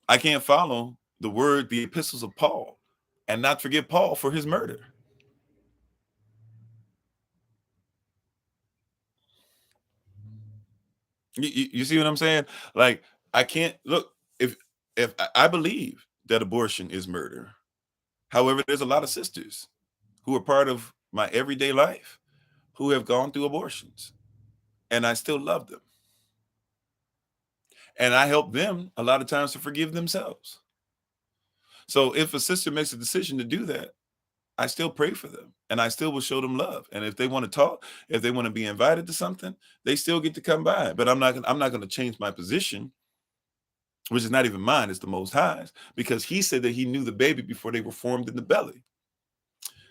I can't follow the epistles of Paul and not forgive Paul for his murder. You see what I'm saying? Like, I can't look if I believe that abortion is murder. However, there's a lot of sisters who are part of my everyday life who have gone through abortions, and I still love them. And I help them a lot of times to forgive themselves. So if a sister makes a decision to do that, I still pray for them and I still will show them love. And if they want to talk, if they want to be invited to something, they still get to come by. But I'm not going to change my position, which is not even mine, it's the Most High's, because he said that he knew the baby before they were formed in the belly.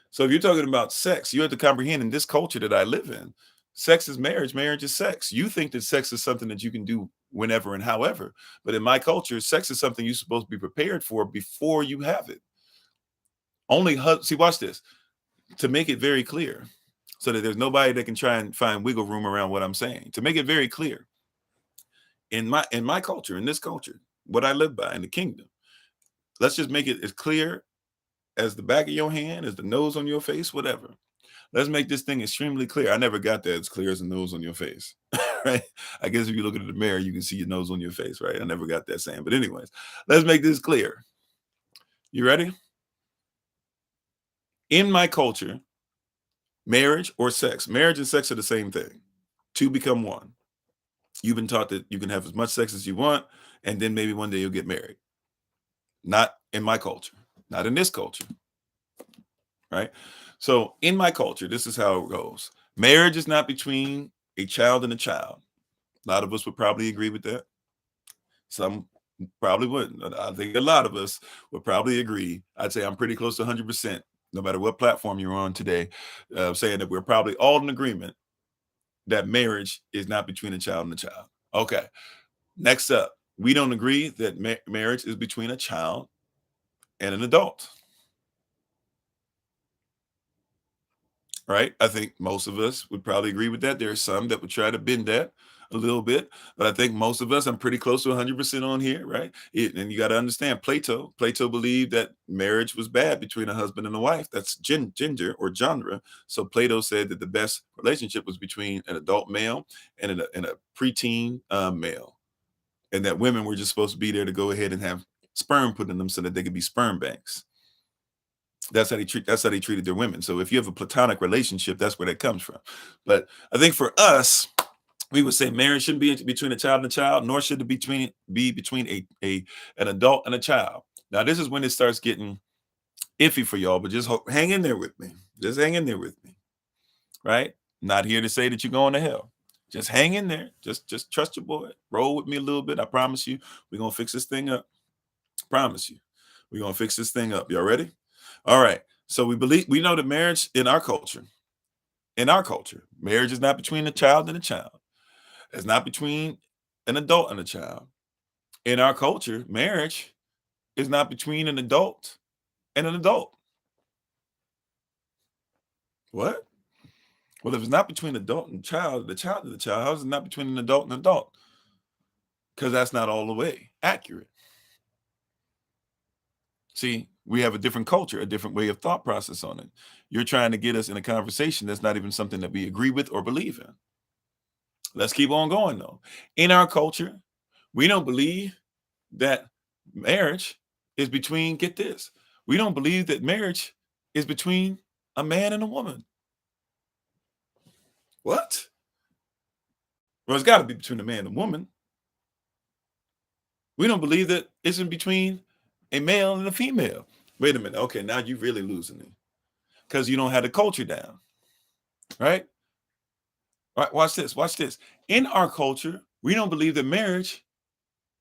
So if you're talking about sex, you have to comprehend in this culture that I live in, sex is marriage, marriage is sex. You think that sex is something that you can do whenever and however. But in my culture, sex is something you're supposed to be prepared for before you have it. See, watch this. To make it very clear, so that there's nobody that can try and find wiggle room around what I'm saying. To make it very clear, in my culture, in this culture, what I live by in the kingdom, let's just make it as clear as the back of your hand, as the nose on your face, whatever. Let's make this thing extremely clear. I never got that as clear as the nose on your face, right? I guess if you look at the mirror, you can see your nose on your face, right? I never got that saying. But anyways, let's make this clear. You ready? In my culture, marriage and sex are the same thing. Two become one. You've been taught that you can have as much sex as you want, and then maybe one day you'll get married. Not in my culture, not in this culture, right? So in my culture, this is how it goes. Marriage is not between a child and a child. A lot of us would probably agree with that. Some probably wouldn't. I think a lot of us would probably agree. I'd say I'm pretty close to 100%, no matter what platform you're on today, saying that we're probably all in agreement that marriage is not between a child and a child. Okay. Next up, we don't agree that marriage is between a child and an adult. Right? I think most of us would probably agree with that. There are some that would try to bend that a little bit, but I think most of us, I'm pretty close to 100% on here, right? And you got to understand Plato believed that marriage was bad between a husband and a wife. That's gender or genre. So Plato said that the best relationship was between an adult male and a preteen male, and that women were just supposed to be there to go ahead and have sperm put in them so that they could be sperm banks. That's how they treated their women. So if you have a platonic relationship, that's where that comes from. But I think for us, we would say marriage shouldn't be between a child and a child, nor should it be between an adult and a child. Now, this is when it starts getting iffy for y'all, but just hang in there with me. Just hang in there with me, right? Not here to say that you're going to hell. Just hang in there. Just trust your boy. Roll with me a little bit. I promise you, we're gonna fix this thing up. Promise you, we're gonna fix this thing up. Y'all ready? All right. So we know that marriage in our culture, marriage is not between a child and a child. It's not between an adult and a child. In our culture, marriage is not between an adult and an adult. What? Well, if it's not between adult and child, the child and the child, how is it not between an adult and adult? Because that's not all the way accurate. See, we have a different culture, a different way of thought process on it. You're trying to get us in a conversation that's not even something that we agree with or believe in. Let's keep on going though. In our culture, we don't believe that marriage is between, get this, we don't believe that marriage is between a man and a woman. What? Well, it's got to be between a man and a woman. We don't believe that it's in between a male and a female. Wait a minute. Okay, now you're really losing me because you don't have the culture down, right? All right, watch this. Watch this. In our culture, we don't believe that marriage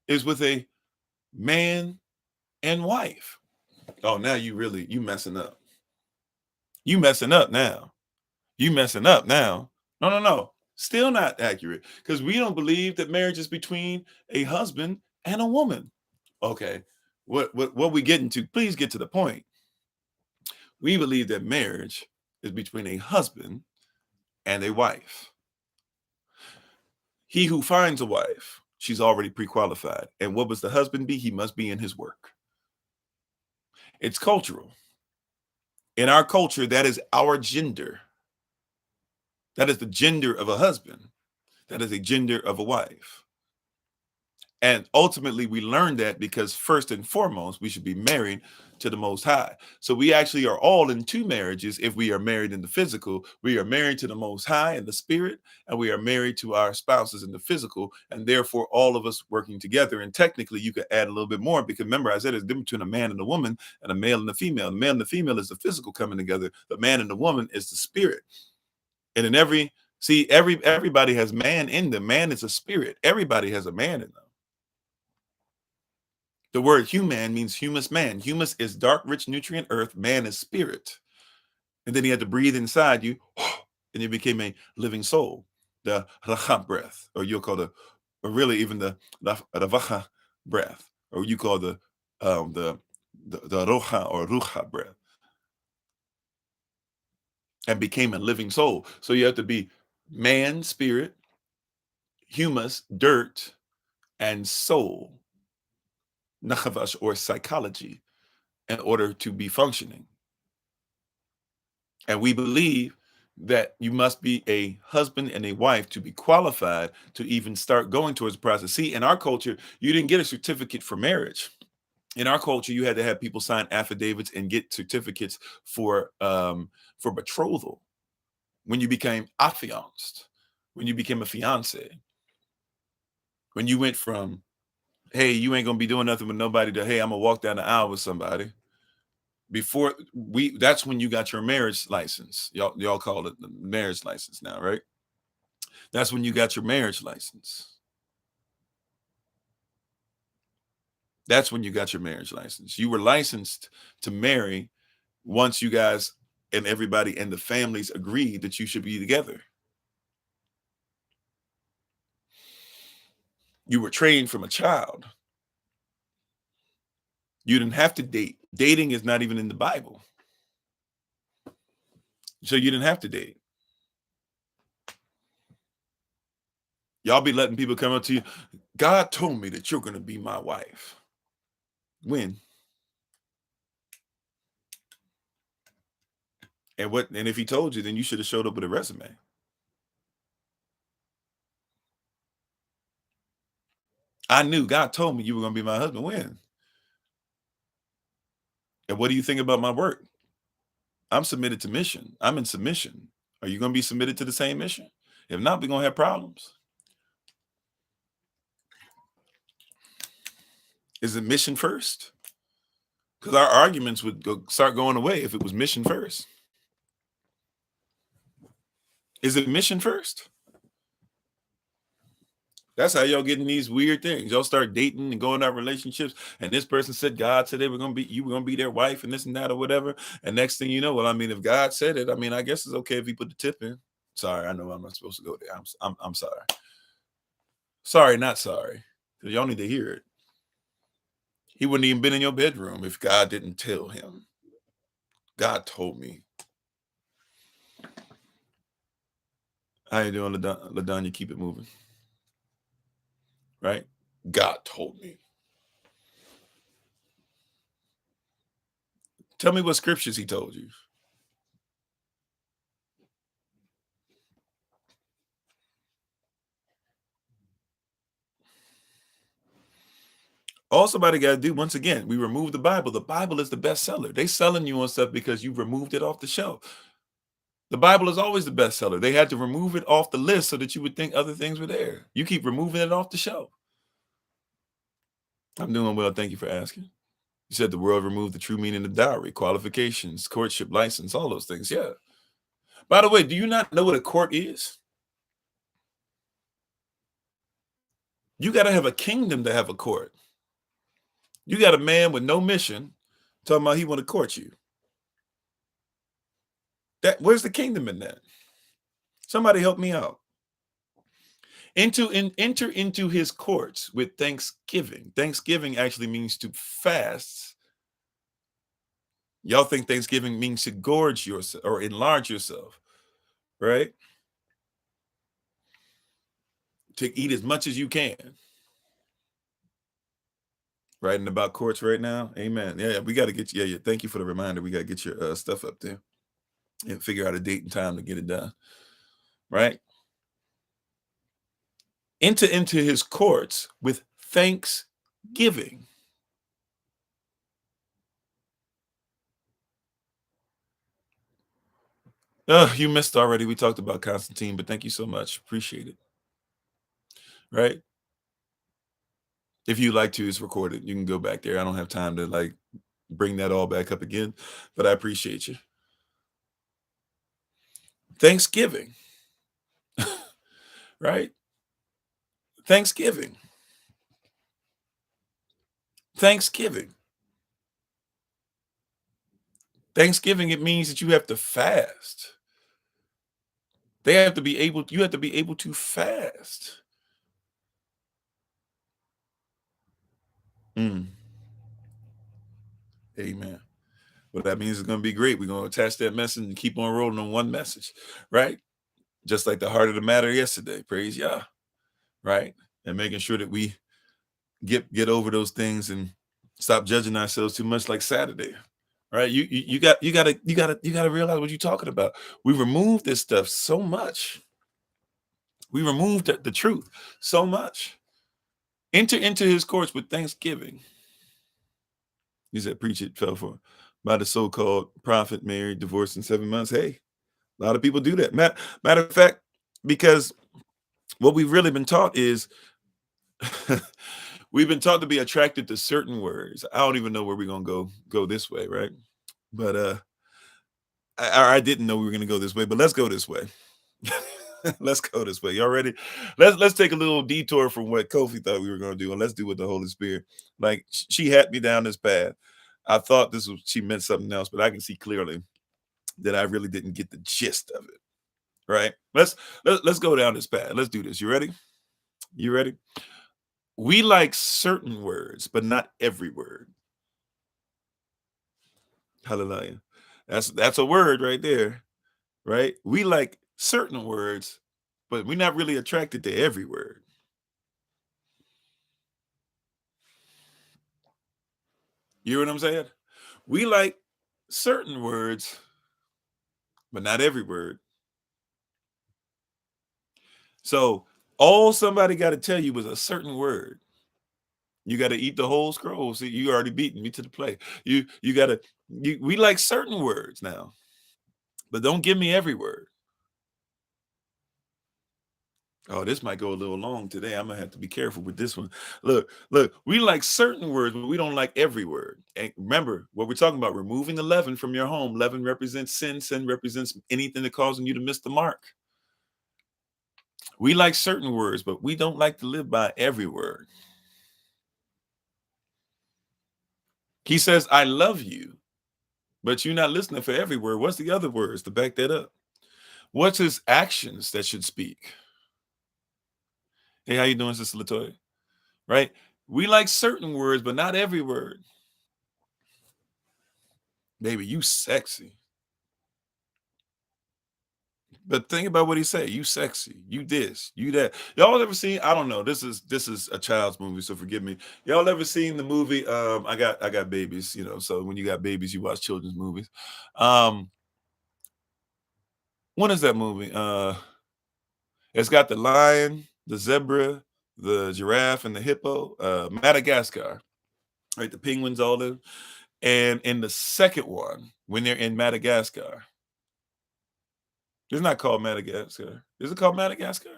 is with a man and wife. Oh, now you messing up. You messing up now. You messing up now. No, no, no. Still not accurate because we don't believe that marriage is between a husband and a woman. Okay. What we getting to? Please get to the point. We believe that marriage is between a husband and a wife. He who finds a wife, she's already pre-qualified. And what must the husband be? He must be in his work. It's cultural. In our culture, that is our gender. That is the gender of a husband. That is a gender of a wife. And ultimately, we learned that because first and foremost, we should be married to the Most High. So we actually are all in two marriages. If we are married in the physical, we are married to the Most High in the spirit, and we are married to our spouses in the physical, and therefore all of us working together. And technically, you could add a little bit more because remember, I said it's different between a man and a woman, and a male and a female. The male and the female is the physical coming together. The man and the woman is the spirit. And in everybody has man in them. Man is a spirit. Everybody has a man in them. The word human means humus man. Humus is dark, rich, nutrient earth. Man is spirit. And then he had to breathe inside you, and you became a living soul. The racha breath, or you'll call or really even the ravacha breath, or you call the rocha or rucha breath, and became a living soul. So you have to be man, spirit, humus, dirt, and soul, nachavash, or psychology, in order to be functioning. And we believe that you must be a husband and a wife to be qualified to even start going towards the process. See, in our culture, you didn't get a certificate for marriage. In our culture, you had to have people sign affidavits and get certificates for betrothal when you became affianced, when you became a fiance, when you went from, hey, you ain't gonna be doing nothing with nobody, to hey, I'm gonna walk down the aisle with somebody. That's when you got your marriage license. Y'all call it the marriage license now, right? That's when you got your marriage license. That's when you got your marriage license. You were licensed to marry once you guys and everybody and the families agreed that you should be together. You were trained from a child. You didn't have to date. Dating is not even in the Bible. So you didn't have to date. Y'all be letting people come up to you. God told me that you're going to be my wife. When? And if he told you, then you should have showed up with a resume. I knew God told me you were going to be my husband. When? And what do you think about my work? I'm submitted to mission. I'm in submission. Are you going to be submitted to the same mission? If not, we're going to have problems. Is it mission first? Because our arguments would start going away if it was mission first. Is it mission first? That's how y'all get in these weird things. Y'all start dating and going out relationships, and this person said God said you were gonna be their wife and this and that or whatever. And next thing you know, well, I mean, if God said it, I mean, I guess it's okay if he put the tip in. Sorry, I know I'm not supposed to go there. I'm sorry. Sorry, not sorry. Because y'all need to hear it. He wouldn't even been in your bedroom if God didn't tell him. God told me. How you doing, LaDonya? Keep it moving. Right? God told me. Tell me what scriptures he told you. All somebody got to do, once again, we remove the Bible. The Bible is the bestseller. They selling you on stuff because you removed it off the shelf. The Bible is always the bestseller. They had to remove it off the list so that you would think other things were there. You keep removing it off the shelf. I'm doing well. Thank you for asking. You said the world removed the true meaning of dowry, qualifications, courtship license, all those things. Yeah. By the way, do you not know what a court is? You got to have a kingdom to have a court. You got a man with no mission talking about he want to court you. Where's the kingdom in that? Somebody help me out. Enter into his courts with thanksgiving. Thanksgiving actually means to fast. Y'all think Thanksgiving means to gorge yourself or enlarge yourself, right? To eat as much as you can. Writing about courts right now. Amen. Yeah, we got to get you. Yeah. Thank you for the reminder. We got to get your stuff up there and figure out a date and time to get it done. Right? Enter into his courts with thanksgiving. You missed already. We talked about Constantine, but thank you so much. Appreciate it. Right? If you like to, it's recorded. You can go back there. I don't have time to like bring that all back up again, but I appreciate you. Thanksgiving. Right? Thanksgiving. Thanksgiving. Thanksgiving, it means that you have to fast. You have to be able to fast. Amen. Well, that means it's going to be great. We're going to attach that message and keep on rolling on one message, right? Just like the heart of the matter yesterday. Praise Yah, right? And making sure that we get over those things and stop judging ourselves too much, like Saturday, right? You got to realize what you're talking about. We removed this stuff so much. We removed the truth so much. Enter into his courts with thanksgiving. He said, preach it, fell for by the so-called prophet, married, divorced in 7 months. Hey, a lot of people do that. Matter of fact, because what we've really been taught is we've been taught to be attracted to certain words. I don't even know where we're gonna go this way, right? But I didn't know we were gonna go this way, but let's go this way. Let's go this way. Y'all ready? Let's take a little detour from what Kofi thought we were gonna do, and let's do what the Holy Spirit. Like she had me down this path. I thought she meant something else, but I can see clearly that I really didn't get the gist of it. Right? Let's go down this path. Let's do this. You ready? You ready? We like certain words, but not every word. Hallelujah. That's a word right there, right? We like certain words, but we're not really attracted to every word. You know what I'm saying? We like certain words, but not every word. So all somebody got to tell you was a certain word. You got to eat the whole scroll. See, you already beaten me to the plate. We like certain words now, but don't give me every word. Oh, this might go a little long today. I'm gonna have to be careful with this one. Look, we like certain words, but we don't like every word. And remember what we're talking about, removing the leaven from your home. Leaven represents sin, sin represents anything that causing you to miss the mark. We like certain words, but we don't like to live by every word. He says, I love you, but you're not listening for every word. What's the other words to back that up? What's his actions that should speak? Hey, how you doing, Sister Latoya? Right? We like certain words, but not every word. Baby, you sexy. But think about what he said. You sexy. You this. You that. Y'all ever seen? I don't know. This is a child's movie, so forgive me. Y'all ever seen the movie? I got babies. So when you got babies, you watch children's movies. Um, what is that movie? It's got the lion, the zebra, the giraffe, and the hippo. Madagascar. Right, the penguins all in. And in the second one, when they're in Madagascar, it's not called Madagascar. Is it called Madagascar?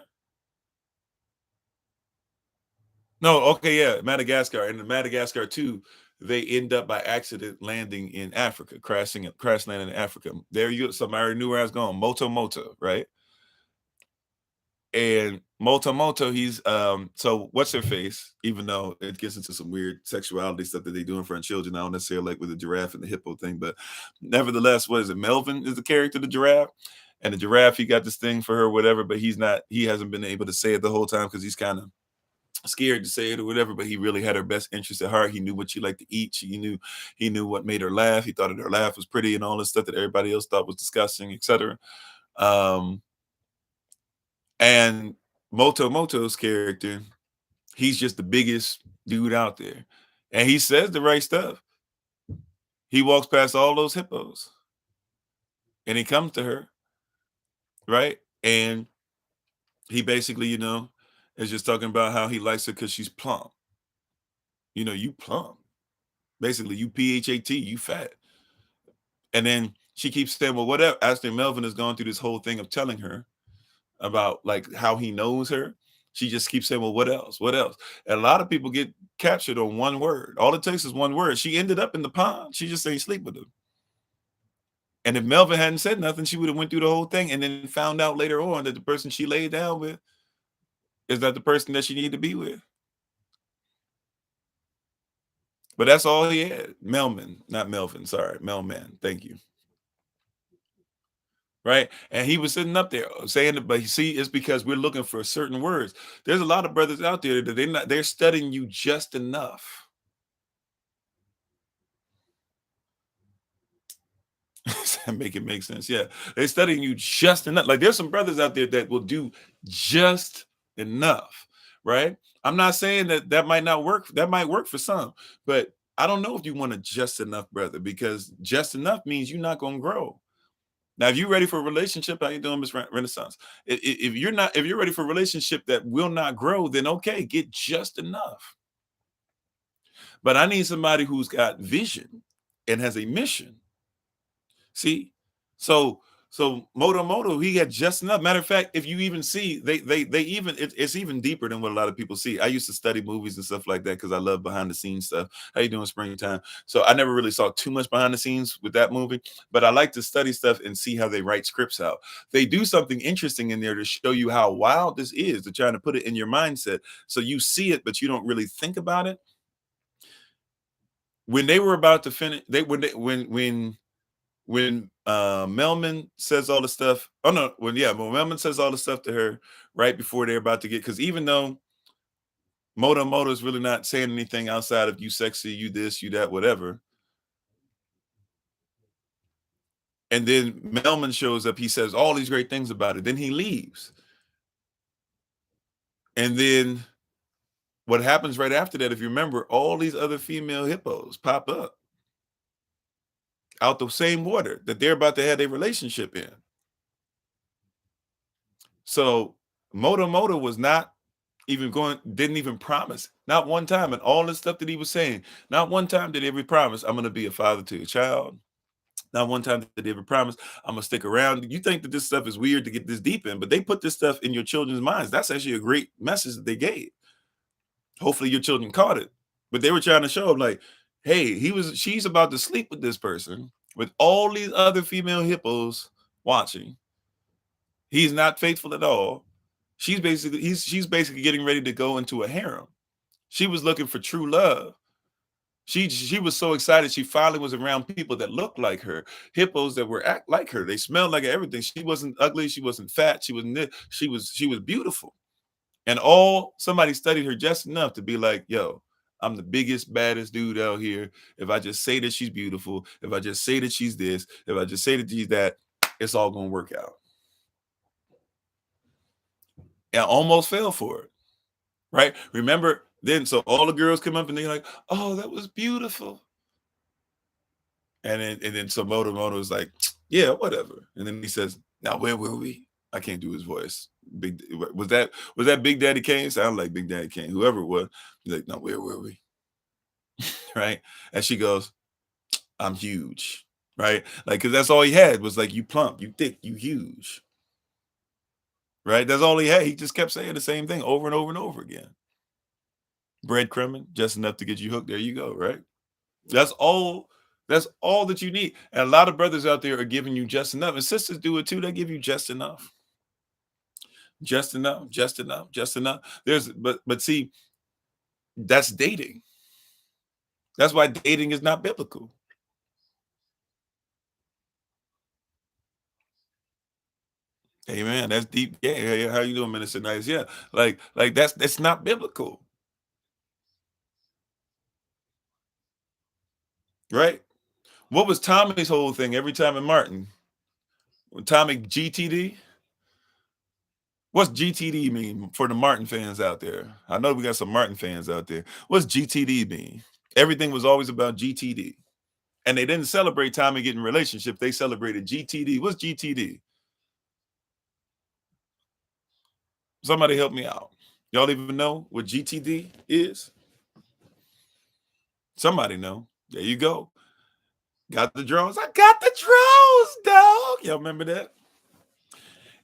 No, okay, yeah, Madagascar. And in Madagascar 2, they end up by accident landing in Africa, crash landing in Africa. There you go. So I already knew where I was going. Moto Moto, right? And Moto Moto, he's so what's her face, even though it gets into some weird sexuality stuff that they do in front of children, I don't necessarily like with the giraffe and the hippo thing, but nevertheless, what is it? Melvin is the character, the giraffe. And the giraffe, he got this thing for her, whatever, but he hasn't been able to say it the whole time because he's kind of scared to say it or whatever, but he really had her best interest at heart. He knew what she liked to eat. He knew what made her laugh. He thought that her laugh was pretty and all this stuff that everybody else thought was disgusting, etc. Um, and Moto Moto's character, he's just the biggest dude out there. And he says the right stuff. He walks past all those hippos and he comes to her, right? And he basically, is just talking about how he likes her because she's plump. You plump. Basically, you PHAT, you fat. And then she keeps saying, well, whatever. After Melvin has gone through this whole thing of telling her about like how he knows her, she just keeps saying, well, what else? What else? And a lot of people get captured on one word. All it takes is one word. She ended up in the pond. She just ain't sleep with him. And if Melvin hadn't said nothing, she would have went through the whole thing and then found out later on that the person she laid down with is not the person that she needed to be with. But that's all he had. Melman, not Melvin. Sorry, Melman. Thank you. Right? And he was sitting up there saying it, but you see, it's because we're looking for certain words. There's a lot of brothers out there that they're studying you just enough. Does that make it make sense? Yeah. They're studying you just enough. Like there's some brothers out there that will do just enough. Right. I'm not saying that might not work. That might work for some, but I don't know if you want a just enough brother because just enough means you're not going to grow. Now, if you're ready for a relationship, how you doing, Miss Renaissance? If you're not, if you're ready for a relationship that will not grow, then okay, get just enough. But I need somebody who's got vision and has a mission. See, so Moto, he had just enough. Matter of fact, if you even see, they even it's even deeper than what a lot of people see. I used to study movies and stuff like that because I love behind the scenes stuff. How you doing, Springtime? So I never really saw too much behind the scenes with that movie, but I like to study stuff and see how they write scripts out. They do something interesting in there to show you how wild this is. They're trying to put it in your mindset so you see it, but you don't really think about it. When they were about to finish, when Melman says all the stuff, oh no, when Melman says all the stuff to her right before they're about to get, because even though Moto is really not saying anything outside of you sexy, you this, you that, whatever. And then Melman shows up, he says all these great things about it. Then he leaves. And then what happens right after that, if you remember, all these other female hippos pop up out the same water that they're about to have a relationship in. So Moto was not even didn't even promise, not one time, and all the stuff that he was saying, not one time did he ever promise, I'm going to be a father to your child. Not one time did they ever promise, I'm gonna stick around. You think that this stuff is weird to get this deep in, but they put this stuff in your children's minds. That's actually a great message that they gave. Hopefully your children caught it. But they were trying to show them like, hey, she's about to sleep with this person with all these other female hippos watching. He's not faithful at all. She's basically getting ready to go into a harem. She was looking for true love. She was so excited. She finally was around people that looked like her, hippos that were act like her. They smelled like everything. She wasn't ugly. She wasn't fat. She was beautiful. And somebody studied her just enough to be like, yo, I'm the biggest, baddest dude out here. If I just say that she's beautiful, if I just say that she's this, if I just say that she's that, it's all gonna work out. And I almost fell for it. Right? Remember then, so all the girls come up and they're like, oh, that was beautiful. And then so Moto was like, yeah, whatever. And then he says, now where were we? I can't do his voice. Was that Big Daddy Kane? Sounded like Big Daddy Kane, whoever it was. He's like, no, where were we? Right? And she goes, I'm huge. Right? Like, because that's all he had was like, you plump, you thick, you huge. Right? That's all he had. He just kept saying the same thing over and over and over again. Breadcrumbing, just enough to get you hooked. There you go, right? That's all that you need. And a lot of brothers out there are giving you just enough. And sisters do it too. They give you just enough. Just enough, just enough, just enough. But see, that's dating. That's why dating is not biblical. Amen. That's deep. Yeah. How you doing, Minister Nice? Yeah. Like that's not biblical. Right? What was Tommy's whole thing every time in Martin? When Tommy GTD? What's GTD mean for the Martin fans out there? I know we got some Martin fans out there. What's GTD mean? Everything was always about GTD. And they didn't celebrate Tommy getting relationships. They celebrated GTD. What's GTD? Somebody help me out. Y'all even know what GTD is? Somebody know. There you go. Got the drones. I got the drones, dog. Y'all remember that?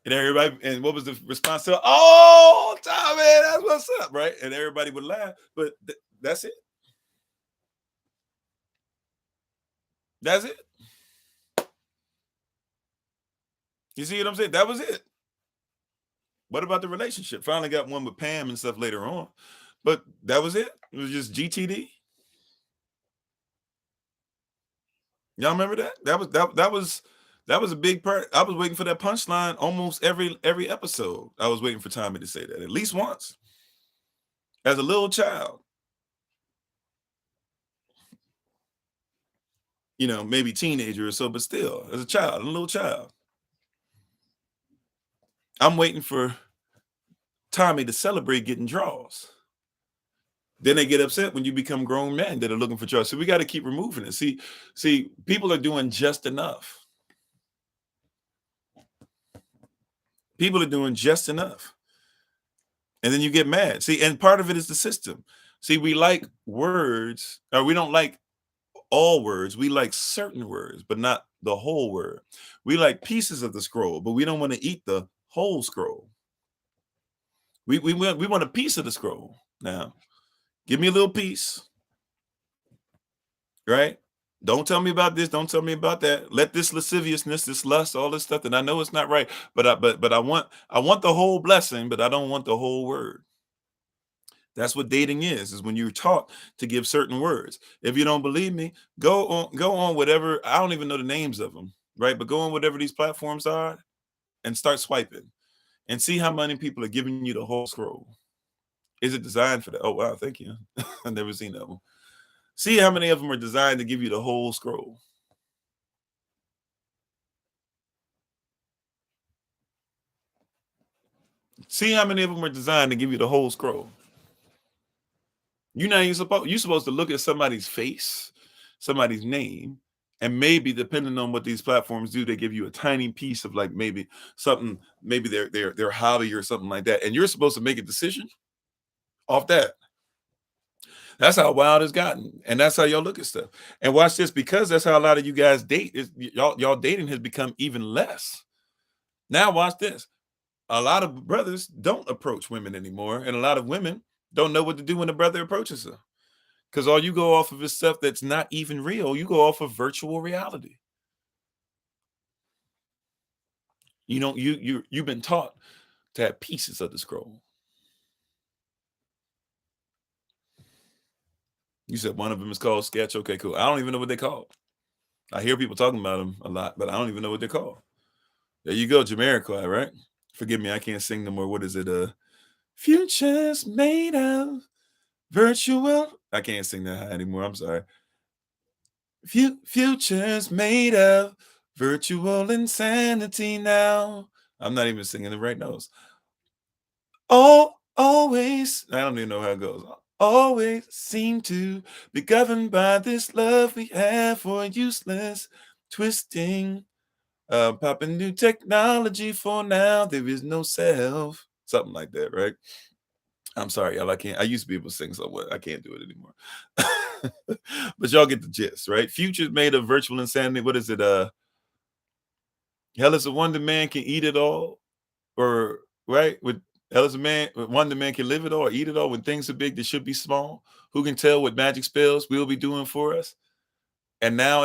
And everybody, and what was the response to? Oh, Tommy, that's what's up, right? And everybody would laugh. But that's it. That's it. You see what I'm saying? That was it. What about the relationship? Finally got one with Pam and stuff later on. But that was it. It was just GTD. Y'all remember that? That was a big part. I was waiting for that punchline almost every episode. I was waiting for Tommy to say that at least once. As a little child. You know, maybe teenager or so, but still, as a child, a little child. I'm waiting for Tommy to celebrate getting draws. Then they get upset when you become grown men that are looking for draws. So we got to keep removing it. See, people are doing just enough. People are doing just enough. And then you get mad. See, and part of it is the system. See, we like words, or we don't like all words. We like certain words, but not the whole word. We like pieces of the scroll, but we don't want to eat the whole scroll. We want a piece of the scroll. Now, give me a little piece, right? Don't tell me about this. Don't tell me about that. Let this lasciviousness, this lust, all this stuff that I know it's not right. But I want the whole blessing, but I don't want the whole word. That's what dating is when you're taught to give certain words. If you don't believe me, go on whatever. I don't even know the names of them, right? But go on whatever these platforms are and start swiping and see how many people are giving you the whole scroll. Is it designed for that? Oh, wow. Thank you. I've never seen that one. See how many of them are designed to give you the whole scroll. See how many of them are designed to give you the whole scroll. You're supposed to look at somebody's face, somebody's name, and maybe depending on what these platforms do, they give you a tiny piece of like maybe something, maybe their hobby or something like that. And you're supposed to make a decision off that. That's how wild it's gotten, and that's how y'all look at stuff. And watch this, because that's how a lot of you guys date. Is y'all dating has become even less. Now watch this. A lot of brothers don't approach women anymore, and a lot of women don't know what to do when a brother approaches her. Because all you go off of is stuff that's not even real. You go off of virtual reality. You know, you've been taught to have pieces of the scroll. You said one of them is called sketch. Okay, cool. I don't even know what they call. I hear people talking about them a lot, but I don't even know what they're called. There you go, Jamiroquai, right? Forgive me, I can't sing no more. What is it? Futures made of virtual. I can't sing that high anymore. I'm sorry. Futures made of virtual insanity now. I'm not even singing the right notes. Oh, always. I don't even know how it goes. Always seem to be governed by this love we have for useless twisting. Popping new technology for now. There is no self. Something like that, right? I'm sorry, y'all. I can't. I used to be able to sing somewhat. I can't do it anymore. But y'all get the gist, right? Future's made of virtual insanity. What is it? Hell is a wonder man can eat it all, or right? With hell is a man, wonder man can live it all, or eat it all. When things are big, they should be small. Who can tell what magic spells we'll be doing for us? And now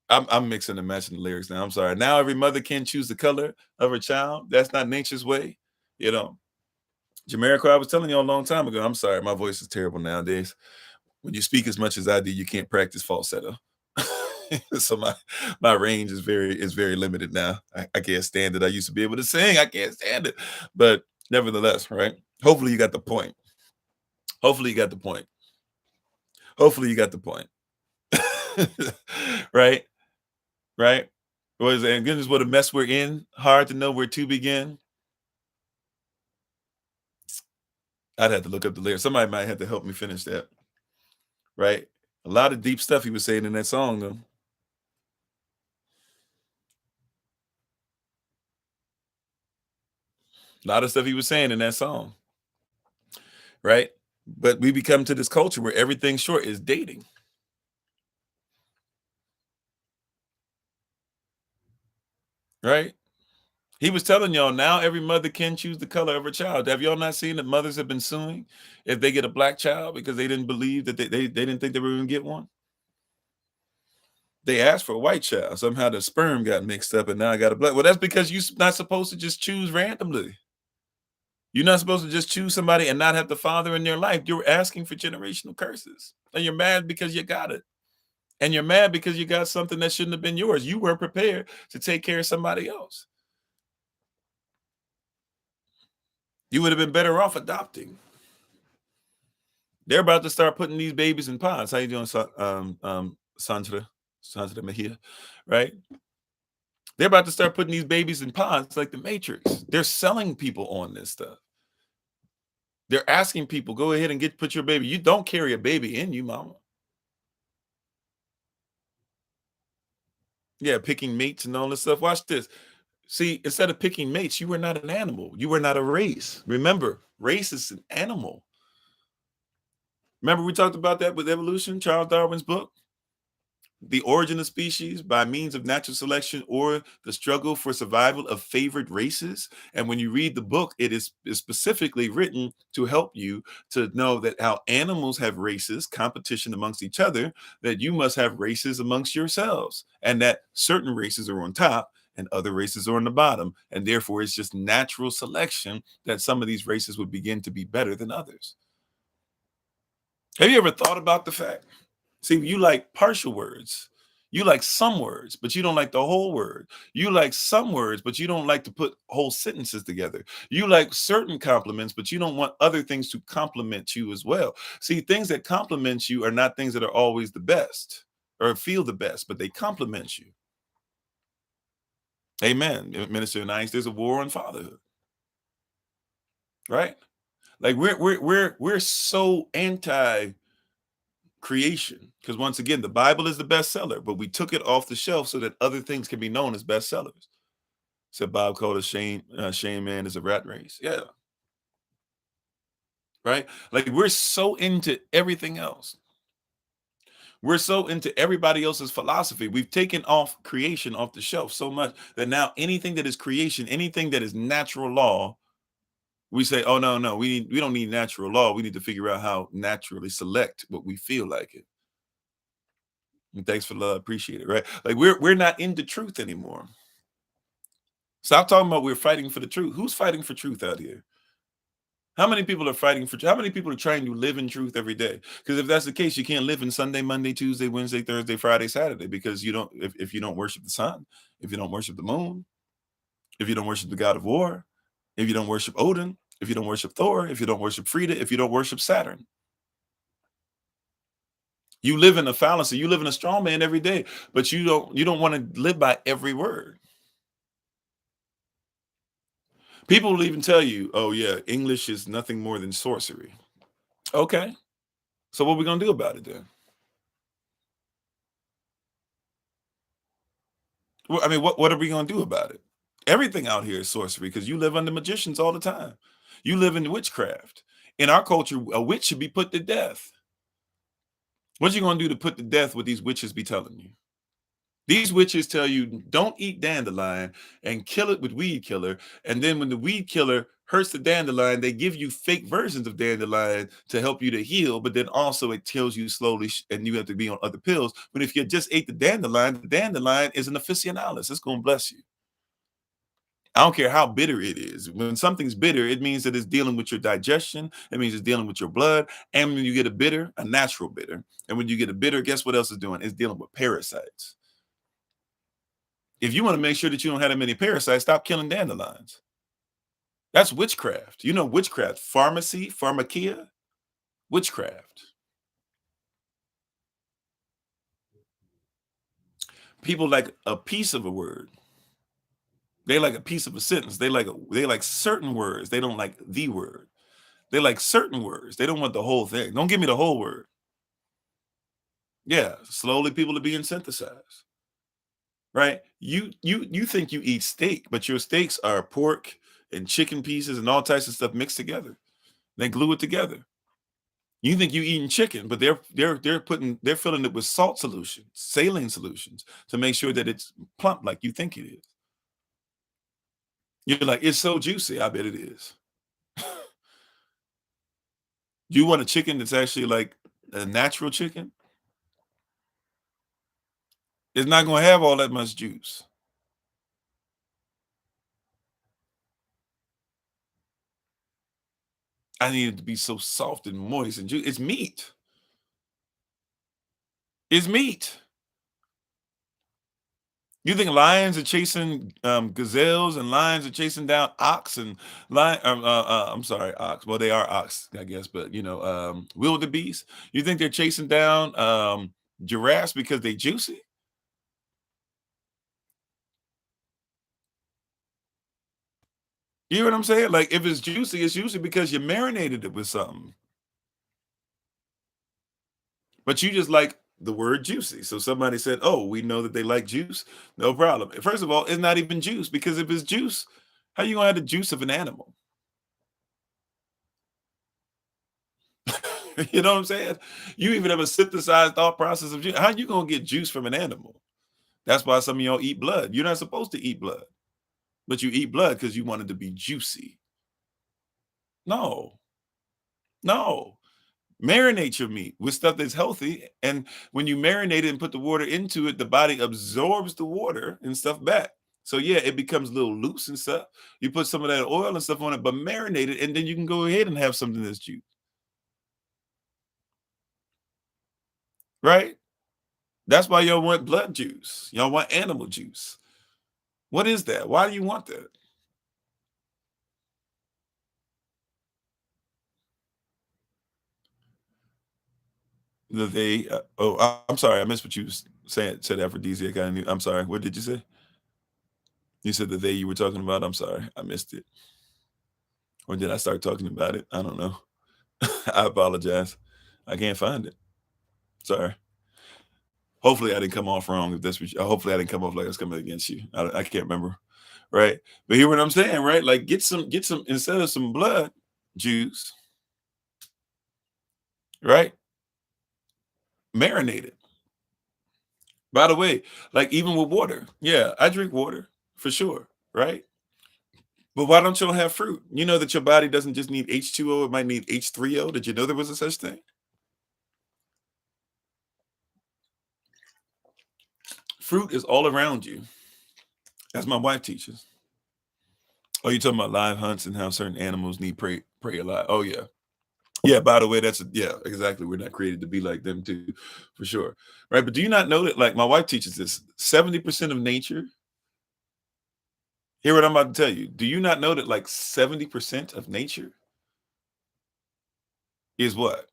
I'm mixing and matching the lyrics now. I'm sorry. Now every mother can choose the color of her child. That's not nature's way. You know, Jamiroquai, I was telling you a long time ago. I'm sorry, my voice is terrible nowadays. When you speak as much as I do, you can't practice falsetto. So my range is very limited now. I can't stand it. I used to be able to sing. I can't stand it. But nevertheless, right? Hopefully you got the point. Hopefully you got the point. Hopefully you got the point. Right? Right? What is it? And goodness, what a mess we're in. Hard to know where to begin. I'd have to look up the lyrics. Somebody might have to help me finish that. Right? A lot of deep stuff he was saying in that song, though. A lot of stuff he was saying in that song. Right? But we become to this culture where everything short is dating. Right? He was telling y'all now every mother can choose the color of her child. Have y'all not seen that mothers have been suing if they get a black child because they didn't believe that they didn't think they were going to get one? They asked for a white child. Somehow the sperm got mixed up and now I got a black. Well, that's because you're not supposed to just choose randomly. You're not supposed to just choose somebody and not have the father in their life. You're asking for generational curses. And you're mad because you got it. And you're mad because you got something that shouldn't have been yours. You weren't prepared to take care of somebody else. You would have been better off adopting. They're about to start putting these babies in pods. How you doing, Sandra Mejia? Right? They're about to start putting these babies in pods like the Matrix. They're selling people on this stuff. They're asking people, go ahead and put your baby. You don't carry a baby in you, mama. Yeah, picking mates and all this stuff. Watch this. See, instead of picking mates, you were not an animal. You were not a race. Remember, race is an animal. Remember, we talked about that with evolution, Charles Darwin's book? The origin of species by means of natural selection or the struggle for survival of favored races. And when you read the book, is specifically written to help you to know that how animals have races, competition amongst each other, that you must have races amongst yourselves, and that certain races are on top and other races are on the bottom. And therefore, it's just natural selection that some of these races would begin to be better than others. Have you ever thought about the fact? See, you like partial words. You like some words, but you don't like the whole word. You like some words, but you don't like to put whole sentences together. You like certain compliments, but you don't want other things to compliment you as well. See, things that compliment you are not things that are always the best or feel the best, but they compliment you. Amen. Minister Nice, there's a war on fatherhood, right? Like we're so anti creation because once again the Bible is the bestseller, but we took it off the shelf so that other things can be known as bestsellers. Said Bob Cole, shame man is a rat race. Yeah, right? Like we're so into everything else. We're so into everybody else's philosophy. We've taken off creation off the shelf so much that now anything that is creation, anything that is natural law, we say, oh no, no, we don't need natural law. We need to figure out how naturally select what we feel like it. And thanks for love, appreciate it, right? Like we're not into truth anymore. Stop talking about we're fighting for the truth. Who's fighting for truth out here? How many people are fighting for? How many people are trying to live in truth every day? Because if that's the case, you can't live in Sunday, Monday, Tuesday, Wednesday, Thursday, Friday, Saturday. Because you don't, if you don't worship the sun, if you don't worship the moon, if you don't worship the god of war, if you don't worship Odin, if you don't worship Thor, if you don't worship Frida, if you don't worship Saturn, you live in a fallacy. You live in a straw man every day. But you don't want to live by every word. People will even tell you, "Oh yeah, English is nothing more than sorcery." Okay, so what are we gonna do about it then? Well, I mean, what are we gonna do about it? Everything out here is sorcery because you live under magicians all the time. You live in witchcraft. In our culture, a witch should be put to death. What you gonna do to put to death what these witches be telling you? These witches tell you don't eat dandelion and kill it with weed killer. And then when the weed killer hurts the dandelion, they give you fake versions of dandelion to help you to heal. But then also it kills you slowly and you have to be on other pills. But if you just ate the dandelion is an officinalis. It's going to bless you. I don't care how bitter it is. When something's bitter, it means that it's dealing with your digestion. It means it's dealing with your blood. And when you get a bitter, a natural bitter, and when you get a bitter, guess what else is doing? It's dealing with parasites. If you want to make sure that you don't have that many parasites, stop killing dandelions. That's witchcraft. You know witchcraft, pharmacy, pharmakia, witchcraft. People like a piece of a word. They like a piece of a sentence. They like certain words. They don't like the word. They like certain words. They don't want the whole thing. Don't give me the whole word. Yeah, slowly people are being synthesized. Right? You think you eat steak, but your steaks are pork and chicken pieces and all types of stuff mixed together. They glue it together. You think you eating chicken, but they're filling it with salt solutions, saline solutions to make sure that it's plump like you think it is. You're like, it's so juicy. I bet it is. You want a chicken that's actually like a natural chicken? It's not going to have all that much juice. I need it to be so soft and moist and juicy. It's meat. It's meat. You think lions are chasing gazelles and lions are chasing down ox and lion? I'm sorry, ox. Well, they are ox, I guess, but wildebeest. You think they're chasing down giraffes because they juicy? You know what I'm saying? Like if it's juicy, it's usually because you marinated it with something. But you just like the word juicy. So somebody said, "Oh, we know that they like juice. No problem." First of all, it's not even juice because if it's juice, how you gonna have the juice of an animal? You know what I'm saying? You even have a synthesized thought process of juice. How you gonna get juice from an animal? That's why some of y'all eat blood. You're not supposed to eat blood, but you eat blood because you want it to be juicy. No, no. Marinate your meat with stuff that's healthy. And when you marinate it and put the water into it, the body absorbs the water and stuff back. So yeah, it becomes a little loose and stuff. You put some of that oil and stuff on it, but marinate it, and then you can go ahead and have something that's juice, right? That's why y'all want blood juice. Y'all want animal juice. What is that? Why do you want that? I'm sorry, I missed what you said aphrodisiac. I'm sorry. What did you say? You said the they you were talking about. I'm sorry, I missed it. Or did I start talking about it? I don't know. I apologize. I can't find it. Sorry. Hopefully, I didn't come off wrong. If that's what hopefully I didn't come off like I was coming against you. I can't remember. Right. But hear what I'm saying, right? Like get some instead of some blood juice. right? Marinate it. By the way, like even with water, yeah, I drink water for sure, right? But why don't you have fruit? You know that your body doesn't just need H2O, it might need H3O. Did you know there was a such thing? Fruit is all around you, as my wife teaches. Oh, you talking about live hunts and how certain animals need prey a lot? Oh yeah, yeah. By the way, yeah, exactly. We're not created to be like them too, for sure, right? But do you not know that? Like my wife teaches this: 70% of nature. Hear what I'm about to tell you. Do you not know that like 70% of nature is what?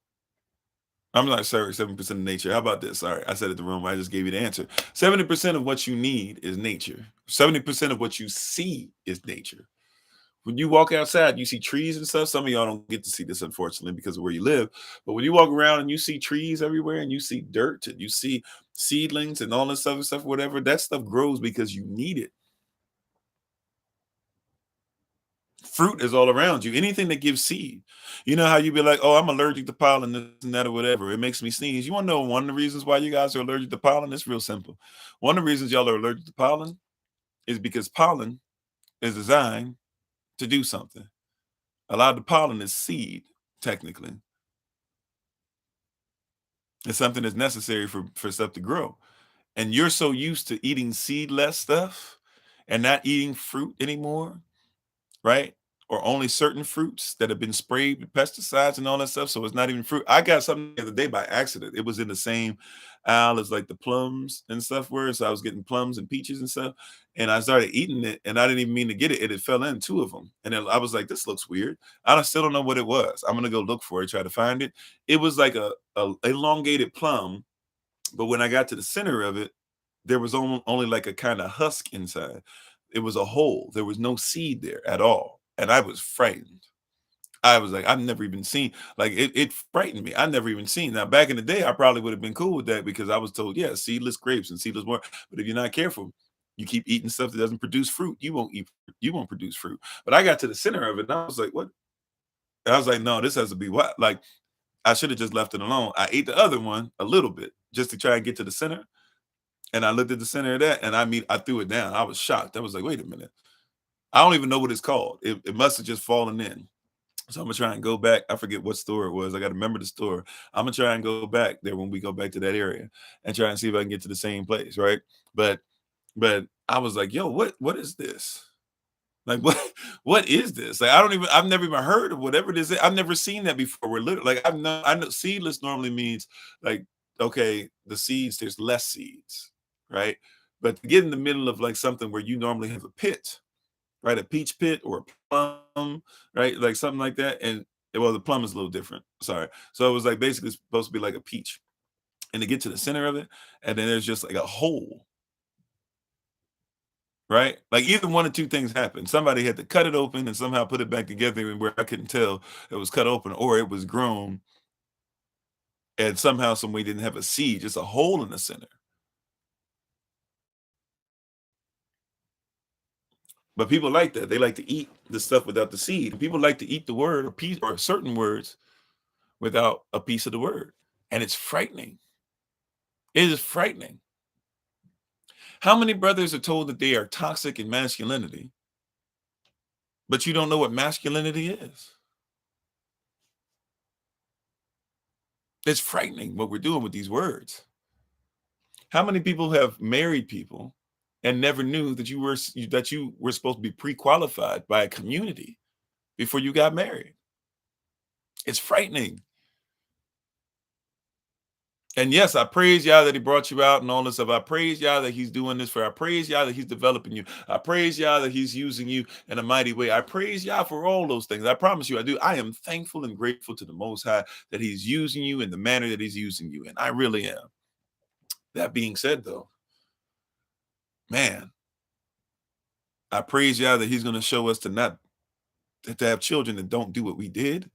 I'm not sorry, 7% of nature. How about this? Sorry, I said it the wrong way. I just gave you the answer. 70% of what you need is nature. 70% of what you see is nature. When you walk outside, you see trees and stuff. Some of y'all don't get to see this, unfortunately, because of where you live. But when you walk around and you see trees everywhere and you see dirt and you see seedlings and all this other stuff, whatever, that stuff grows because you need it. Fruit is all around you. Anything that gives seed. You know how you be like, oh, I'm allergic to pollen, this and that, or whatever. It makes me sneeze. You want to know one of the reasons why you guys are allergic to pollen? It's real simple. One of the reasons y'all are allergic to pollen is because pollen is designed to do something. A lot of the pollen is seed, technically. It's something that's necessary for stuff to grow. And you're so used to eating seedless stuff and not eating fruit anymore, right? Or only certain fruits that have been sprayed with pesticides and all that stuff. So it's not even fruit. I got something the other day by accident. It was in the same aisle as like the plums and stuff were. So I was getting plums and peaches and stuff. And I started eating it and I didn't even mean to get it. It fell in two of them. And then I was like, this looks weird. Still don't know what it was. I'm going to go look for it, try to find it. It was like a elongated plum. But when I got to the center of it, there was only like a kind of husk inside. It was a hole. There was no seed there at all. And I was frightened. I was like, I've never even seen, like, it frightened me. I never even seen. Now, back in the day, I probably would have been cool with that because I was told, yeah, seedless grapes and seedless more. But if you're not careful, you keep eating stuff that doesn't produce fruit, you won't produce fruit. But I got to the center of it and I was like, what? And I was like, no, this has to be what? Like, I should have just left it alone. I ate the other one a little bit just to try and get to the center. And I looked at the center of that and I threw it down. I was shocked. I was like, wait a minute. I don't even know what it's called. It must have just fallen in. So I'm gonna try and go back. I forget what store it was. I got to remember the store. I'm gonna try and go back there when we go back to that area and try and see if I can get to the same place, right? But but I was like, yo, what is this? Like what is this? Like I've never even heard of whatever it is. I've never seen that before. We're literally like I know seedless normally means like okay, the seeds, there's less seeds, right? But to get in the middle of like something where you normally have a pit, right? A peach pit or a plum, right? Like something like that. And well, the plum is a little different. Sorry. So it was like basically supposed to be like a peach. And to get to the center of it, and then there's just like a hole, right? Like either one or two things happened. Somebody had to cut it open and somehow put it back together and where I couldn't tell it was cut open, or it was grown and somehow some way didn't have a seed, just a hole in the center. But people like that. They like to eat the stuff without the seed. People like to eat the word or piece or certain words without a piece of the word. And it's frightening. It is frightening. How many brothers are told that they are toxic in masculinity, but you don't know what masculinity is? It's frightening what we're doing with these words. How many people have married people and never knew that you were supposed to be pre-qualified by a community before you got married? It's frightening. And yes, I praise Yah that He brought you out and all this stuff. I praise Yah that He's doing this for. I praise Yah that He's developing you. I praise Yah that He's using you in a mighty way. I praise Yah for all those things. I promise you, I do. I am thankful and grateful to the Most High that He's using you in the manner that He's using you, and I really am. That being said, though, man, I praise Yah that He's going to show us to have children that don't do what we did,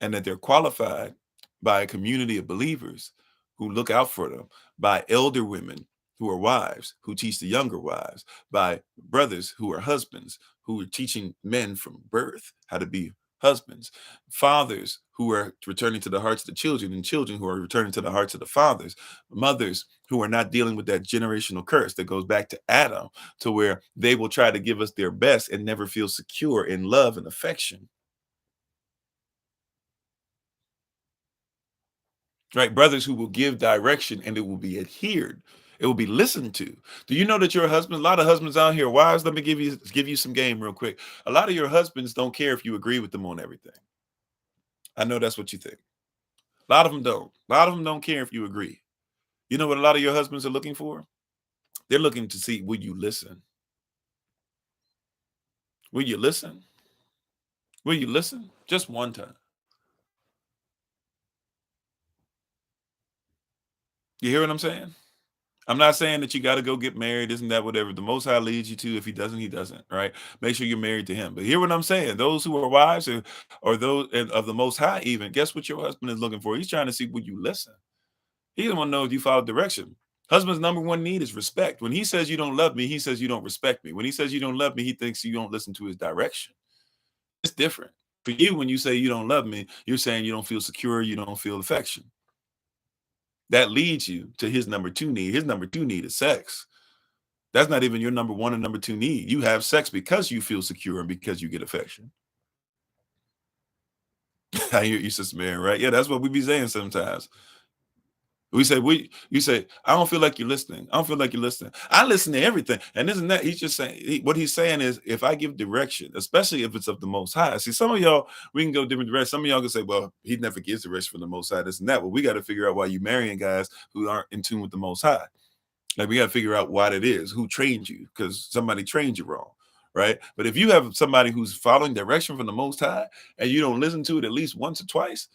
and that they're qualified by a community of believers who look out for them, by elder women who are wives, who teach the younger wives, by brothers who are husbands, who are teaching men from birth how to be husbands, fathers who are returning to the hearts of the children, and children who are returning to the hearts of the fathers, mothers who are not dealing with that generational curse that goes back to Adam, to where they will try to give us their best and never feel secure in love and affection. Right? Brothers who will give direction and it will be adhered. It will be listened to. Do you know that your husband, a lot of husbands out here, wives, let me give you some game real quick. A lot of your husbands don't care if you agree with them on everything. I know that's what you think. A lot of them don't. A lot of them don't care if you agree. You know what a lot of your husbands are looking for? They're looking to see, will you listen? Will you listen? Will you listen? Just one time. You hear what I'm saying? I'm not saying that you got to go get married, isn't that whatever the Most High leads you to. If he doesn't, he doesn't, right? Make sure you're married to him. But hear what I'm saying. Those who are wives or those of the Most High, even, guess what your husband is looking for? He's trying to see, will you listen? He doesn't want to know if you follow direction. Husband's number one need is respect. When he says you don't love me, he says you don't respect me. When he says you don't love me, he thinks you don't listen to his direction. It's different. For you, when you say you don't love me, you're saying you don't feel secure, you don't feel affection. That leads you to his number two need. His number two need is sex. That's not even your number one and number two need. You have sex because you feel secure and because you get affection. I hear you, Sister Man, right? Yeah, that's what we be saying sometimes. You say, I don't feel like you're listening. I don't feel like you're listening. I listen to everything. And isn't that, he's just saying, what he's saying is, if I give direction, especially if it's of the Most High. See, some of y'all, we can go different directions. Some of y'all can say, well, he never gives direction from the Most High, this and that. Well, we got to figure out why you marrying guys who aren't in tune with the Most High. Like, we got to figure out why that is, who trained you, because somebody trained you wrong, right? But if you have somebody who's following direction from the Most High and you don't listen to it at least once or twice,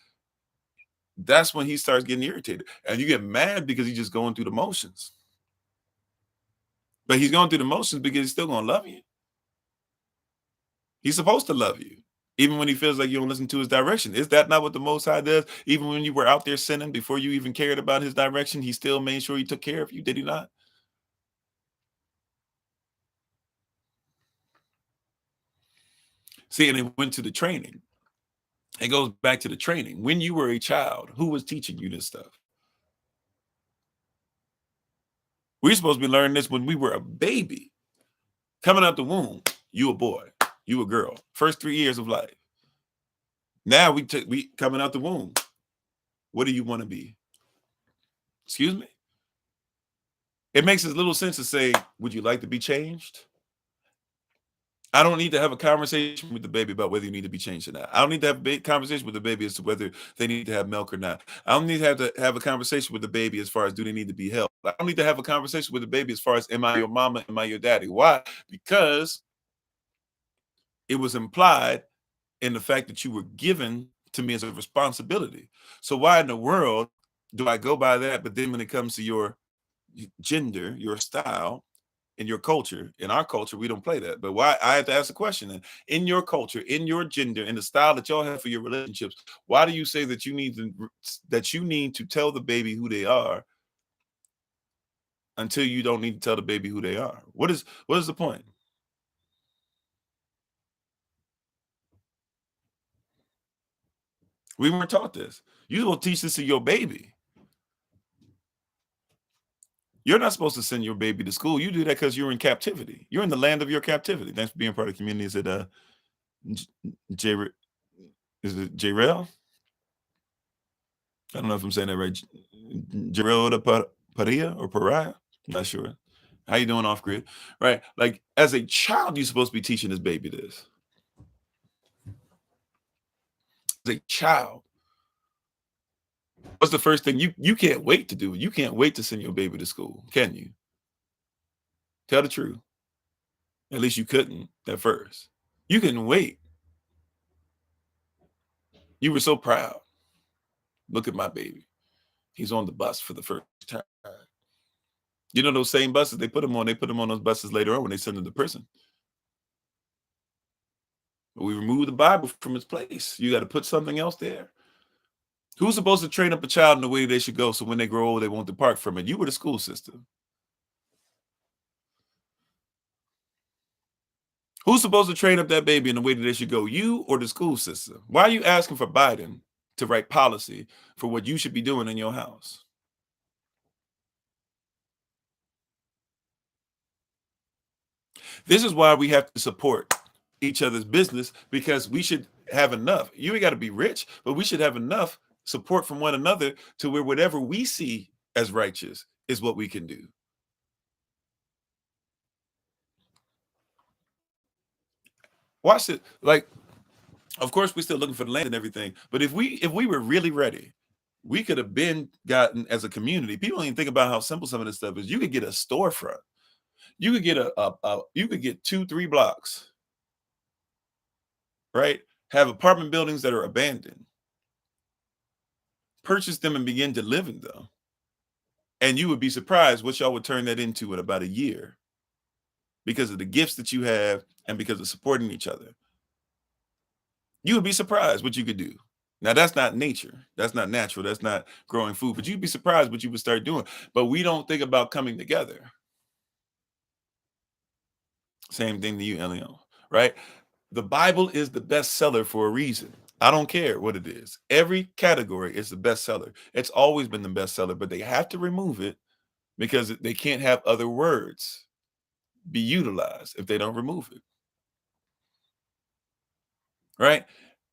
that's when he starts getting irritated. And you get mad because he's just going through the motions. But he's going through the motions because he's still going to love you. He's supposed to love you, even when he feels like you don't listen to his direction. Is that not what the Most High does? Even when you were out there sinning, before you even cared about his direction, he still made sure he took care of you. Did he not? See, and it went to the training. It goes back to the training. When you were a child, who was teaching you this stuff? We're supposed to be learning this when we were a baby. Coming out the womb, you a boy, you a girl. First 3 years of life. Now we coming out the womb. What do you want to be? Excuse me? It makes as little sense to say, would you like to be changed? I don't need to have a conversation with the baby about whether you need to be changed or not. I don't need to have a conversation with the baby as to whether they need to have milk or not. I don't need to have a conversation with the baby as far as do they need to be held. I don't need to have a conversation with the baby as far as am I your mama, am I your daddy? Why? Because it was implied in the fact that you were given to me as a responsibility. So why in the world do I go by that? But then when it comes to your gender, your style, in your culture, in our culture, we don't play that. But why, I have to ask the question then, in your culture, in your gender, in the style that y'all have for your relationships, why do you say that you need to tell the baby who they are until you don't need to tell the baby who they are? What is the point? We weren't taught this. You will teach this to your baby. You're not supposed to send your baby to school. You do that because you're in captivity. You're in the land of your captivity. Thanks for being part of the community. Is it J is it J-Rail? I don't know if I'm saying that right. Geralda Padilla or Pariah? Not sure. How you doing off grid? Right. Like, as a child, you're supposed to be teaching this baby this. As a child. What's the first thing you can't wait to do? You can't wait to send your baby to school, can you? Tell the truth. At least you couldn't at first. You couldn't wait. You were so proud. Look at my baby. He's on the bus for the first time. You know those same buses they put him on? They put him on those buses later on when they send him to prison. But we remove the Bible from its place. You got to put something else there. Who's supposed to train up a child in the way they should go so when they grow old, they won't depart from it? You were the school system. Who's supposed to train up that baby in the way that they should go? You or the school system? Why are you asking for Biden to write policy for what you should be doing in your house? This is why we have to support each other's business, because we should have enough. You ain't got to be rich, but we should have enough support from one another to where whatever we see as righteous is what we can do. Watch it. Like, of course, we're still looking for the land and everything, but if we were really ready, we could have been gotten as a community. People don't even think about how simple some of this stuff is. You could get a storefront. You could get you could get 2, 3 blocks, right? Have apartment buildings that are abandoned, purchase them and begin to live in them. And you would be surprised what y'all would turn that into in about a year, because of the gifts that you have and because of supporting each other. You would be surprised what you could do. Now, that's not nature. That's not natural. That's not growing food, but you'd be surprised what you would start doing. But we don't think about coming together. Same thing to you, Elion, right? The Bible is the bestseller for a reason. I don't care what it is. Every category is the bestseller. It's always been the bestseller, but they have to remove it because they can't have other words be utilized if they don't remove it, right?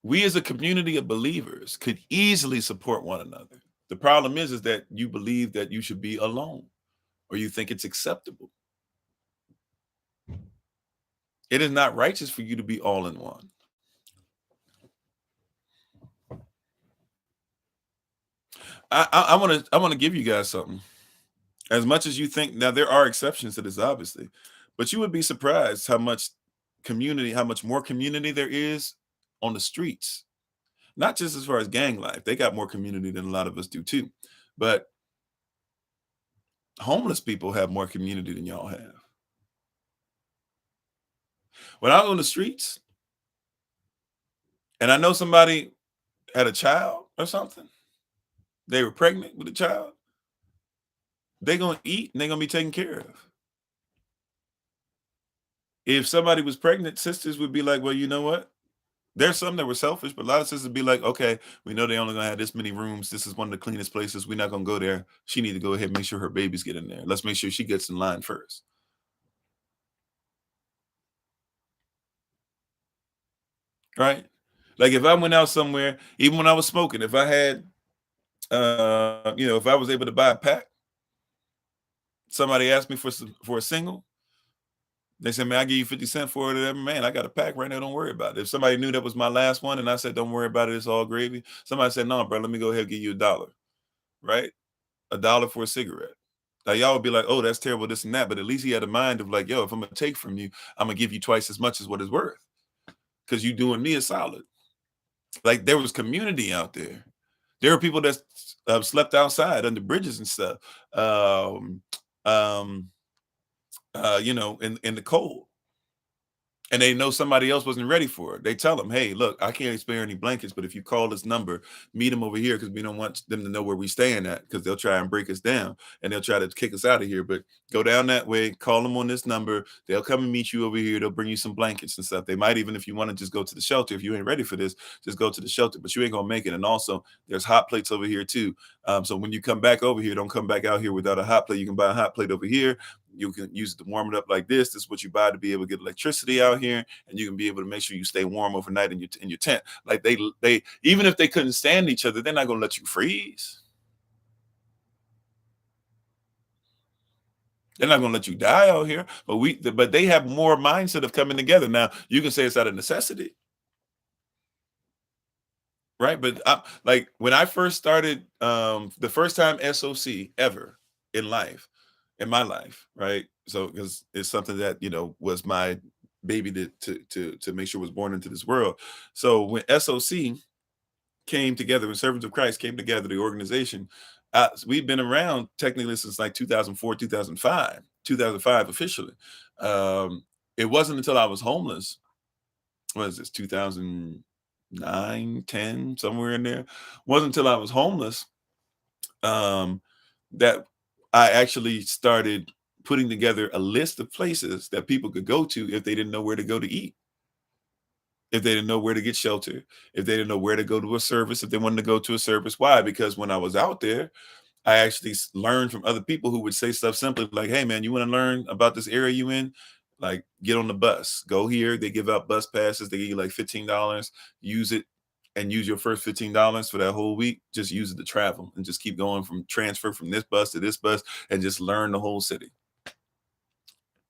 We as a community of believers could easily support one another. The problem is that you believe that you should be alone, or you think it's acceptable. It is not righteous for you to be all in one. I want to give you guys something. As much as you think, now there are exceptions to this, obviously, but you would be surprised how much community, how much more community there is on the streets. Not just as far as gang life, they got more community than a lot of us do too. But homeless people have more community than y'all have. When I was on the streets and I know somebody had a child or something, they were pregnant with a child, they're gonna eat and they're gonna be taken care of. If somebody was pregnant, sisters would be like, well, you know what? There's some that were selfish, but a lot of sisters would be like, okay, we know they only gonna have this many rooms. This is one of the cleanest places. We're not gonna go there. She need to go ahead and make sure her babies get in there. Let's make sure she gets in line first. Right? Like if I went out somewhere, even when I was smoking, if I had if I was able to buy a pack, somebody asked me for a single, they said, man, I give you 50 cents for it. Man, I got a pack right now. Don't worry about it. If somebody knew that was my last one and I said, don't worry about it, it's all gravy. Somebody said, no, bro, let me go ahead and give you $1, right? $1 for a cigarette. Now y'all would be like, oh, that's terrible, this and that. But at least he had a mind of like, yo, if I'm gonna take from you, I'm gonna give you twice as much as what it's worth. Because you doing me a solid. Like there was community out there. There were people that slept outside under bridges and stuff. Um, um, in the cold. And they know somebody else wasn't ready for it. They tell them, hey, look, I can't spare any blankets, but if you call this number, meet them over here because we don't want them to know where we're staying at because they'll try and break us down and they'll try to kick us out of here. But go down that way, call them on this number. They'll come and meet you over here. They'll bring you some blankets and stuff. They might even, if you want to just go to the shelter, if you ain't ready for this, just go to the shelter, but you ain't going to make it. And also, there's hot plates over here too. So when you come back over here, don't come back out here without a hot plate. You can buy a hot plate over here. You can use it to warm it up like this. This is what you buy to be able to get electricity out here, and you can be able to make sure you stay warm overnight in your tent. Like they even if they couldn't stand each other, they're not gonna let you freeze. They're not gonna let you die out here. But they have more mindset of coming together. Now you can say it's out of necessity, right? But like when I first started, the first time SOC ever in life, in my life, right? So because it's something that was my baby to make sure was born into this world. So when SOC came together, when Servants of Christ came together, the organization, we've been around technically since like 2004, 2005 officially. It wasn't until I was homeless. What is this? 2009, 10, somewhere in there. Wasn't until I was homeless that I actually started putting together a list of places that people could go to if they didn't know where to go to eat, if they didn't know where to get shelter, if they didn't know where to go to a service, if they wanted to go to a service. Why? Because when I was out there, I actually learned from other people who would say stuff simply like, "Hey, man, you want to learn about this area you in? Like, get on the bus. Go here. They give out bus passes. They give you like $15. Use it and use your first $15 for that whole week. Just use it to travel and just keep going from transfer from this bus to this bus and just learn the whole city."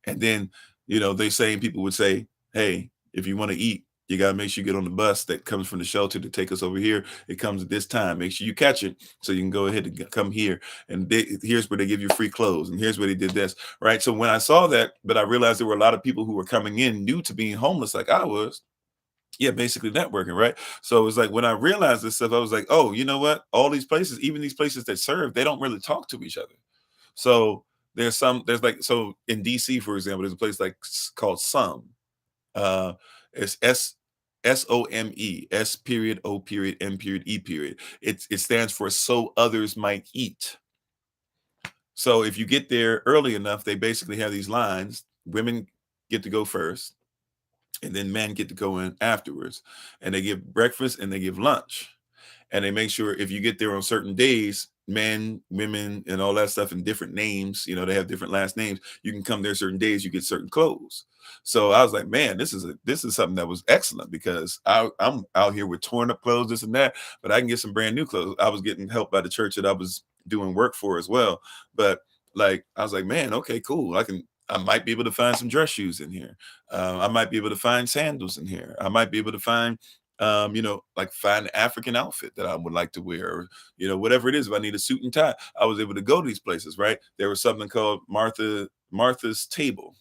And then, they same people would say, "Hey, if you want to eat, you got to make sure you get on the bus that comes from the shelter to take us over here. It comes at this time. Make sure you catch it so you can go ahead and come here. And here's where they give you free clothes. And here's where they did this." Right. So when I saw that, but I realized there were a lot of people who were coming in new to being homeless like I was. Yeah, basically networking, right? So it was like when I realized this stuff, I was like, oh, you know what? All these places, even these places that serve, they don't really talk to each other. So there's like, so in DC, for example, there's a place like called Some. Uh, it's SOME, S period, O period, M period, E period. It stands for so others might eat. So if you get there early enough, they basically have these lines. Women get to go first, and then men get to go in afterwards. And they give breakfast and they give lunch. And they make sure if you get there on certain days, men, women, and all that stuff, and different names, they have different last names. You can come there certain days, you get certain clothes. So I was like, man, this is something that was excellent because I'm out here with torn up clothes, this and that, but I can get some brand new clothes. I was getting help by the church that I was doing work for as well. But like I was like, man, okay, cool. I might be able to find some dress shoes in here. I might be able to find sandals in here. I might be able to find like find an African outfit that I would like to wear, or, whatever it is. If I need a suit and tie, I was able to go to these places, right? There was something called Martha's Table.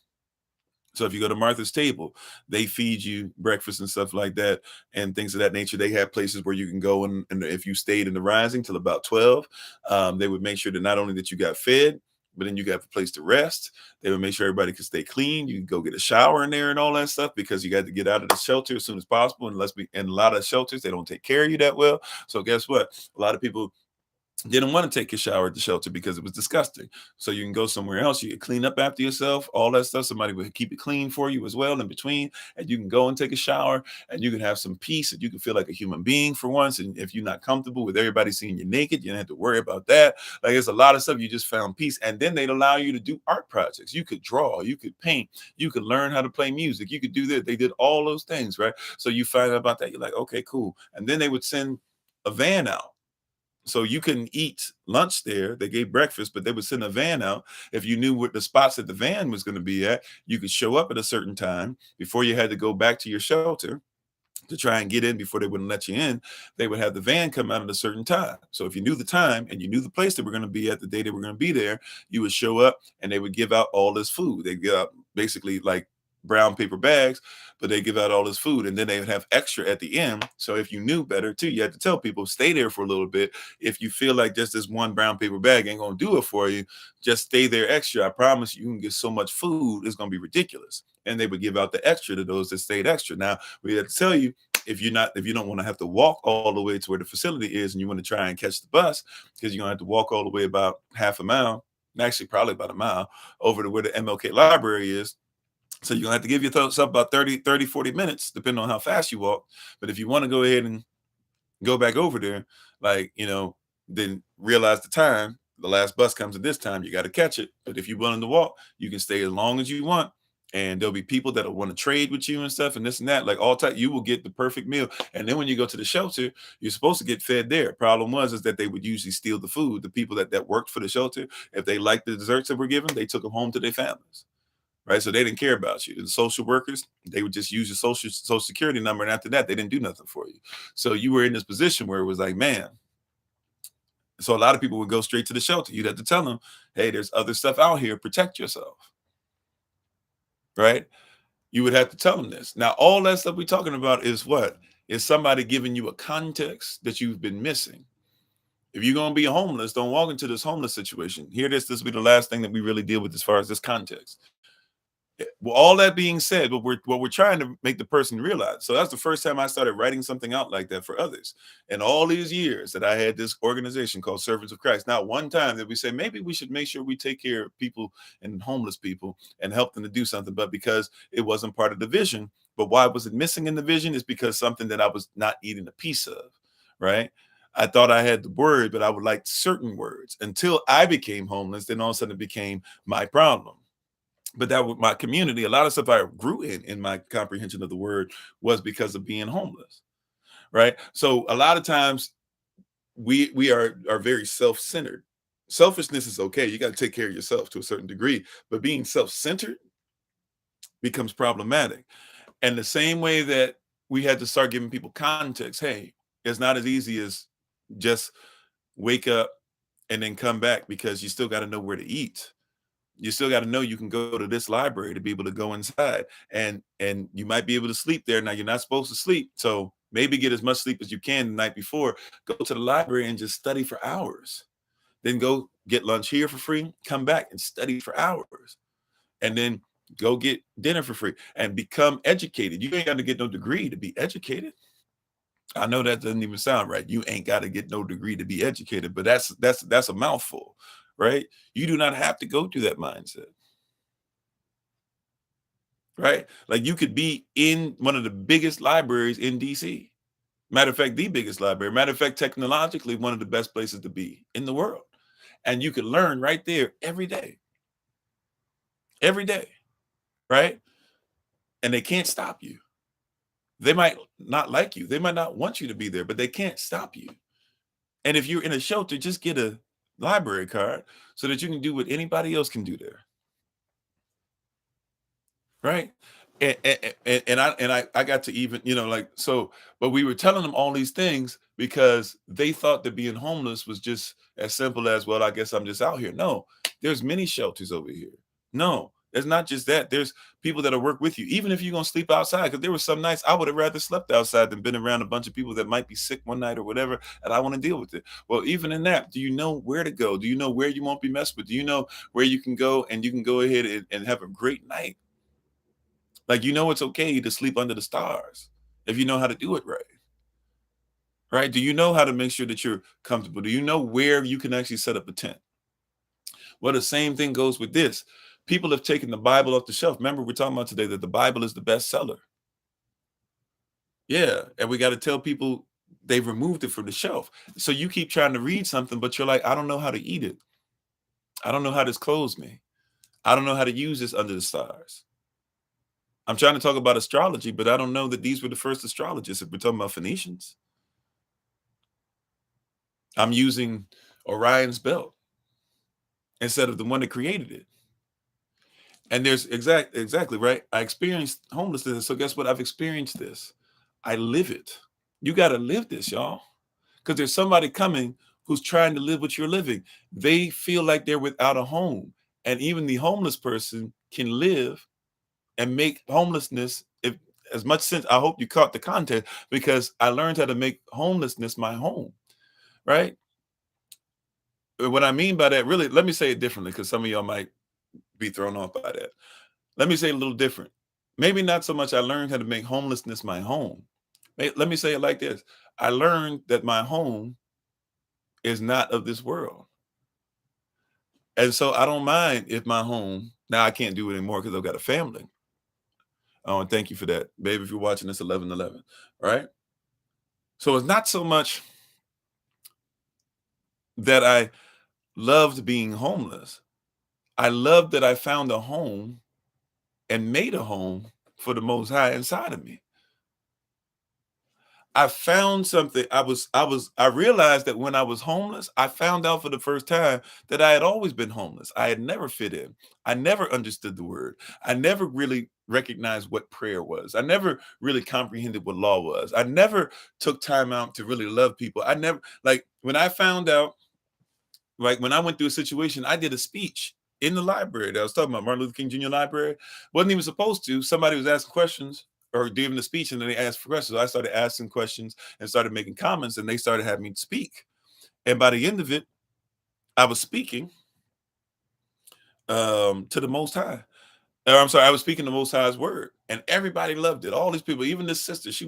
So if you go to Martha's Table, they feed you breakfast and stuff like that and things of that nature. They have places where you can go, and if you stayed in the Rising till about 12, they would make sure that not only that you got fed, but then you got a place to rest. They would make sure everybody could stay clean. You can go get a shower in there and all that stuff because you got to get out of the shelter as soon as possible. And a lot of shelters, they don't take care of you that well. So guess what? A lot of people didn't want to take a shower at the shelter because it was disgusting. So you can go somewhere else. You can clean up after yourself, all that stuff. Somebody will keep it clean for you as well in between. And you can go and take a shower and you can have some peace and you can feel like a human being for once. And if you're not comfortable with everybody seeing you naked, you don't have to worry about that. Like there's a lot of stuff. You just found peace. And then they'd allow you to do art projects. You could draw, you could paint, you could learn how to play music. You could do that. They did all those things, right? So you find out about that. You're like, okay, cool. And then they would send a van out. So you couldn't eat lunch there. They gave breakfast, but they would send a van out. If you knew what the spots that the van was going to be at, you could show up at a certain time before you had to go back to your shelter to try and get in before they wouldn't let you in. They would have the van come out at a certain time. So if you knew the time and you knew the place they were going to be at the day they were going to be there, you would show up and they would give out all this food. They give out basically like brown paper bags, but they give out all this food and then they would have extra at the end. So if you knew better too, you had to tell people stay there for a little bit. If you feel like just this one brown paper bag ain't going to do it for you, just stay there extra. I promise you can get so much food, it's going to be ridiculous. And they would give out the extra to those that stayed extra. Now we have to tell you, if you don't want to have to walk all the way to where the facility is and you want to try and catch the bus, because you're going to have to walk all the way about half a mile, actually probably about a mile over to where the MLK library is. So you're gonna have to give yourself about 40 minutes, depending on how fast you walk. But if you want to go ahead and go back over there, like, then realize the time, the last bus comes at this time, you got to catch it. But if you're willing to walk, you can stay as long as you want. And there'll be people that'll want to trade with you and stuff and this and that, like all type. You will get the perfect meal. And then when you go to the shelter, you're supposed to get fed there. Problem is that they would usually steal the food. The people that worked for the shelter, if they liked the desserts that were given, they took them home to their families. Right. So they didn't care about you. The social workers, they would just use your social security number. And after that, they didn't do nothing for you. So you were in this position where it was like, man. So a lot of people would go straight to the shelter. You'd have to tell them, hey, there's other stuff out here. Protect yourself. Right. You would have to tell them this. Now, all that stuff we're talking about is what? Is somebody giving you a context that you've been missing. If you're going to be homeless, don't walk into this homeless situation. This will be the last thing that we really deal with as far as this context. Well, all that being said, what we're trying to make the person realize. So that's the first time I started writing something out like that for others. And all these years that I had this organization called Servants of Christ, not one time did we say maybe we should make sure we take care of people and homeless people and help them to do something, but because it wasn't part of the vision. But why was it missing in the vision? Is because something that I was not eating a piece of, right? I thought I had the word, but I would like certain words until I became homeless. Then all of a sudden it became my problem. But that was my community. A lot of stuff I grew in my comprehension of the word was because of being homeless, right? So a lot of times we are very self-centered. Selfishness is okay. You got to take care of yourself to a certain degree, but being self-centered becomes problematic. And the same way that we had to start giving people context, hey, it's not as easy as just wake up and then come back, because you still got to know where to eat. You still got to know you can go to this library to be able to go inside, and you might be able to sleep there. Now you're not supposed to sleep, so maybe get as much sleep as you can the night before. Go to the library and just study for hours. Then go get lunch here for free, come back and study for hours, and then go get dinner for free and become educated. You ain't got to get no degree to be educated. I know that doesn't even sound right. You ain't got to get no degree to be educated, but that's a mouthful, right? You do not have to go through that mindset, right? Like you could be in one of the biggest libraries in DC. Matter of fact, the biggest library. Matter of fact, technologically, one of the best places to be in the world. And you could learn right there every day, right? And they can't stop you. They might not like you. They might not want you to be there, but they can't stop you. And if you're in a shelter, just get a library card so that you can do what anybody else can do there, right? And I got to even, like, so, but we were telling them all these things because they thought that being homeless was just as simple as, well, I guess I'm just out here. No, there's many shelters over here. No, there's not just that. There's people that'll work with you, even if you're gonna sleep outside. Because there were some nights I would have rather slept outside than been around a bunch of people that might be sick one night or whatever, and I want to deal with it. Well, even in that, do you know where to go? Do you know where you won't be messed with? Do you know where you can go and you can go ahead and have a great night? Like, it's okay to sleep under the stars if you know how to do it right. Right? Do you know how to make sure that you're comfortable? Do you know where you can actually set up a tent? Well, the same thing goes with this. People have taken the Bible off the shelf. Remember, we're talking about today that the Bible is the bestseller. Yeah. And we got to tell people they've removed it from the shelf. So you keep trying to read something, but you're like, I don't know how to eat it. I don't know how this clothes me. I don't know how to use this under the stars. I'm trying to talk about astrology, but I don't know that these were the first astrologists. If we're talking about Phoenicians, I'm using Orion's belt instead of the one that created it. And there's exactly right. I experienced homelessness. So guess what? I've experienced this. I live it. You got to live this, y'all. Because there's somebody coming who's trying to live what you're living. They feel like they're without a home. And even the homeless person can live and make homelessness, if as much sense. I hope you caught the content, because I learned how to make homelessness my home, right? What I mean by that, really, let me say it differently, because some of y'all might be thrown off by that. Let me say it a little different. Maybe not so much I learned how to make homelessness my home. Let me say it like this. I learned that my home is not of this world. And so I don't mind if my home, now I can't do it anymore because I've got a family. Oh, and thank you for that. Baby, if you're watching this, 1111, right? So it's not so much that I loved being homeless. I loved that I found a home and made a home for the Most High inside of me. I found something. I realized that when I was homeless, I found out for the first time that I had always been homeless. I had never fit in. I never understood the word. I never really recognized what prayer was. I never really comprehended what law was. I never took time out to really love people. I never, like, when I found out, like, when I went through a situation, I did a speech in the library that I was talking about, Martin Luther King Jr. Library. Wasn't even supposed to. Somebody was asking questions or giving the speech, and then they asked for questions. So I started asking questions and started making comments, and they started having me speak. And by the end of it, I was speaking to the Most High. or I'm sorry, I was speaking the Most High's word, and everybody loved it. All these people, even this sister, she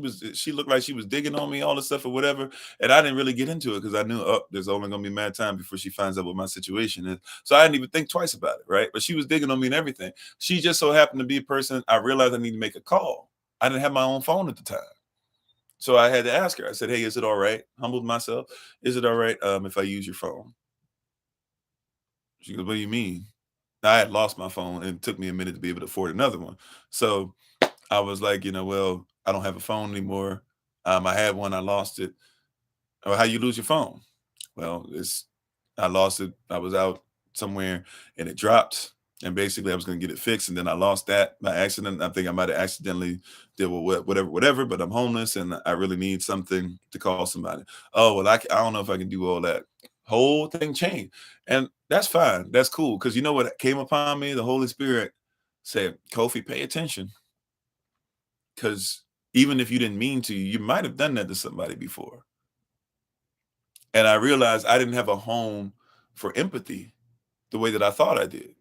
looked like she was digging on me, all this stuff or whatever, and I didn't really get into it because I knew, oh, there's only gonna be mad time before she finds out what my situation is. So I didn't even think twice about it, right? But she was digging on me and everything. She just so happened to be a person I realized I need to make a call. I didn't have my own phone at the time. So I had to ask her. I said, "Hey, is it all right?" Humbled myself. "Is it all right if I use your phone?" She goes, "What do you mean?" I had lost my phone and it took me a minute to be able to afford another one. So I was like, well, I don't have a phone anymore. I had one, I lost it. "Oh, how you lose your phone?" "Well, I lost it. I was out somewhere and it dropped. And basically I was gonna get it fixed. And then I lost that by accident. I think I might have accidentally did whatever, but I'm homeless and I really need something to call somebody." "Oh, well, I don't know if I can do all that." Whole thing changed. And that's fine. That's cool. Because you know what came upon me? The Holy Spirit said, "Kofi, pay attention. Because even if you didn't mean to, you might have done that to somebody before." And I realized I didn't have a home for empathy the way that I thought I did,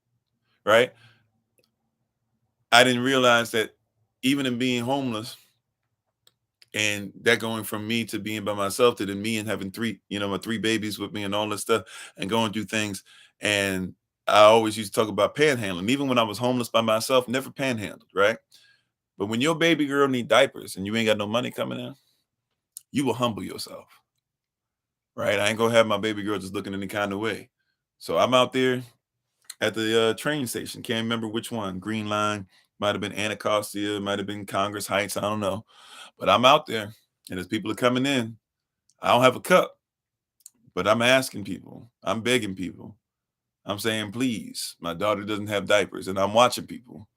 right? I didn't realize that even in being homeless and that going from me to being by myself to then me and having my three babies with me and all this stuff and going through things. And I always used to talk about panhandling. Even when I was homeless by myself, never panhandled, right? But when your baby girl need diapers and you ain't got no money coming in, you will humble yourself, right? I ain't gonna have my baby girl just looking any kind of way. So I'm out there at the train station. Can't remember which one. Green Line, might have been Anacostia, might have been Congress Heights. I don't know. But I'm out there, and as people are coming in, I don't have a cup, but I'm asking people. I'm begging people. I'm saying, please, my daughter doesn't have diapers, and I'm watching people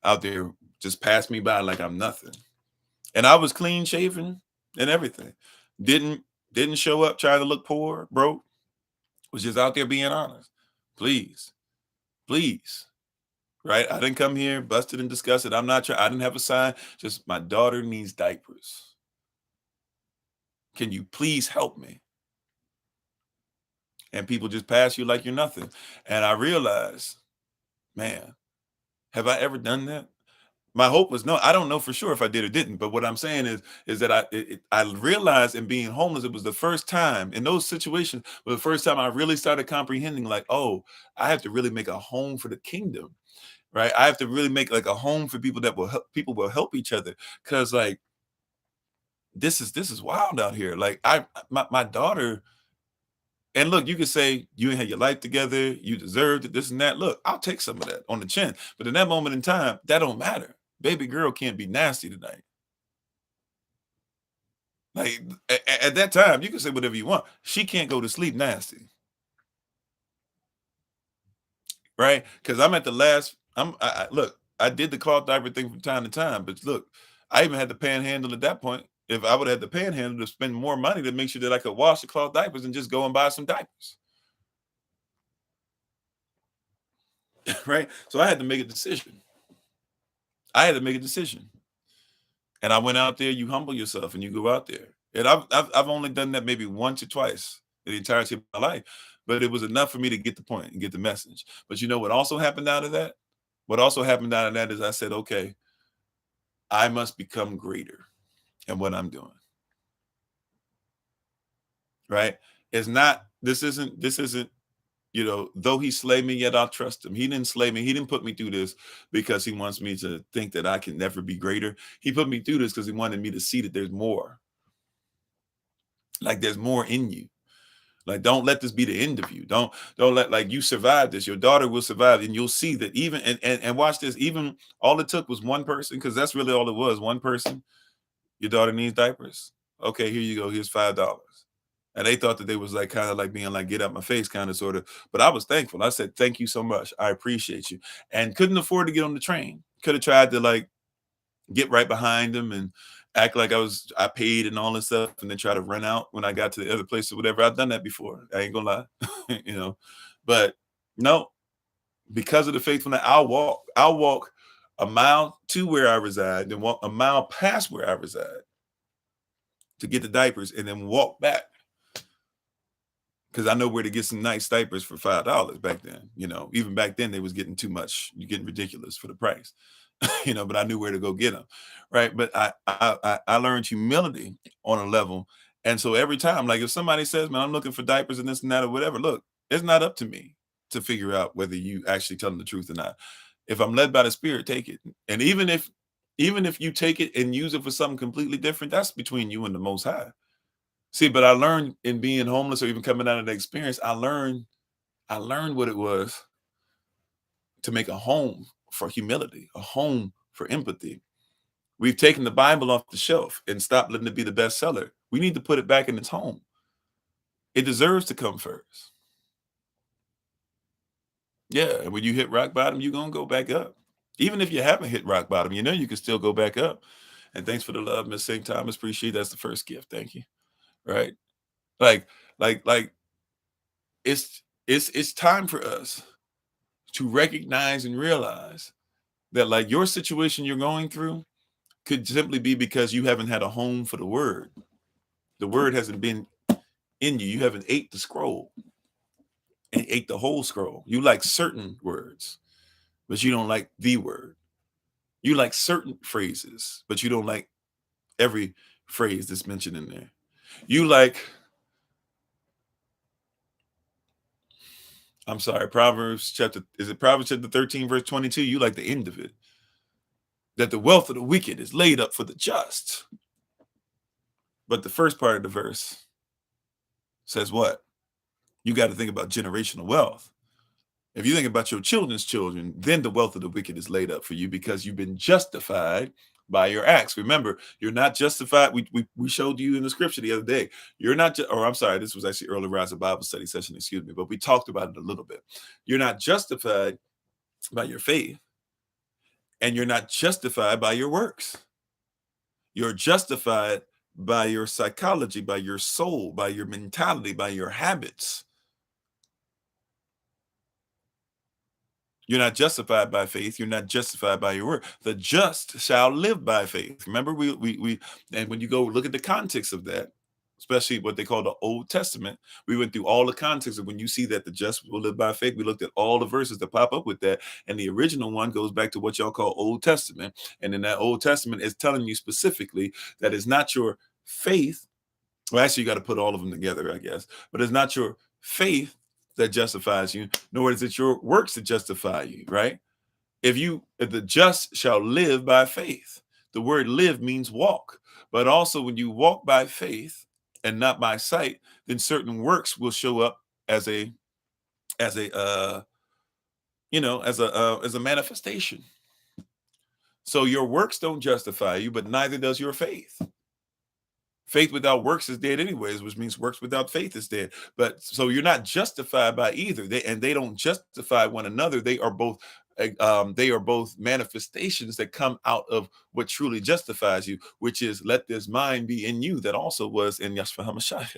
out there just pass me by like I'm nothing. And I was clean shaven and everything. Didn't didn't show up trying to look poor, broke. Was just out there being honest. Please, please. Right? I didn't come here busted and disgusted. I'm not trying. I didn't have a sign. Just my daughter needs diapers. Can you please help me? And people just pass you like you're nothing. And I realized, man, have I ever done that? My hope was no. I don't know for sure if I did or didn't. But what I'm saying is that I realized in being homeless, it was the first time in those situations, was the first time I really started comprehending, like, oh, I have to really make a home for the kingdom, right? I have to really make like a home for people that will help. People will help each other, because like this is wild out here. Like my daughter. And look, you could say you ain't had your life together, you deserved it, this and that. Look, I'll take some of that on the chin. But in that moment in time, that don't matter. Baby girl can't be nasty tonight. Like at that time, you can say whatever you want. She can't go to sleep nasty, right? Because I'm at the last. Look. I did the cloth diaper thing from time to time, but look, I even had to panhandle at that point. If I would have had to panhandle to spend more money to make sure that I could wash the cloth diapers and just go and buy some diapers, right? So I had to make a decision. I had to make a decision. And I went out there, you humble yourself and you go out there. And I've only done that maybe once or twice in the entirety of my life, but it was enough for me to get the point and get the message. But you know what also happened out of that? What also happened out of that is I said, okay, I must become greater in what I'm doing. Right? This isn't, though he slay me, yet I'll trust him. He didn't slay me. He didn't put me through this because he wants me to think that I can never be greater. He put me through this because he wanted me to see that there's more. Like there's more in you. Like don't let this be the end of you. Don't let, like, you survive this. Your daughter will survive, and you'll see that even and watch this. Even all it took was one person, because that's really all it was. One person. Your daughter needs diapers. Okay, here you go. Here's $5. And they thought that they was like kind of like being like get out my face kind of sort of. But I was thankful. I said thank you so much. I appreciate you. And couldn't afford to get on the train. Could have tried to like get right behind him and act like I paid and all this stuff, and then try to run out when I got to the other place or whatever. I've done that before. I ain't gonna lie, But no, because of the faithfulness, I'll walk. I'll walk a mile to where I reside, then walk a mile past where I reside to get the diapers, and then walk back. because I know where to get some nice diapers for $5 back then. Even back then they was getting too much. You're getting ridiculous for the price. But I knew where to go get them. Right. But I learned humility on a level. And so every time, like if somebody says, man, I'm looking for diapers and this and that or whatever, look, it's not up to me to figure out whether you actually telling the truth or not. If I'm led by the Spirit, take it. And even if you take it and use it for something completely different, that's between you and the Most High. See, but I learned in being homeless or even coming out of the experience, I learned what it was to make a home for humility, a home for empathy. We've taken the Bible off the shelf and stopped letting it be the bestseller. We need to put it back in its home. It deserves to come first. Yeah, and when you hit rock bottom, you're going to go back up. Even if you haven't hit rock bottom, you can still go back up. And thanks for the love, Miss St. Thomas. Appreciate that's the first gift. Thank you. Right? Like it's time for us to recognize and realize that like your situation you're going through could simply be because you haven't had a home for the word. The word hasn't been in you. You haven't ate the scroll and ate the whole scroll. You like certain words, but you don't like the word. You like certain phrases, but you don't like every phrase that's mentioned in there. You like, Proverbs chapter 13, verse 22? You like the end of it. That the wealth of the wicked is laid up for the just. But the first part of the verse says what? You got to think about generational wealth. If you think about your children's children, then the wealth of the wicked is laid up for you because you've been justified by your acts. Remember, you're not justified. We showed you in the scripture the other day. You're not, this was actually Early Rise Bible Study session, excuse me, but we talked about it a little bit. You're not justified by your faith, and you're not justified by your works. You're justified by your psychology, by your soul, by your mentality, by your habits. You're not justified by faith. You're not justified by your word. The just shall live by faith. Remember, and when you go look at the context of that, especially what they call the Old Testament, we went through all the context of when you see that the just will live by faith. We looked at all the verses that pop up with that. And the original one goes back to what y'all call Old Testament. And in that Old Testament is telling you specifically that it's not your faith. Well, actually, you got to put all of them together, I guess. But it's not your faith that justifies you, nor is it your works that justify you, right? If the just shall live by faith. The word live means walk. But also when you walk by faith and not by sight, then certain works will show up as a manifestation. So your works don't justify you, but neither does your faith. Faith without works is dead anyways, which means works without faith is dead. But so you're not justified by either. They don't justify one another. They are both manifestations that come out of what truly justifies you, which is let this mind be in you that also was in Yahshua HaMashiach.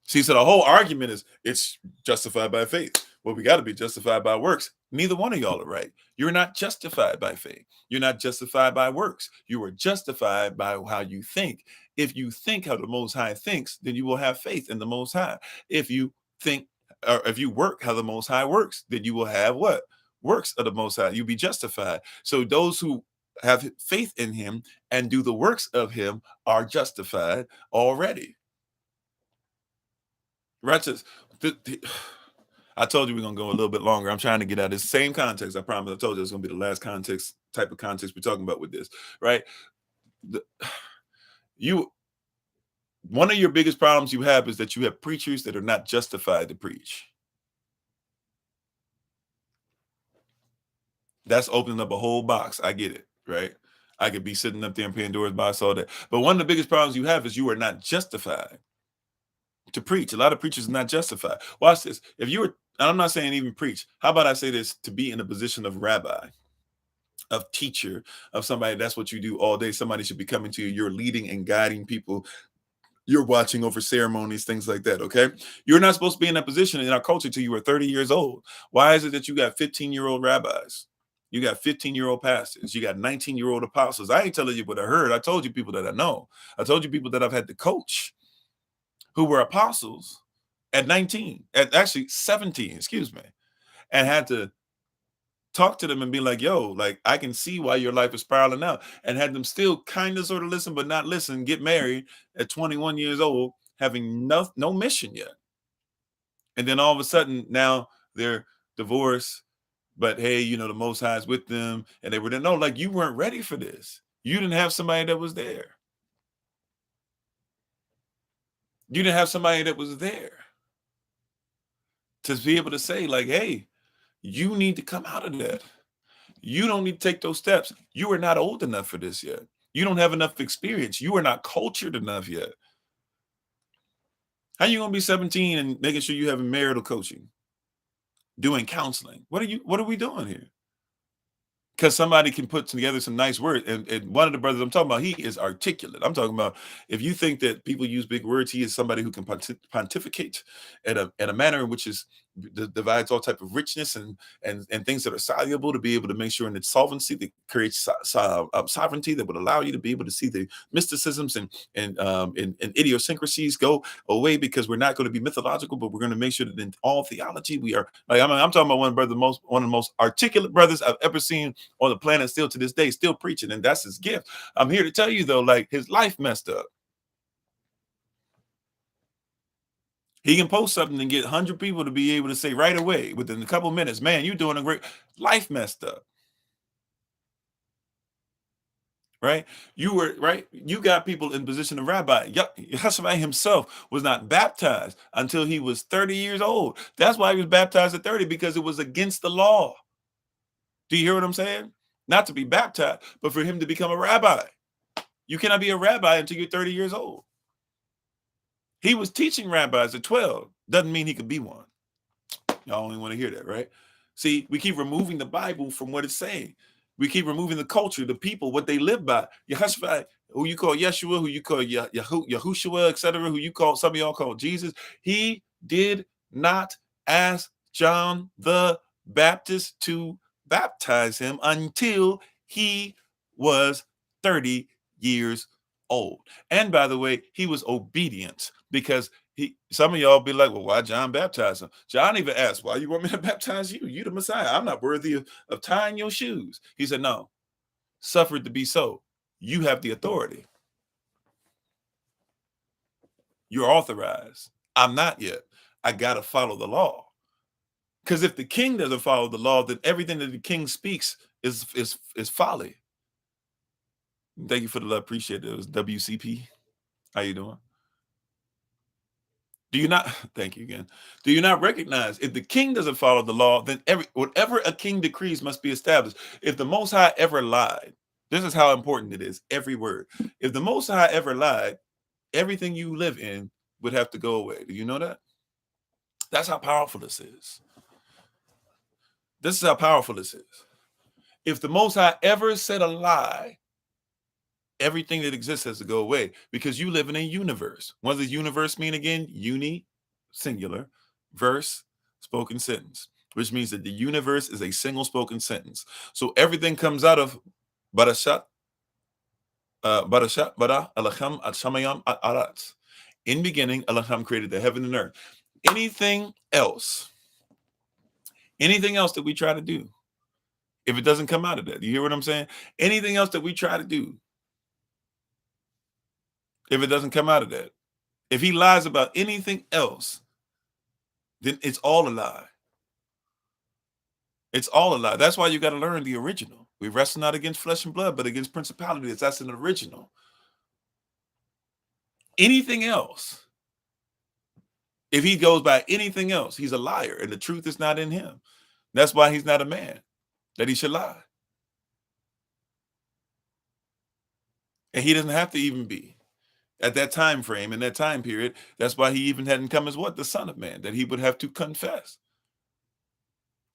See, so the whole argument is it's justified by faith. Well, we got to be justified by works. Neither one of y'all are right. You're not justified by faith. You're not justified by works. You are justified by how you think. If you think how the Most High thinks, then you will have faith in the Most High. If you think, or if you work how the Most High works, then you will have what? Works of the Most High. You'll be justified. So those who have faith in Him and do the works of Him are justified already. Righteous. I told you we're going to go a little bit longer. I'm trying to get out of this same context. I promise. I told you it's going to be the last type of context we're talking about with this, right? One of your biggest problems you have is that you have preachers that are not justified to preach. That's opening up a whole box. I get it, right? I could be sitting up there in Pandora's box all day. But one of the biggest problems you have is you are not justified to preach. A lot of preachers are not justified. Watch this. If you were, and I'm not saying even preach, how about I say this, to be in a position of rabbi, of teacher, of somebody, that's what you do all day. Somebody should be coming to you. You're leading and guiding people. You're watching over ceremonies, things like that, okay? You're not supposed to be in that position in our culture till you were 30 years old. Why is it that you got 15-year-old rabbis? You got 15-year-old pastors. You got 19-year-old apostles. I ain't telling you what I heard. I told you people that I know. I told you people that I've had to coach who were apostles at 19, at actually 17, excuse me, and had to talk to them and be like, yo, like, I can see why your life is spiraling out, and had them still kind of sort of listen, but not listen, get married at 21 years old, having no mission yet. And then all of a sudden now they're divorced, but hey, the Most High is with them. And they were no, like, you weren't ready for this. You didn't have somebody that was there. You didn't have somebody that was there to be able to say, like, hey, you need to come out of that. You don't need to take those steps. You are not old enough for this yet. You don't have enough experience. You are not cultured enough yet. How you gonna be 17 and making sure you have marital coaching, doing counseling? What are we doing here? Because somebody can put together some nice words. And one of the brothers I'm talking about, he is articulate. I'm talking about, if you think that people use big words, he is somebody who can pontificate at a manner in which is divides all type of richness and things that are soluble, to be able to make sure in its solvency that creates sovereignty that would allow you to be able to see the mysticisms and idiosyncrasies go away, because we're not going to be mythological, but we're going to make sure that in all theology we are. Like, I'm talking about one of the most articulate brothers I've ever seen on the planet, still to this day, still preaching, and that's his gift. I'm here to tell you though, like, his life messed up. He can post something and get 100 people to be able to say right away, within a couple minutes, man, you're doing a great. Life messed up, right? You got people in position of rabbi. Yahshua himself was not baptized until he was 30 years old. That's why he was baptized at 30, because it was against the law. Do you hear what I'm saying? Not to be baptized, but for him to become a rabbi. You cannot be a rabbi until you're 30 years old. He was teaching rabbis at 12. Doesn't mean he could be one. Y'all only want to hear that, right? See, we keep removing the Bible from what it's saying. We keep removing the culture, the people, what they live by. Yehoshua, who you call Yeshua, who you call Yahushua, etc., who you call, some of y'all call Jesus. He did not ask John the Baptist to baptize him until he was 30 years old. And by the way, he was obedient, because some of y'all be like, well, why John baptize him? John even asked, why you want me to baptize you? You the Messiah. I'm not worthy of tying your shoes. He said, no, suffer it to be so. You have the authority. You're authorized. I'm not yet. I got to follow the law. Because if the king doesn't follow the law, then everything that the king speaks is folly. Thank you for the love. Appreciate it. It was WCP. How you doing? Do you not, thank you again. Do you not recognize, if the king doesn't follow the law, then whatever a king decrees must be established. If the Most High ever lied, this is how important it is, every word. If the Most High ever lied, everything you live in would have to go away. Do you know that? That's how powerful this is. This is how powerful this is. If the Most High ever said a lie, everything that exists has to go away, because you live in a universe. What does universe mean again? Uni, singular, verse, spoken sentence, which means that the universe is a single spoken sentence. So everything comes out of Barashat, Bara, Alacham, Atshamayam, Arat. In beginning, Alacham created the heaven and earth. Anything else that we try to do, if it doesn't come out of that, you hear what I'm saying? Anything else that we try to do, if it doesn't come out of that, if he lies about anything else, then it's all a lie. It's all a lie. That's why you got to learn the original. We wrestle not against flesh and blood, but against principalities. That's an original. Anything else, if he goes by anything else, he's a liar, and the truth is not in him. That's why he's not a man, that he should lie. And he doesn't have to even be. At that time frame, in that time period, that's why he even hadn't come as what? The Son of Man, that he would have to confess.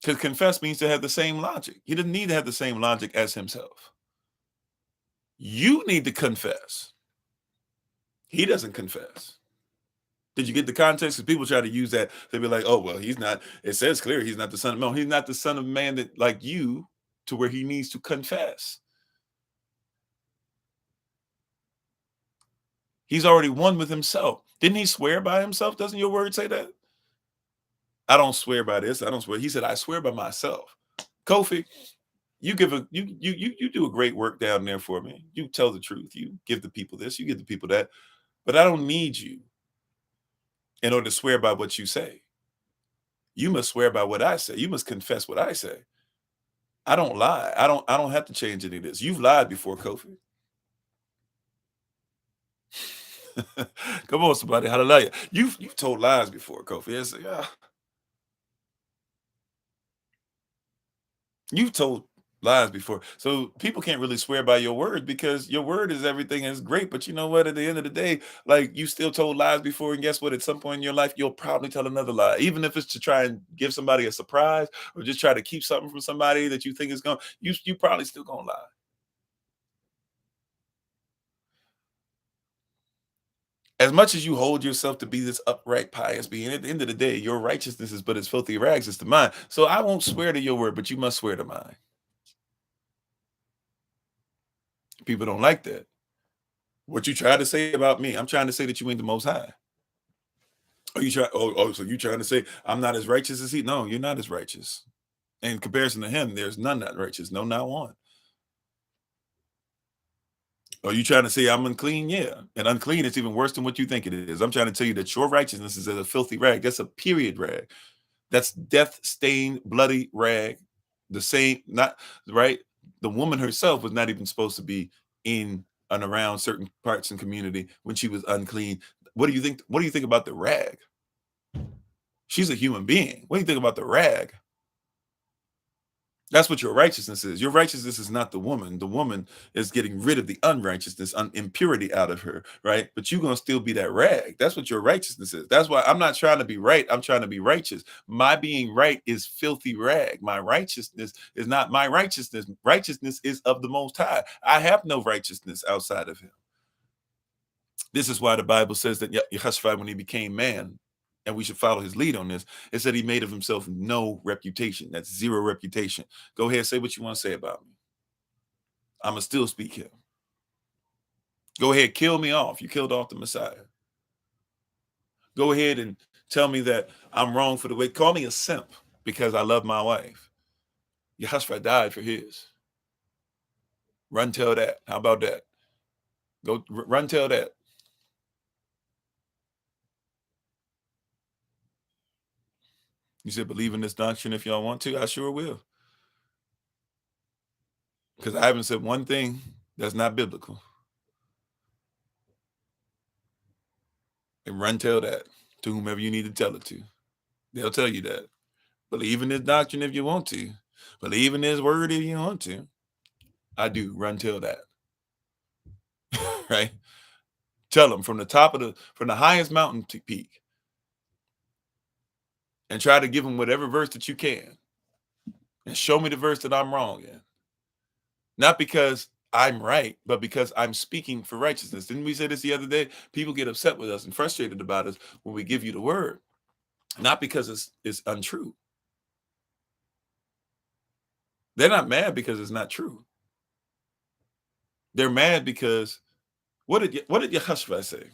Because confess means to have the same logic. He didn't need to have the same logic as himself. You need to confess. He doesn't confess. Did you get the context? Because people try to use that. They'll be like, oh, well, he's not. It says clear he's not the Son of Man. No, he's not the Son of Man that, like you, to where he needs to confess. He's already one with himself. Didn't he swear by himself? Doesn't your word say that? I don't swear by this. I don't swear. He said, I swear by myself. Kofi, you give a you do a great work down there for me. You tell the truth. You give the people this, you give the people that. But I don't need you in order to swear by what you say. You must swear by what I say. You must confess what I say. I don't lie. I don't have to change any of this. You've lied before, Kofi. Come on, somebody. Hallelujah. You've told lies before, Kofi. Yeah. You've told lies before. So people can't really swear by your word because your word is everything and it's great. But you know what? At the end of the day, like you still told lies before. And guess what? At some point in your life, you'll probably tell another lie, even if it's to try and give somebody a surprise or just try to keep something from somebody that you think is going, you probably still gonna lie. As much as you hold yourself to be this upright, pious being, at the end of the day, your righteousness is but as filthy rags as to mine. So I won't swear to your word, but you must swear to mine. People don't like that. What you try to say about me, I'm trying to say that you ain't the most high. Oh, you try so you trying to say I'm not as righteous as he? No, you're not as righteous. In comparison to him, there's none that righteous. No, not one. Are you trying to say I'm unclean? Yeah. And unclean is even worse than what you think it is. I'm trying to tell you that your righteousness is as a filthy rag. That's a period rag. That's death stained, bloody rag. The same, not right. The woman herself was not even supposed to be in and around certain parts and community when she was unclean. What do you think? What do you think about the rag? She's a human being. What do you think about the rag? That's what your righteousness is. Your righteousness is not the woman. The woman is getting rid of the unrighteousness, impurity out of her, right? But you're going to still be that rag. That's what your righteousness is. That's why I'm not trying to be right. I'm trying to be righteous. My being right is filthy rag. My righteousness is not my righteousness. Righteousness is of the Most High. I have no righteousness outside of him. This is why the Bible says that Yehoshua, when he became man, and we should follow his lead on this, it said he made of himself no reputation. That's zero reputation. Go ahead, say what you want to say about me. I'm going to still speak him. Go ahead, kill me off. You killed off the Messiah. Go ahead and tell me that I'm wrong for the way. Call me a simp because I love my wife. Yehoshua died for his. Run tell that. How about that? Go run tell that. You said believe in this doctrine if y'all want to. I sure will. Because I haven't said one thing that's not biblical. And run tell that to whomever you need to tell it to. They'll tell you that. Believe in this doctrine if you want to. Believe in this word if you want to. I do. Run tell that. Right? Tell them from the highest mountain to peak. And try to give them whatever verse that you can. And show me the verse that I'm wrong in. Not because I'm right, but because I'm speaking for righteousness. Didn't we say this the other day? People get upset with us and frustrated about us when we give you the word. Not because it's untrue. They're not mad because it's not true. They're mad because what did Yehoshua say?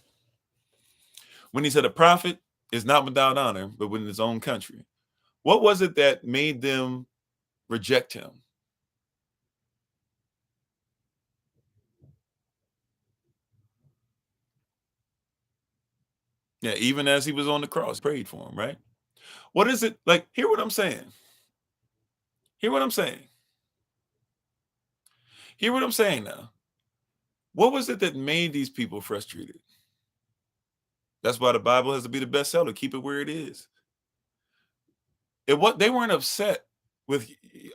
When he said a prophet is not without honor, but within his own country. What was it that made them reject him? Yeah, even as he was on the cross, prayed for him, right? What is it like? Hear what I'm saying. Hear what I'm saying. Hear what I'm saying now. What was it that made these people frustrated? That's why the Bible has to be the bestseller. Keep it where it is. They weren't upset with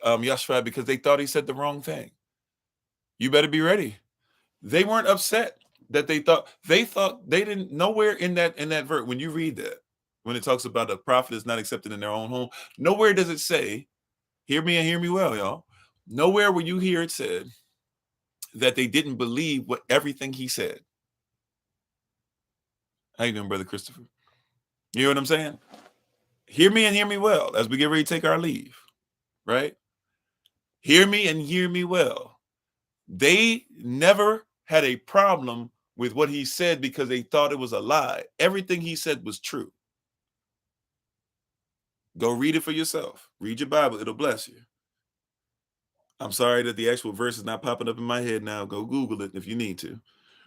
Yahshua because they thought he said the wrong thing. You better be ready. They weren't upset that they thought they didn't nowhere in that verse when you read that when it talks about the prophet is not accepted in their own home. Nowhere does it say, hear me and hear me well, y'all. Nowhere will you hear it said that they didn't believe what everything he said. How you doing, Brother Christopher? You know what I'm saying? Hear me and hear me well as we get ready to take our leave, right? Hear me and hear me well. They never had a problem with what he said because they thought it was a lie. Everything he said was true. Go read it for yourself. Read your Bible. It'll bless you. I'm sorry that the actual verse is not popping up in my head now. Go Google it if you need to.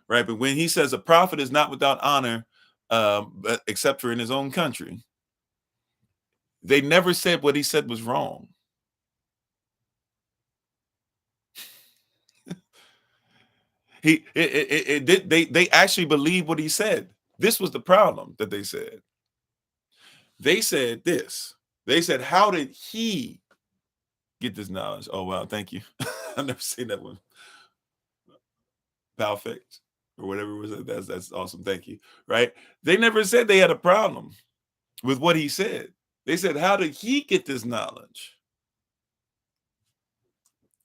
Right. But when he says a prophet is not without honor, but except for in his own country, they never said what he said was wrong. They actually believed what he said. This was the problem that they said. They said this. They said, how did he get this knowledge? Oh, wow. Thank you. I've never seen that one. Perfect or whatever it was. That's awesome. Thank you. Right. They never said they had a problem with what he said. They said, how did he get this knowledge?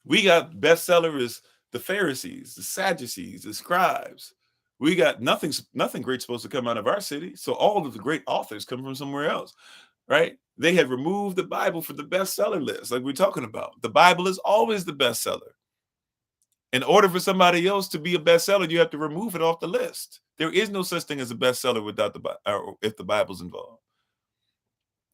We got bestseller is the Pharisees, the Sadducees, the scribes. We got nothing great supposed to come out of our city. So all of the great authors come from somewhere else, right? They had removed the Bible from the bestseller list, like we're talking about. The Bible is always the bestseller. In order for somebody else to be a bestseller, you have to remove it off the list. There is no such thing as a bestseller without or if the Bible's involved.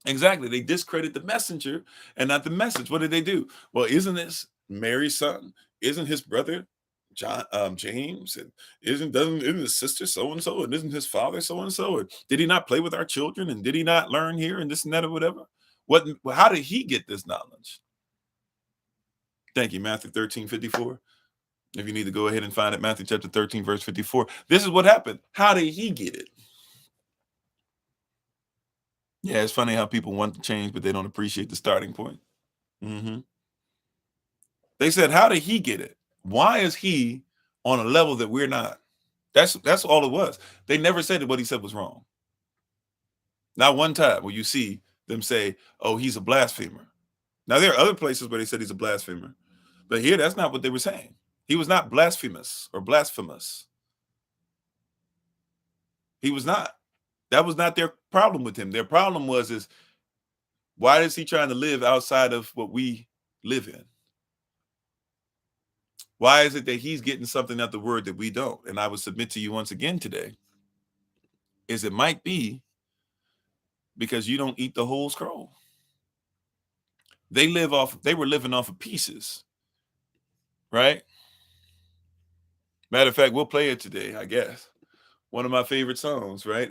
Exactly. They discredit the messenger and not the message. What did they do? Well, isn't this Mary's son? Isn't his brother John, James? And isn't his sister so and so? And isn't his father so and so? And did he not play with our children? And did he not learn here and this and that or whatever? How did he get this knowledge? Thank you, Matthew 13:54. If you need to go ahead and find it, Matthew chapter 13, verse 54. This is what happened. How did he get it? Yeah, it's funny how people want to change, but they don't appreciate the starting point. They said, how did he get it? Why is he on a level that we're not? That's all it was. They never said that what he said was wrong. Not one time will you see them say, oh, he's a blasphemer. Now, there are other places where they said he's a blasphemer, but here, that's not what they were saying. He was not blasphemous or blasphemous. He was not. That was not their problem with him. Their problem is why is he trying to live outside of what we live in? Why is it that he's getting something out the word that we don't? And I would submit to you once again today, is it might be because you don't eat the whole scroll. They were living off of pieces, right? Matter of fact, we'll play it today, I guess. One of my favorite songs, right?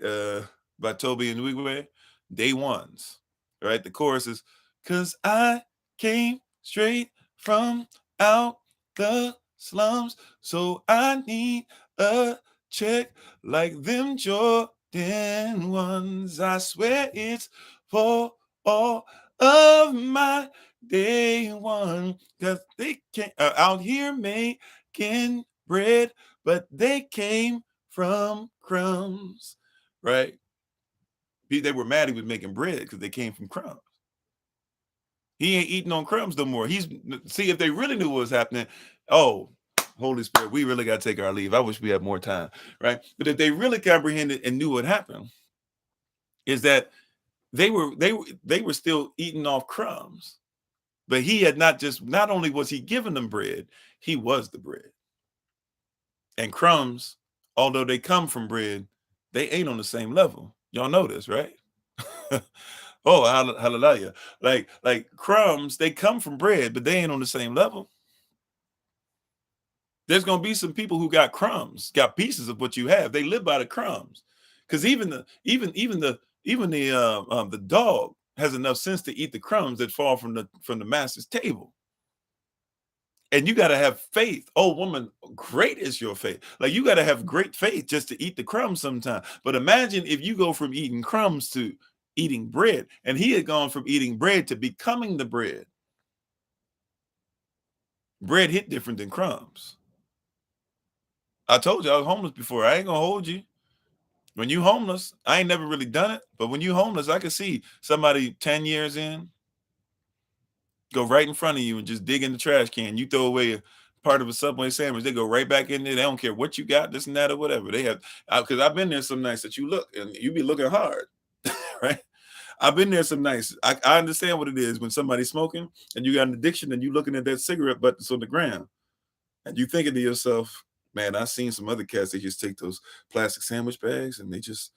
By Toby and Wigway, Day Ones, right? The chorus is, cause I came straight from out the slums, so I need a check like them Jordan ones. I swear it's for all of my day one, cause they came out here making bread, but they came from crumbs, right? They were mad he was making bread because they came from crumbs. He ain't eating on crumbs no more. See, if they really knew what was happening, oh, Holy Spirit, we really got to take our leave. I wish we had more time, right? But if they really comprehended and knew what happened, is that they were still eating off crumbs. But he had not only was he giving them bread, he was the bread. And crumbs, although they come from bread, they ain't on the same level. Y'all know this, right? Oh, hallelujah. Like crumbs, they come from bread, but they ain't on the same level. There's going to be some people who got crumbs, got pieces of what you have. They live by the crumbs. Because even the dog has enough sense to eat the crumbs that fall from the master's table. And you got to have faith. Oh, woman, great is your faith. Like, you got to have great faith just to eat the crumbs sometime. But imagine if you go from eating crumbs to eating bread. And he had gone from eating bread to becoming the bread. Bread hit different than crumbs. I told you I was homeless before. I ain't going to hold you. When you homeless, I ain't never really done it. But when you homeless, I can see somebody 10 years in, go right in front of you and just dig in the trash can. You throw away a part of a Subway sandwich, they go right back in there. They don't care what you got, this and that or whatever. They have, because I've been there some nights that you look and you be looking hard, right? I've been there some nights. I understand what it is when somebody's smoking and you got an addiction and you looking at that cigarette butt that's on the ground and you thinking to yourself, man, I've seen some other cats that just take those plastic sandwich bags and they just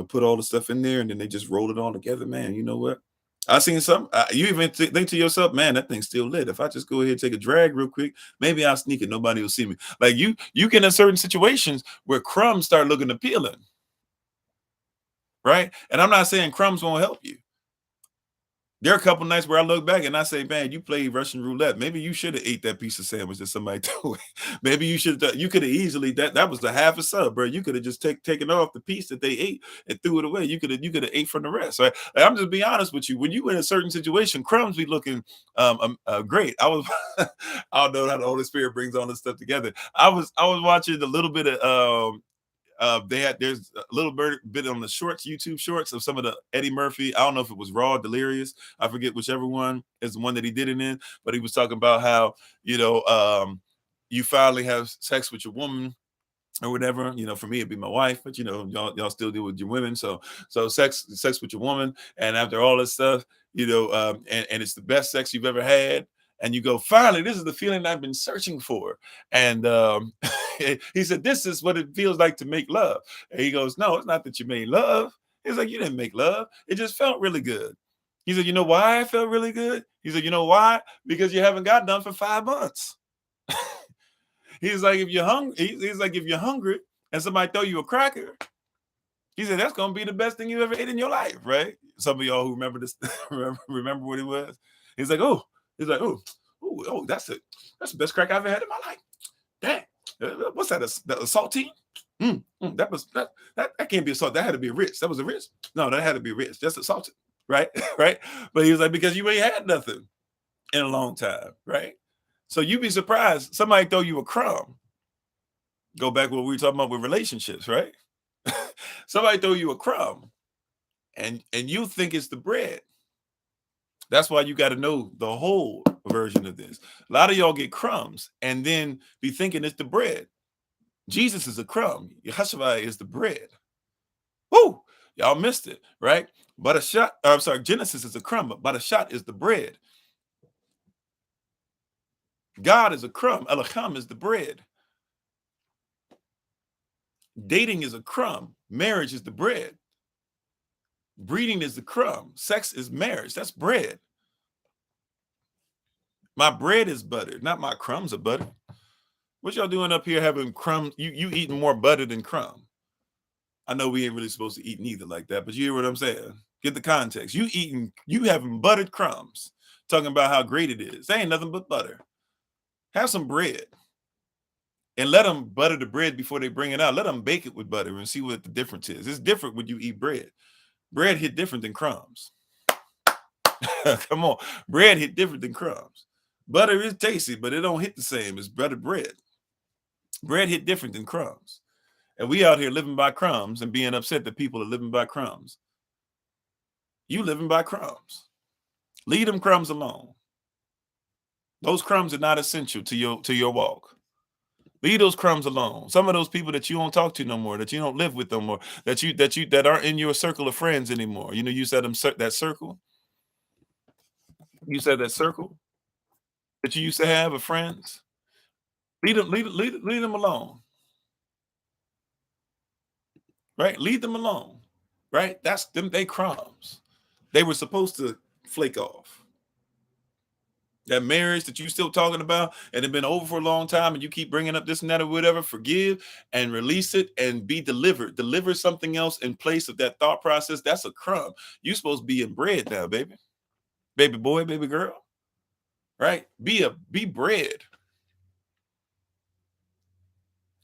put all the stuff in there and then they just roll it all together. Man, you know what? I seen some. You even think to yourself, man, that thing's still lit. If I just go ahead and take a drag real quick, maybe I'll sneak it. Nobody will see me. Like you get in certain situations where crumbs start looking appealing, right? And I'm not saying crumbs won't help you. There are a couple nights where I look back and I say, man, you played Russian roulette. Maybe you should have ate that piece of sandwich that somebody threw away. Maybe you should have. You could have easily that was the half a sub, bro. You could have just taken off the piece that they ate and threw it away. You could have ate from the rest. Right? Like, I'm just being honest with you. When you in a certain situation, crumbs be looking great. I was I don't know how the Holy Spirit brings all this stuff together. I was watching a little bit of there's a little bit on the shorts, YouTube shorts of some of the Eddie Murphy. I don't know if it was Raw, Delirious. I forget whichever one is the one that he did it in, but he was talking about how, you finally have sex with your woman or whatever. For me it'd be my wife, but y'all still deal with your women. So sex with your woman, and after all this stuff, and it's the best sex you've ever had, and you go, finally, this is the feeling I've been searching for. And he said, this is what it feels like to make love. And he goes, no, it's not that you made love. He's like, you didn't make love, it just felt really good. He said, you know why I felt really good? He said, you know why? Because you haven't got done for 5 months. He's like, if you're hungry, he's like, if you're hungry and somebody throw you a cracker, he said, that's gonna be the best thing you ever ate in your life, right? Some of y'all who remember this, remember what it was. He's like, oh, that's the best crack I've ever had in my life. Dang, what's that? A saltine? That can't be a salt. That had to be a Ritz. That was a Ritz. No, that had to be a Ritz. Just a salted, right? Right. But he was like, because you ain't had nothing in a long time, right? So you'd be surprised. Somebody throw you a crumb. Go back to what we were talking about with relationships, right? Somebody throw you a crumb and you think it's the bread. That's why you got to know the whole version of this. A lot of y'all get crumbs and then be thinking it's the bread. Jesus is a crumb. Yeshua is the bread. Woo! Y'all missed it, right? But Genesis is a crumb, but a shot is the bread. God is a crumb. Elohim is the bread. Dating is a crumb. Marriage is the bread. Breeding is the crumb. Sex is marriage. That's bread. My bread is butter, not my crumbs are butter. What y'all doing up here having crumbs? You eating more butter than crumb. I know we ain't really supposed to eat neither like that, but you hear what I'm saying? Get the context. You having buttered crumbs, talking about how great it is. They ain't nothing but butter. Have some bread. And let them butter the bread before they bring it out. Let them bake it with butter and see what the difference is. It's different when you eat bread. Bread hit different than crumbs. Come on. Bread hit different than crumbs. Butter is tasty, but it don't hit the same as buttered bread. Bread hit different than crumbs. And we out here living by crumbs and being upset that people are living by crumbs. You living by crumbs. Leave them crumbs alone. Those crumbs are not essential to your walk. Leave those crumbs alone. Some of those people that you don't talk to no more, that you don't live with no more, that aren't in your circle of friends anymore. You said that circle. You said that circle that you used to have of friends. Leave them alone. Right? Leave them alone. Right? That's them. They crumbs. They were supposed to flake off. That marriage that you still talking about and it been over for a long time and you keep bringing up this and that or whatever, forgive and release it and be delivered. Deliver something else in place of that thought process. That's a crumb. You supposed to be in bread now, baby. Baby boy, baby girl. Right? Be bread.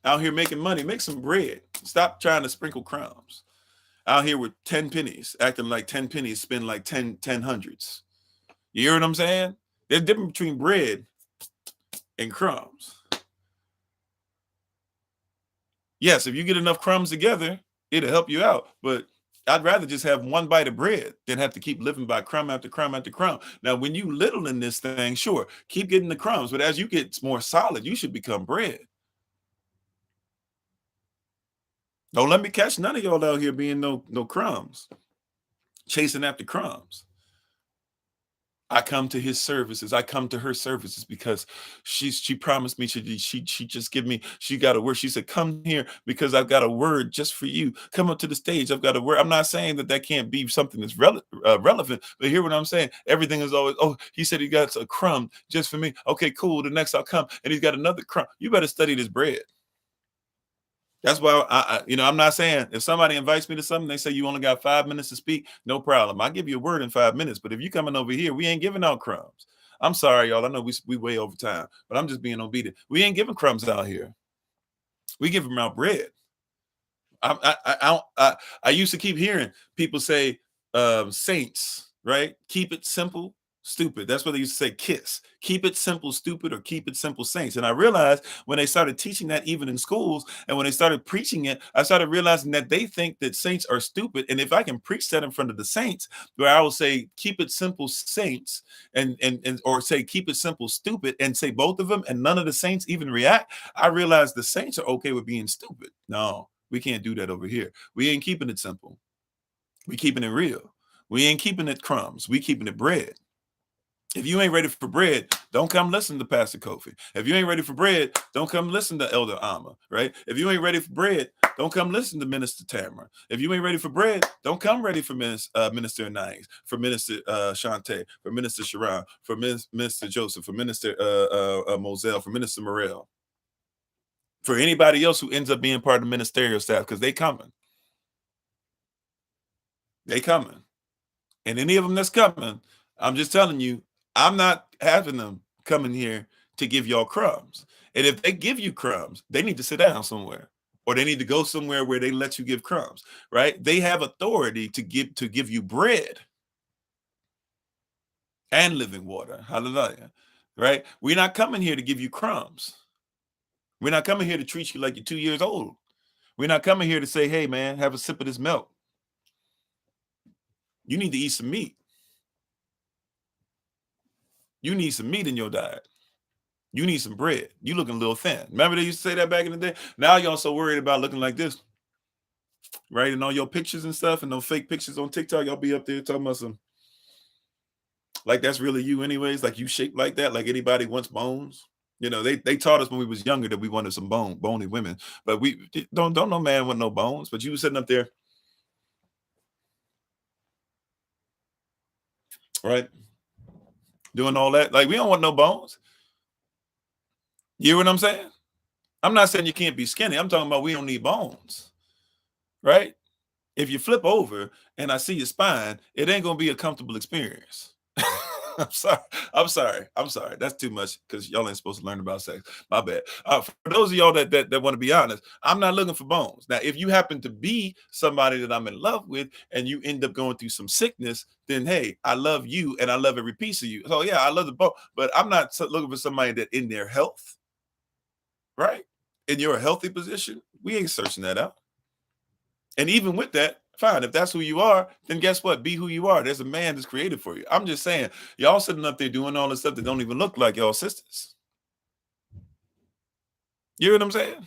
Out here making money. Make some bread. Stop trying to sprinkle crumbs. Out here with 10 pennies, acting like 10 pennies spend like 10 hundreds. You hear what I'm saying? There's a difference between bread and crumbs. Yes, if you get enough crumbs together, it'll help you out. But I'd rather just have one bite of bread than have to keep living by crumb after crumb after crumb. Now, when you little in this thing, sure, keep getting the crumbs. But as you get more solid, you should become bread. Don't let me catch none of y'all out here being no crumbs, chasing after crumbs. I come to his services. I come to her services because she promised me she just give me, she got a word. She said, "Come here because I've got a word just for you. Come up to the stage. I've got a word." I'm not saying that that can't be something that's relevant, but hear what I'm saying. Everything is always, "Oh, he said he got a crumb just for me. Okay, cool. The next I'll come, and he's got another crumb." You better study this bread. That's why I'm not saying if somebody invites me to something, they say you only got 5 minutes to speak, no problem. I give you a word in 5 minutes, but if you coming over here, we ain't giving out crumbs. I'm sorry, y'all. I know we way over time, but I'm just being obedient. We ain't giving crumbs out here. We give them out bread. I used to keep hearing people say, saints, right? Keep it simple, stupid. That's what they used to say, KISS. Keep it simple, stupid, or keep it simple, saints. And I realized when they started teaching that even in schools and when they started preaching it, I started realizing that they think that saints are stupid. And if I can preach that in front of the saints, where I will say, keep it simple, saints, and or say, keep it simple, stupid, and say both of them, and none of the saints even react, I realized the saints are okay with being stupid. No, we can't do that over here. We ain't keeping it simple. We keeping it real. We ain't keeping it crumbs. We keeping it bread. If you ain't ready for bread, don't come listen to Pastor Kofi. If you ain't ready for bread, don't come listen to Elder Alma, right? If you ain't ready for bread, don't come listen to Minister Tamara. If you ain't ready for bread, don't come ready for Minister Anais, for Minister Shante, for Minister Sharon, for Minister Joseph, for Minister Moselle, for Minister Morel, for anybody else who ends up being part of the ministerial staff, because they coming. They coming. And any of them that's coming, I'm just telling you, I'm not having them coming here to give y'all crumbs. And if they give you crumbs, they need to sit down somewhere, or they need to go somewhere where they let you give crumbs, right? They have authority to give you bread and living water. Hallelujah. Right? We're not coming here to give you crumbs. We're not coming here to treat you like you're 2 years old. We're not coming here to say, "Hey man, have a sip of this milk." You need to eat some meat. You need some meat in your diet. You need some bread. You looking a little thin. Remember they used to say that back in the day? Now y'all so worried about looking like this, right? And all your pictures and stuff and those fake pictures on TikTok, y'all be up there talking about some, like that's really you anyways, like you shaped like that, like anybody wants bones. They taught us when we was younger that we wanted some bony women, but we don't no man want no bones. But you was sitting up there, right, doing all that. Like we don't want no bones. You hear what I'm saying? I'm not saying you can't be skinny. I'm talking about we don't need bones, right? If you flip over and I see your spine, it ain't gonna be a comfortable experience. I'm sorry. I'm sorry. I'm sorry. That's too much because y'all ain't supposed to learn about sex. My bad. For those of y'all that want to be honest, I'm not looking for bones. Now, if you happen to be somebody that I'm in love with and you end up going through some sickness, then hey, I love you and I love every piece of you. So yeah, I love the bone, but I'm not looking for somebody that in their health, right? In your healthy position, we ain't searching that out. And even with that, fine. If that's who you are, then guess what? Be who you are. There's a man that's created for you. I'm just saying, y'all sitting up there doing all this stuff that don't even look like y'all sisters. You hear what I'm saying?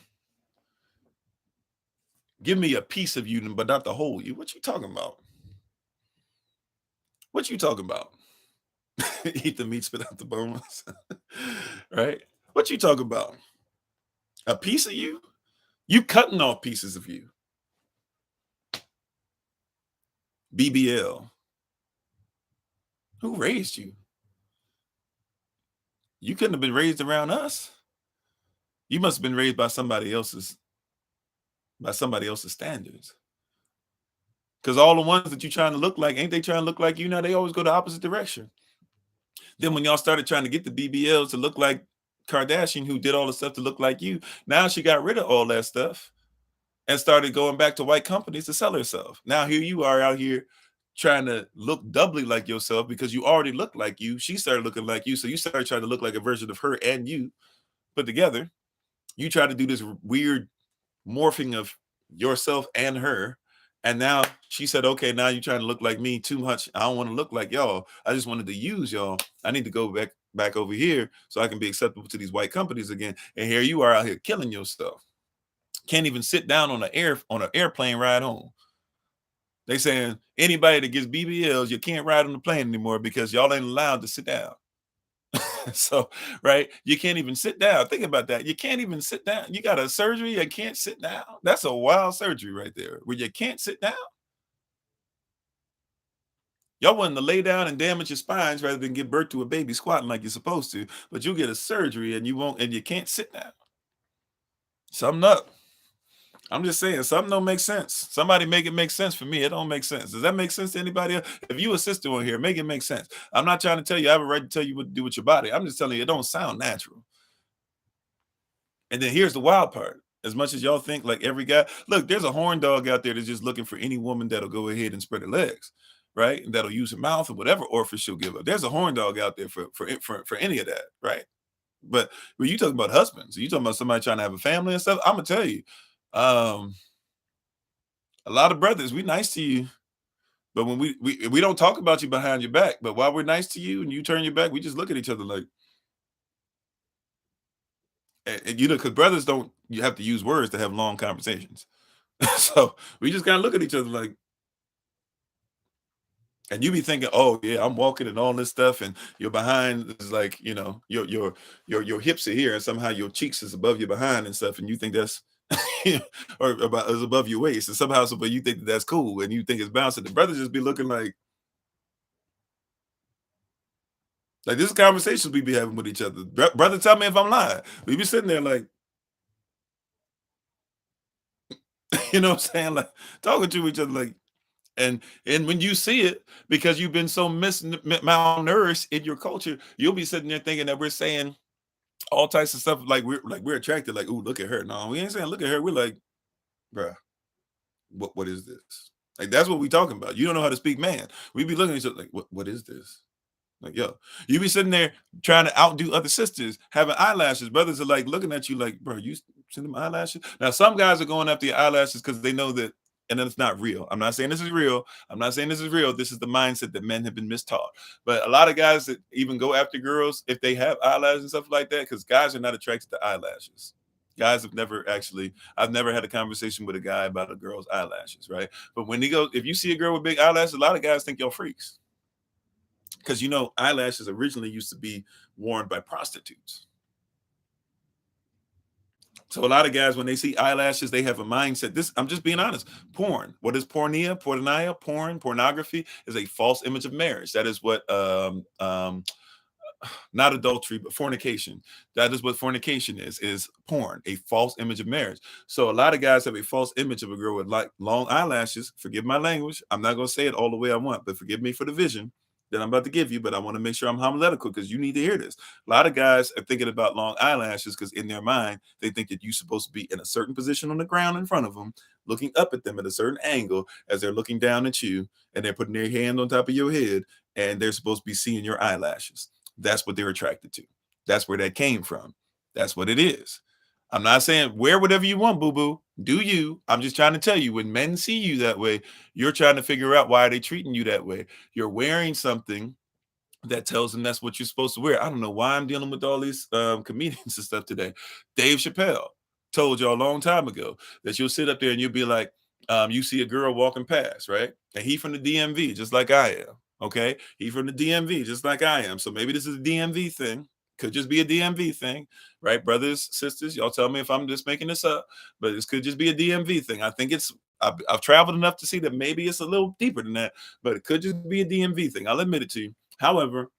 Give me a piece of you, but not the whole you. What you talking about? What you talking about? Eat the meat, spit out the bones. Right? What you talking about? A piece of you? You cutting off pieces of you. BBL. Who raised you? You couldn't have been raised around us. You must have been raised by somebody else's standards. Because all the ones that you trying to look like, ain't they trying to look like you now? They always go the opposite direction. Then when y'all started trying to get the BBLs to look like Kardashian, who did all the stuff to look like you, now she got rid of all that stuff and started going back to white companies to sell herself. Now here you are out here trying to look doubly like yourself because you already look like you. She started looking like you. So you started trying to look like a version of her and you put together. You try to do this weird morphing of yourself and her. And now she said, okay, now you're trying to look like me too much. I don't want to look like y'all. I just wanted to use y'all. I need to go back over here so I can be acceptable to these white companies again. And here you are out here killing yourself. Can't even sit down on an airplane ride home. They saying anybody that gets BBLs, you can't ride on the plane anymore because y'all ain't allowed to sit down. So, right, you can't even sit down. Think about that. You can't even sit down. You got a surgery and can't sit down. That's a wild surgery right there, where you can't sit down. Y'all wanting to lay down and damage your spines rather than give birth to a baby squatting like you're supposed to, but you get a surgery and you won't, and you can't sit down. Something up. I'm just saying, something don't make sense. Somebody make it make sense for me. It don't make sense. Does that make sense to anybody else? If you a sister on here, make it make sense. I'm not trying to tell you I have a right to tell you what to do with your body. I'm just telling you it don't sound natural. And then here's the wild part. As much as y'all think like every guy, look, there's a horn dog out there that's just looking for any woman that'll go ahead and spread her legs, right? And that'll use her mouth or whatever orifice she'll give her. There's a horn dog out there for any of that, right? But when you talk about husbands, you talking about somebody trying to have a family and stuff. I'm gonna tell you, um, a lot of brothers, we nice to you, but when we don't talk about you behind your back. But while we're nice to you and you turn your back, we just look at each other like, and you know, because brothers don't, you have to use words to have long conversations. So we just kind of look at each other like, and you be thinking, oh yeah, I'm walking and all this stuff, and your behind is like, you know, your hips are here, and somehow your cheeks is above your behind and stuff, and you think that's or about is above your waist, and somehow but you think that's cool, and you think it's bouncing. The brothers just be looking like this is conversations we be having with each other. Brother, tell me if I'm lying. We be sitting there like, you know what I'm saying, like talking to each other like. And when you see it, because you've been so malnourished in your culture, you'll be sitting there thinking that we're saying all types of stuff like we're attracted, like, ooh, look at her. No, we ain't saying look at her. We're like, bruh, what is this? Like that's what we talking about. You don't know how to speak man. We be looking at each other like, what is this? Like, yo, you be sitting there trying to outdo other sisters, having eyelashes. Brothers are like looking at you like, bro, you send them eyelashes. Now, some guys are going after your eyelashes because they know that, and then it's not real. I'm not saying this is real. I'm not saying this is real. This is the mindset that men have been mistaught. But a lot of guys that even go after girls if they have eyelashes and stuff like that, because guys are not attracted to eyelashes. Guys have never actually, I've never had a conversation with a guy about a girl's eyelashes, right? But when he goes, if you see a girl with big eyelashes, a lot of guys think you're freaks. Because you know, eyelashes originally used to be worn by prostitutes. So a lot of guys, when they see eyelashes, they have a mindset. This, I'm just being honest. Porn. What is pornea? Pornea, porn, pornography is a false image of marriage. That is what not adultery, but fornication. That is what fornication is porn, a false image of marriage. So a lot of guys have a false image of a girl with like long eyelashes. Forgive my language. I'm not going to say it all the way I want, but forgive me for the vision that I'm about to give you. But I want to make sure I'm homiletical because you need to hear this. A lot of guys are thinking about long eyelashes because in their mind, they think that you're supposed to be in a certain position on the ground in front of them, looking up at them at a certain angle as they're looking down at you, and they're putting their hand on top of your head, and they're supposed to be seeing your eyelashes. That's what they're attracted to. That's where that came from. That's what it is. I'm not saying wear whatever you want, boo boo. Do you? I'm just trying to tell you when men see you that way, you're trying to figure out why are they treating you that way. You're wearing something that tells them that's what you're supposed to wear. I don't know why I'm dealing with all these comedians and stuff today. Dave Chappelle told you a long time ago that you'll sit up there and you'll be like, you see a girl walking past, right? And he from the DMV, just like I am. Okay. He from the DMV, just like I am. So maybe this is a DMV thing. Could just be a DMV thing, right? Brothers, sisters, y'all tell me if I'm just making this up, but this could just be a DMV thing. I think I've traveled enough to see that maybe it's a little deeper than that, but it could just be a DMV thing. I'll admit it to you. However,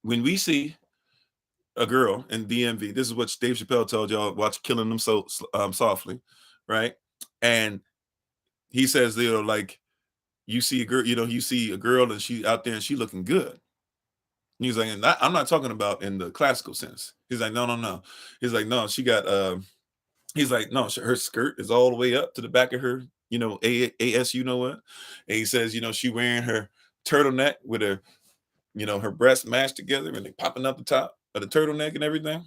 when we see a girl in DMV, this is what Dave Chappelle told y'all, watch Killing Them So Softly, right? And he says, you know, like you see a girl, you know, you see a girl and she out there and she looking good. He's like, and I'm not talking about in the classical sense. He's like, no, no, no. He's like, no, she got, he's like, no, her skirt is all the way up to the back of her, you know, AS, you know what? And he says, you know, she wearing her turtleneck with her, you know, her breasts mashed together and they popping up the top of the turtleneck and everything.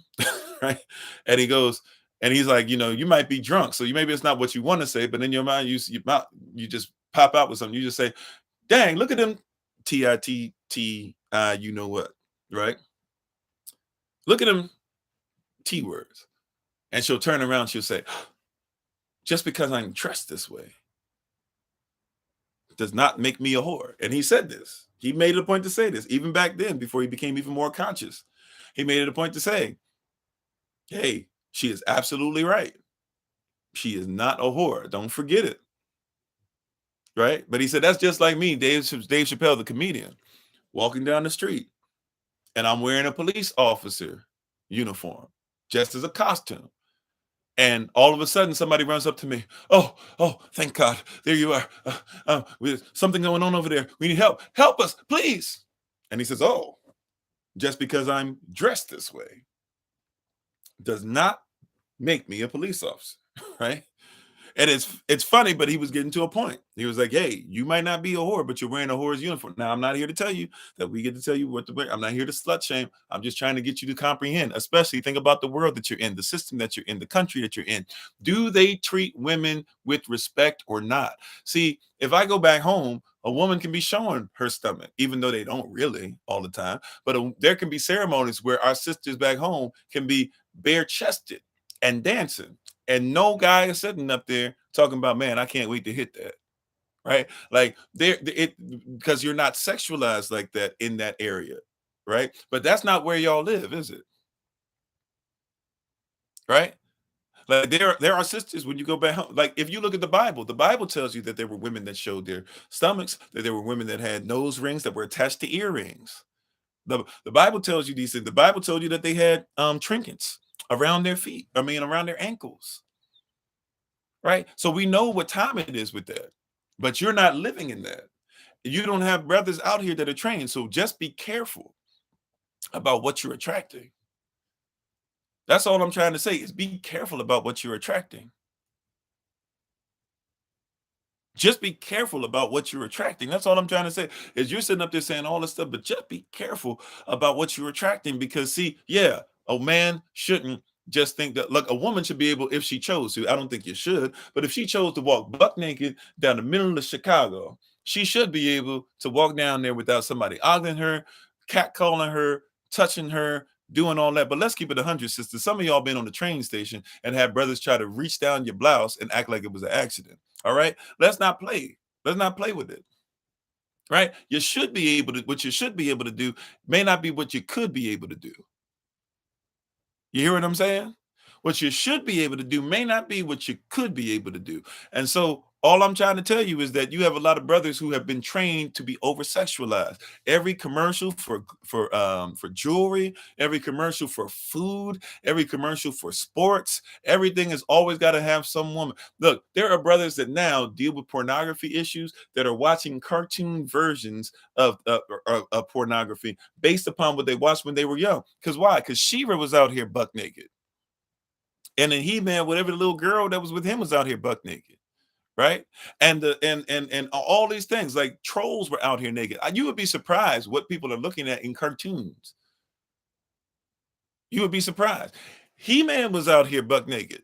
Right. And he goes, and he's like, you know, you might be drunk. So you maybe it's not what you want to say, but in your mind, you just pop out with something. You just say, dang, look at them TITTI, you know what, right? Look at them T words. And she'll turn around, she'll say, just because I'm dressed this way does not make me a whore. And he said this. He made it a point to say this, even back then, before he became even more conscious. He made it a point to say, hey, she is absolutely right. She is not a whore. Don't forget it. Right? But he said, that's just like me, Dave Chappelle, the comedian, walking down the street, and I'm wearing a police officer uniform, just as a costume. And all of a sudden, somebody runs up to me. Oh, thank God. There you are. With something going on over there. We need help. Help us, please. And he says, oh, just because I'm dressed this way does not make me a police officer, right? And it's funny, but he was getting to a point. He was like, hey, you might not be a whore, but you're wearing a whore's uniform. Now, I'm not here to tell you that we get to tell you what to wear. I'm not here to slut shame. I'm just trying to get you to comprehend, especially think about the world that you're in, the system that you're in, the country that you're in. Do they treat women with respect or not? See, if I go back home, a woman can be showing her stomach, even though they don't really all the time. But there can be ceremonies where our sisters back home can be bare chested and dancing. And no guy is sitting up there talking about, man, I can't wait to hit that. Right. Like because you're not sexualized like that in that area. Right. But that's not where y'all live, is it? Right. Like there are sisters when you go back home. Like if you look at the Bible tells you that there were women that showed their stomachs, that there were women that had nose rings that were attached to earrings. The Bible tells you these things. The Bible told you that they had trinkets around their feet. I mean, around their ankles. Right? So we know what time it is with that, but you're not living in that. You don't have brothers out here that are trained. So just be careful about what you're attracting. That's all I'm trying to say is be careful about what you're attracting. Just be careful about what you're attracting. That's all I'm trying to say is you're sitting up there saying all this stuff, but just be careful about what you're attracting because see, yeah, a man shouldn't just think that look, a woman should be able, if she chose to, I don't think you should, but if she chose to walk buck naked down the middle of Chicago, she should be able to walk down there without somebody ogling her, catcalling her, touching her, doing all that. But let's keep it 100, sisters. Some of y'all been on the train station and had brothers try to reach down your blouse and act like it was an accident. All right. Let's not play. Let's not play with it. Right. You should be able to, what you should be able to do may not be what you could be able to do. You hear what I'm saying? What you should be able to do may not be what you could be able to do. And so all I'm trying to tell you is that you have a lot of brothers who have been trained to be over sexualized. Every commercial for jewelry, every commercial for food, every commercial for sports, everything has always got to have some woman. Look, there are brothers that now deal with pornography issues that are watching cartoon versions of pornography based upon what they watched when they were young. Because why? Because Shira was out here buck naked. And then He-Man, whatever the little girl that was with him was out here buck naked. Right. And the and all these things like trolls were out here naked. You would be surprised what people are looking at in cartoons. You would be surprised. He-Man was out here buck naked.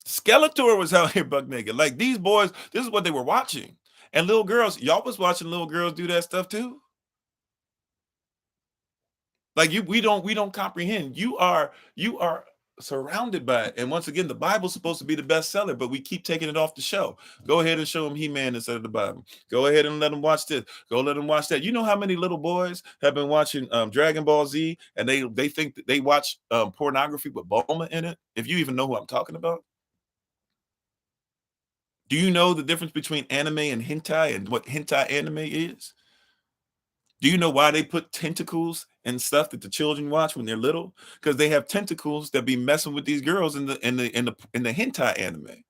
Skeletor was out here buck naked. Like these boys, this is what they were watching. And little girls, y'all was watching little girls do that stuff too. Like we don't comprehend. You are surrounded by it. And once again, the Bible's supposed to be the bestseller, but we keep taking it off the shelf. Go ahead and show them He-Man instead of the Bible. Go ahead and let them watch this. Go let them watch that. You know how many little boys have been watching Dragon Ball Z and they think that they watch pornography with Bulma in it? If you even know who I'm talking about. Do you know the difference between anime and hentai and what hentai anime is? Do you know why they put tentacles and stuff that the children watch when they're little? Because they have tentacles that be messing with these girls in the hentai anime.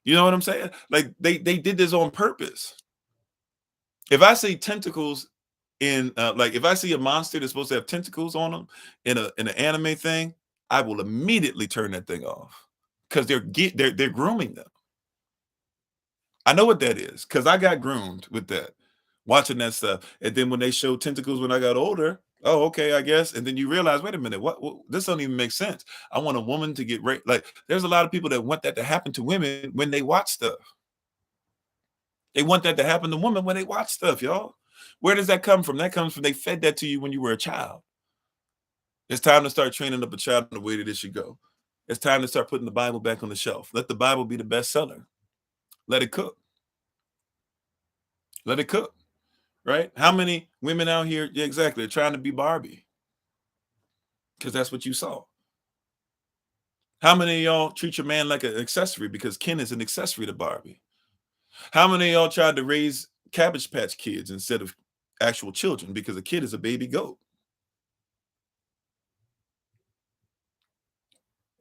You know what I'm saying? Like they did this on purpose. If I see tentacles in like if I see a monster that's supposed to have tentacles on them in an anime thing, I will immediately turn that thing off because they're grooming them. I know what that is because I got groomed with that, watching that stuff. And then when they showed tentacles when I got older, oh, okay, I guess. And then you realize, wait a minute, what this don't even make sense. I want a woman to get raped. Like there's a lot of people that want that to happen to women when they watch stuff. They want that to happen to women when they watch stuff, y'all. Where does that come from? That comes from they fed that to you when you were a child. It's time to start training up a child in the way that it should go. It's time to start putting the Bible back on the shelf. Let the Bible be the bestseller. Let it cook. Let it cook, right? How many women out here, yeah, exactly, are trying to be Barbie because that's what you saw. How many of y'all treat your man like an accessory because Ken is an accessory to Barbie? How many of y'all tried to raise Cabbage Patch kids instead of actual children because a kid is a baby goat?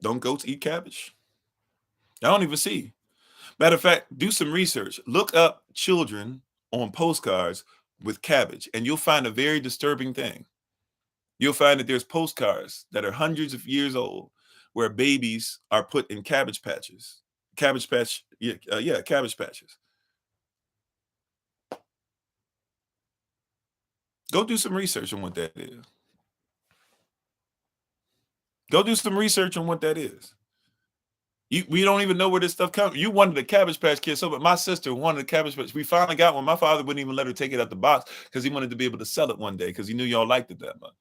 Don't goats eat cabbage? I don't even see. Matter of fact, do some research. Look up children on postcards with cabbage, and you'll find a very disturbing thing. You'll find that there's postcards that are hundreds of years old where babies are put in cabbage patches. Cabbage patch, yeah, yeah, cabbage patches. Go do some research on what that is. Go do some research on what that is. We don't even know where this stuff comes. You wanted a Cabbage Patch Kid, so but my sister wanted a Cabbage Patch. We finally got one. My father wouldn't even let her take it out the box because he wanted to be able to sell it one day because he knew y'all liked it that much.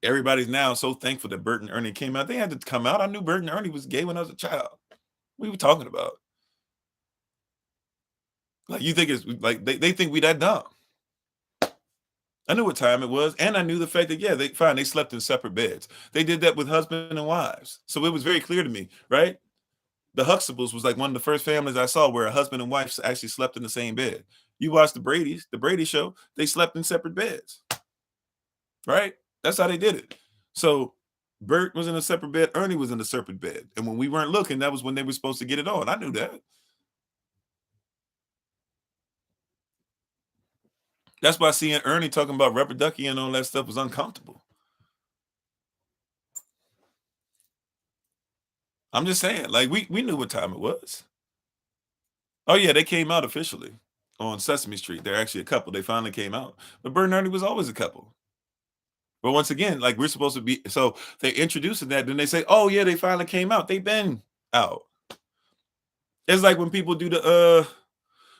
Everybody's now so thankful that Bert and Ernie came out. They had to come out. I knew Bert and Ernie was gay when I was a child. What are we talking about? Like you think it's like they think we that dumb. I knew what time it was, and I knew the fact that yeah, they slept in separate beds. They did that with husband and wives, so it was very clear to me, right? The Huxtables was like one of the first families I saw where a husband and wife actually slept in the same bed. You watch the Brady Show, they slept in separate beds, right? That's how they did it. So Bert was in a separate bed, Ernie was in a separate bed, and when we weren't looking, that was when they were supposed to get it on. I knew that. That's why seeing Ernie talking about rubber ducky and all that stuff was uncomfortable. I'm just saying, like we knew what time it was. Oh yeah, they came out officially on Sesame Street. They're actually a couple. They finally came out. But Bert and Ernie was always a couple. But once again, like we're supposed to be, so they introducing that, then they say, "Oh yeah, they finally came out. They've been out." It's like when people do the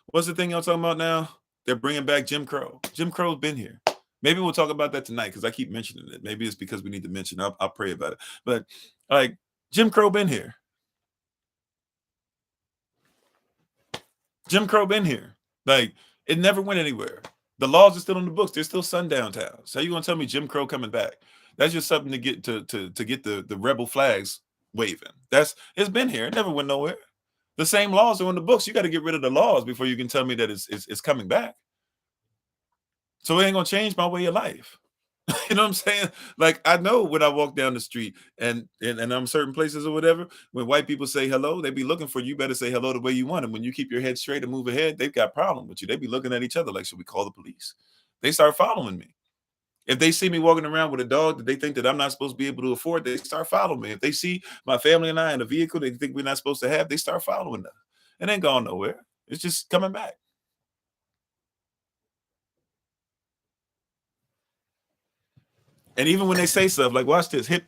what's the thing y'all talking about now? They're bringing back Jim Crow. Jim Crow's been here. Maybe we'll talk about that tonight because I keep mentioning it. Maybe it's because we need to mention. I'll pray about it. But like Jim Crow been here. Jim Crow been here. Like it never went anywhere. The laws are still in the books. There's still sundown towns. How you gonna tell me Jim Crow coming back? That's just something to get to get the rebel flags waving. It's been here. It never went nowhere. The same laws are in the books. You got to get rid of the laws before you can tell me that it's coming back. So it ain't gonna change my way of life. You know what I'm saying? Like I know when I walk down the street and I'm certain places or whatever, when white people say hello, they be looking for you. You better say hello the way you want. And when you keep your head straight and move ahead, they've got problem with you. They be looking at each other like, should we call the police? They start following me. If they see me walking around with a dog that they think that I'm not supposed to be able to afford, they start following me. If they see my family and I in a vehicle they think we're not supposed to have, they start following us. It ain't going nowhere. It's just coming back. And even when they say stuff like, watch this, hip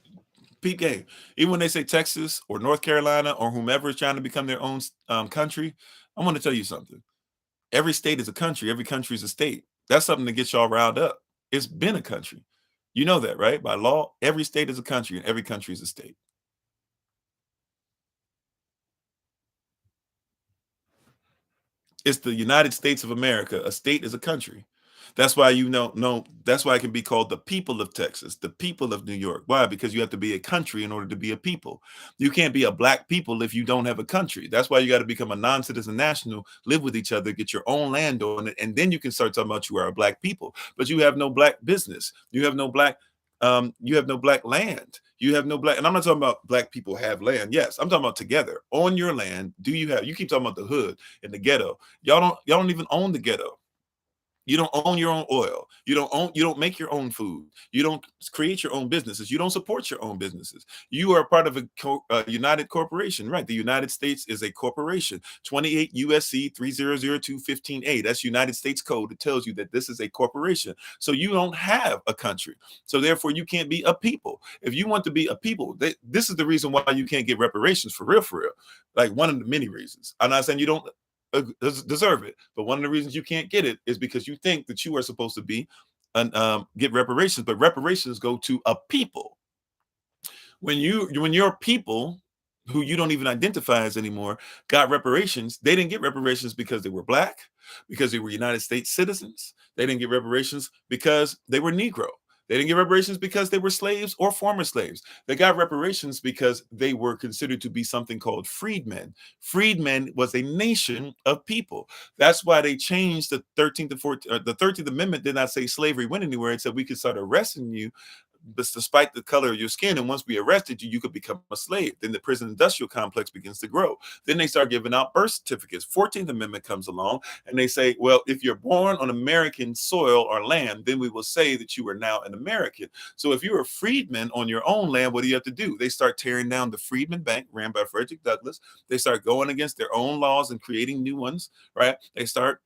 peep game. Even when they say Texas or North Carolina or whomever is trying to become their own country, I want to tell you something. Every state is a country. Every country is a state. That's something to get y'all riled up. It's been a country. You know that, right? By law, every state is a country and every country is a state. It's the United States of America. A state is a country. That's why you know, no, that's why it can be called the people of Texas, the people of New York. Why? Because you have to be a country in order to be a people. You can't be a black people if you don't have a country. That's why you got to become a non-citizen national, live with each other, get your own land on it, and then you can start talking about you are a black people. But you have no black business. You have no black land. You have no black, and I'm not talking about black people have land. Yes, I'm talking about together on your land. You keep talking about the hood and the ghetto. Y'all don't even own the ghetto. You don't own your own oil. You don't make your own food. You don't create your own businesses. You don't support your own businesses. You are part of a United Corporation, right? The United States is a corporation. 28 USC 300215A. That's United States code. It tells you that this is a corporation. So you don't have a country. So therefore you can't be a people. If you want to be a people, this is the reason why you can't get reparations for real, for real. Like one of the many reasons. I'm not saying you don't deserve it. But one of the reasons you can't get it is because you think that you are supposed to be get reparations, but reparations go to a people. When your people, who you don't even identify as anymore, got reparations, they didn't get reparations because they were black, because they were United States citizens. They didn't get reparations because they were Negro. They didn't get reparations because they were slaves or former slaves. They got reparations because they were considered to be something called freedmen. Freedmen was a nation of people. That's why they changed the 13th and 14th. The 13th Amendment did not say slavery went anywhere. It said we could start arresting you despite the color of your skin. And once we arrested you, you could become a slave. Then the prison industrial complex begins to grow. Then they start giving out birth certificates. 14th Amendment comes along and they say, well, if you're born on American soil or land, then we will say that you are now an American. So if you're a freedman on your own land, what do you have to do? They start tearing down the Freedmen Bank ran by Frederick Douglass. They start going against their own laws and creating new ones, right? They start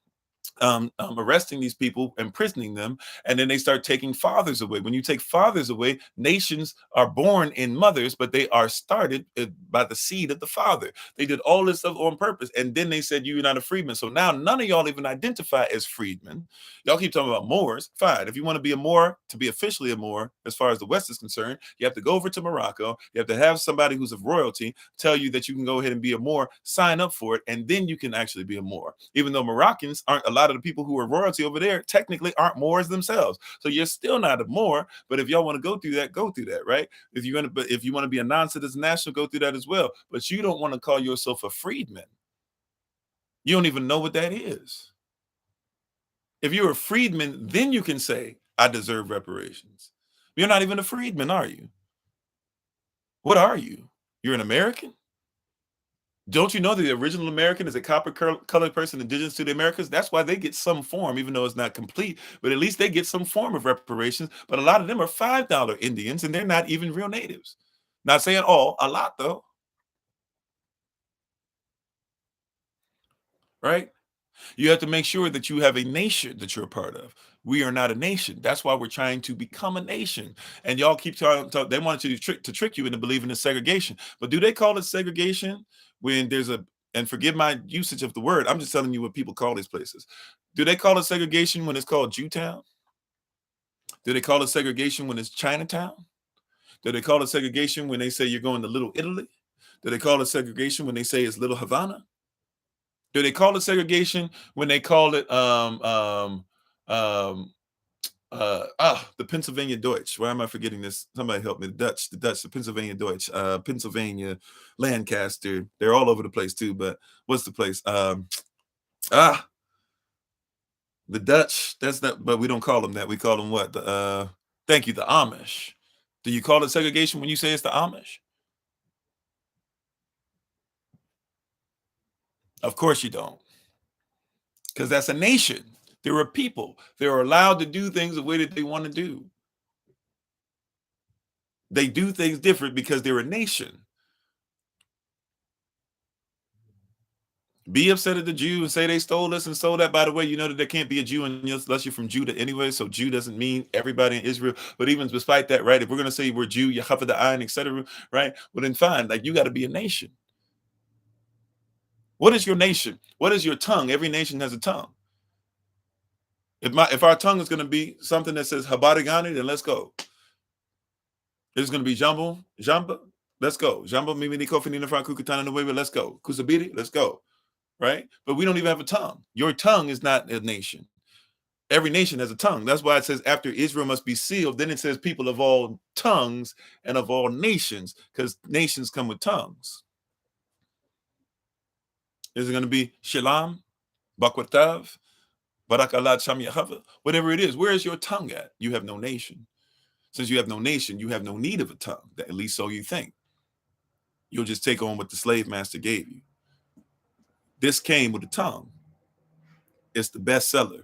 arresting these people, imprisoning them, and then they start taking fathers away. When you take fathers away, nations are born in mothers, but they are started by the seed of the father. They did all this stuff on purpose, and then they said you're not a freedman. So now none of y'all even identify as freedmen. Y'all keep talking about Moors. Fine, if you want to be a Moor, to be officially a Moor, as far as the West is concerned, you have to go over to Morocco. You have to have somebody who's of royalty tell you that you can go ahead and be a Moor, sign up for it, and then you can actually be a Moor. Even though Moroccans aren't, a lot of the people who are royalty over there technically aren't Moors themselves. So you're still not a Moor, but if y'all want to go through that, right? If you want to be a non-citizen national, go through that as well. But you don't want to call yourself a freedman. You don't even know what that is. If you're a freedman, then you can say, I deserve reparations. You're not even a freedman, are you? What are you? You're an American? Don't you know that the original American is a colored person indigenous to the Americas? That's why they get some form, even though it's not complete, but at least they get some form of reparations. But a lot of them are $5 Indians, and they're not even real natives. Not saying all, a lot though, right? You have to make sure that you have a nation that you're a part of. We are not a nation. That's why we're trying to become a nation. And y'all keep talking, they want you to trick you into believing in segregation. But do they call it segregation when there's a, and forgive my usage of the word, I'm just telling you what people call these places. Do they call it segregation when it's called Jewtown? Do they call it segregation when it's Chinatown? Do they call it segregation when they say you're going to Little Italy? Do they call it segregation when they say it's Little Havana? Do they call it segregation when they call it um the Pennsylvania Deutsch? Why am I forgetting this? Somebody help me. The Pennsylvania Deutsch, Pennsylvania, Lancaster. They're all over the place too. But what's the place? Ah, the Dutch. That's not. But we don't call them that. We call them what? The thank you, the Amish. Do you call it segregation when you say it's the Amish? Of course you don't, because that's a nation. There are people. They're allowed to do things the way that they want to do. They do things different because they're a nation. Be upset at the Jew and say they stole this and stole that. By the way, you know that there can't be a Jew unless you're from Judah anyway. So Jew doesn't mean everybody in Israel. But even despite that, right? If we're gonna say we're Jew, Yahweh the Ayin, etc., right? Well, then fine. Like you got to be a nation. What is your nation? What is your tongue? Every nation has a tongue. If our tongue is gonna be something that says Habarigani, then let's go. It's gonna be Jumbo, Jamba. Let's go. Jumbo, Mimi, Kofi, Nina, Frank, Kukutana, Nueva. Let's go. Kusabiri, let's go. Right? But we don't even have a tongue. Your tongue is not a nation. Every nation has a tongue. That's why it says after Israel must be sealed. Then it says people of all tongues and of all nations, because nations come with tongues. Is it going to be Shalom, Bakwatav, Barakalat Sham Yahava? Whatever it is, where is your tongue at? You have no nation. Since you have no nation, you have no need of a tongue. At least so you think. You'll just take on what the slave master gave you. This came with a tongue. It's the bestseller.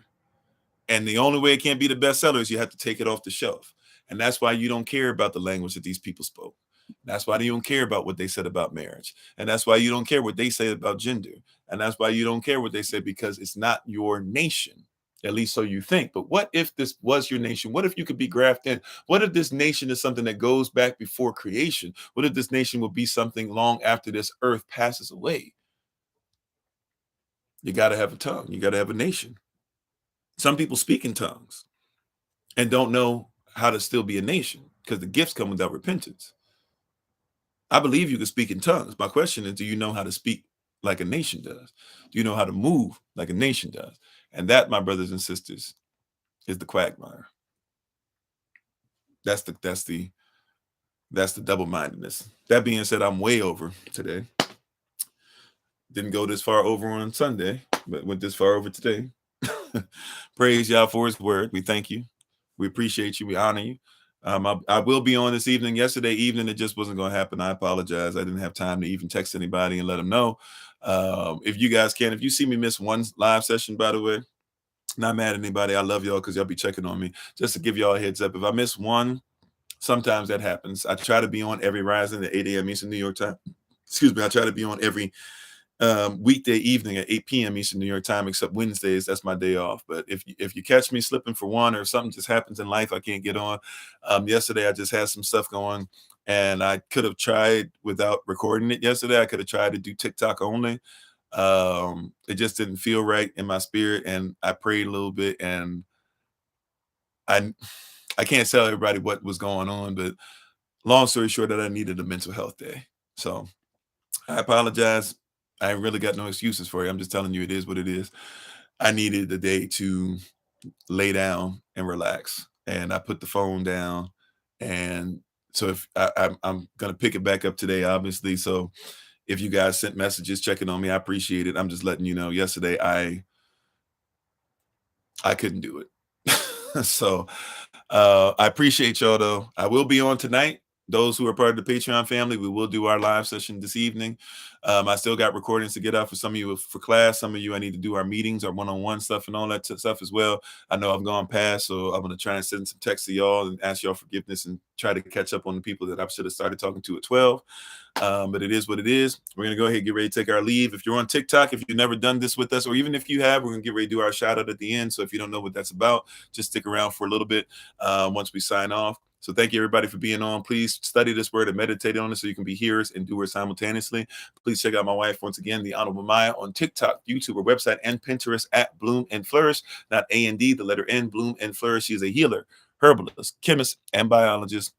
And the only way it can't be the bestseller is you have to take it off the shelf. And that's why you don't care about the language that these people spoke. That's why you don't care about what they said about marriage. And that's why you don't care what they say about gender. And that's why you don't care what they say, because it's not your nation. At least so you think. But what if this was your nation? What if you could be grafted in? What if this nation is something that goes back before creation? What if this nation will be something long after this earth passes away? You got to have a tongue. You got to have a nation. Some people speak in tongues and don't know how to still be a nation because the gifts come without repentance. I believe you can speak in tongues. My question is, do you know how to speak like a nation does? Do you know how to move like a nation does? And that, my brothers and sisters, is the quagmire. That's the double-mindedness. That being said, I'm way over today. Didn't go this far over on Sunday, but went this far over today. Praise Yah for his word. We thank you. We appreciate you. We honor you. I will be on this evening. Yesterday evening, it just wasn't going to happen. I apologize. I didn't have time to even text anybody and let them know. If you guys can, if you see me miss one live session, by the way, not mad at anybody. I love y'all because y'all be checking on me. Just to give y'all a heads up, if I miss one, sometimes that happens. I try to be on every rising at 8 a.m. Eastern New York time. Excuse me. I try to be on every weekday evening at 8 p.m. Eastern New York time, except Wednesdays. That's my day off. But if you catch me slipping for one, or something just happens in life, I can't get on. Yesterday, I just had some stuff going, and I could have tried without recording it yesterday. I could have tried to do TikTok only. It just didn't feel right in my spirit, and I prayed a little bit, and I can't tell everybody what was going on, but long story short, that I needed a mental health day. So I apologize. I ain't really got no excuses for you. I'm just telling you it is what it is. I needed the day to lay down and relax. And I put the phone down. And so if I'm going to pick it back up today, obviously. So if you guys sent messages checking on me, I appreciate it. I'm just letting you know yesterday I couldn't do it. So I appreciate y'all though. I will be on tonight. Those who are part of the Patreon family, we will do our live session this evening. I still got recordings to get out for some of you for class. Some of you, I need to do our meetings, our one-on-one stuff and all that stuff as well. I know I've gone past, so I'm going to try and send some texts to y'all and ask y'all forgiveness and try to catch up on the people that I should have started talking to at 12. But it is what it is. We're going to go ahead and get ready to take our leave. If you're on TikTok, if you've never done this with us, or even if you have, we're going to get ready to do our shout out at the end. So if you don't know what that's about, just stick around for a little bit once we sign off. So thank you everybody for being on. Please study this word and meditate on it so you can be hearers and doers simultaneously. Please check out my wife once again, the Honorable Maya, on TikTok, YouTube, her website, and Pinterest at Bloom and Flourish. Not A&D, the letter N, Bloom and Flourish. She is a healer, herbalist, chemist, and biologist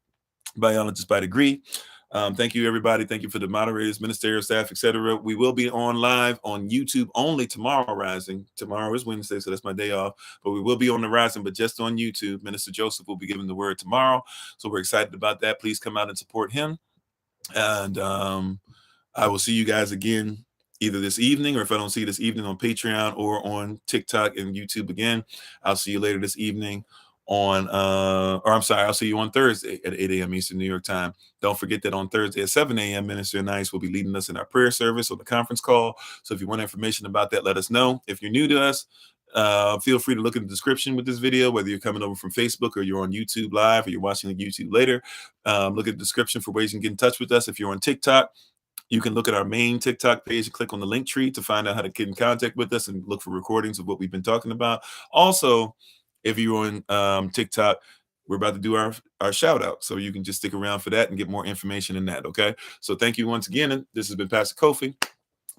by degree. Thank you, everybody. Thank you for the moderators, ministerial staff, etc. We will be on live on YouTube only tomorrow rising. Tomorrow is Wednesday, so that's my day off. But we will be on the rising, but just on YouTube. Minister Joseph will be giving the word tomorrow. So we're excited about that. Please come out and support him. And I will see you guys again either this evening, or if I don't see you this evening, on Patreon or on TikTok and YouTube again. I'll see you later this evening on I'll see you on Thursday at 8 a.m. Eastern New York time. Don't forget that on Thursday at 7 a.m. Minister Nice will be leading us in our prayer service or the conference call. So if you want information about that, let us know. If you're new to us, feel free to look in the description with this video, whether you're coming over from Facebook or you're on YouTube live or you're watching the YouTube later. Look at the description for ways you can get in touch with us. If you're on TikTok, you can look at our main TikTok page and click on the link tree to find out how to get in contact with us and look for recordings of what we've been talking about. Also, if you're on TikTok, we're about to do our shout out. So you can just stick around for that and get more information in that. Okay. So thank you once again. This has been Pastor Kofi,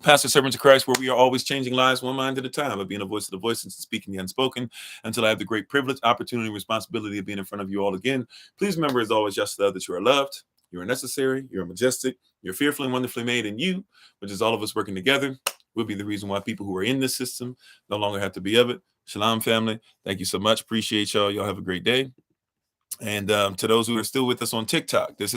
Pastor Servants of Christ, where we are always changing lives one mind at a time, of being a voice of the voiceless and speaking the unspoken, until I have the great privilege, opportunity, and responsibility of being in front of you all again. Please remember, as always, just that you are loved, you are necessary, you're majestic, you're fearfully and wonderfully made, and you, which is all of us working together, will be the reason why people who are in this system no longer have to be of it. Shalom, family. Thank you so much. Appreciate y'all. Y'all have a great day. And to those who are still with us on TikTok, this is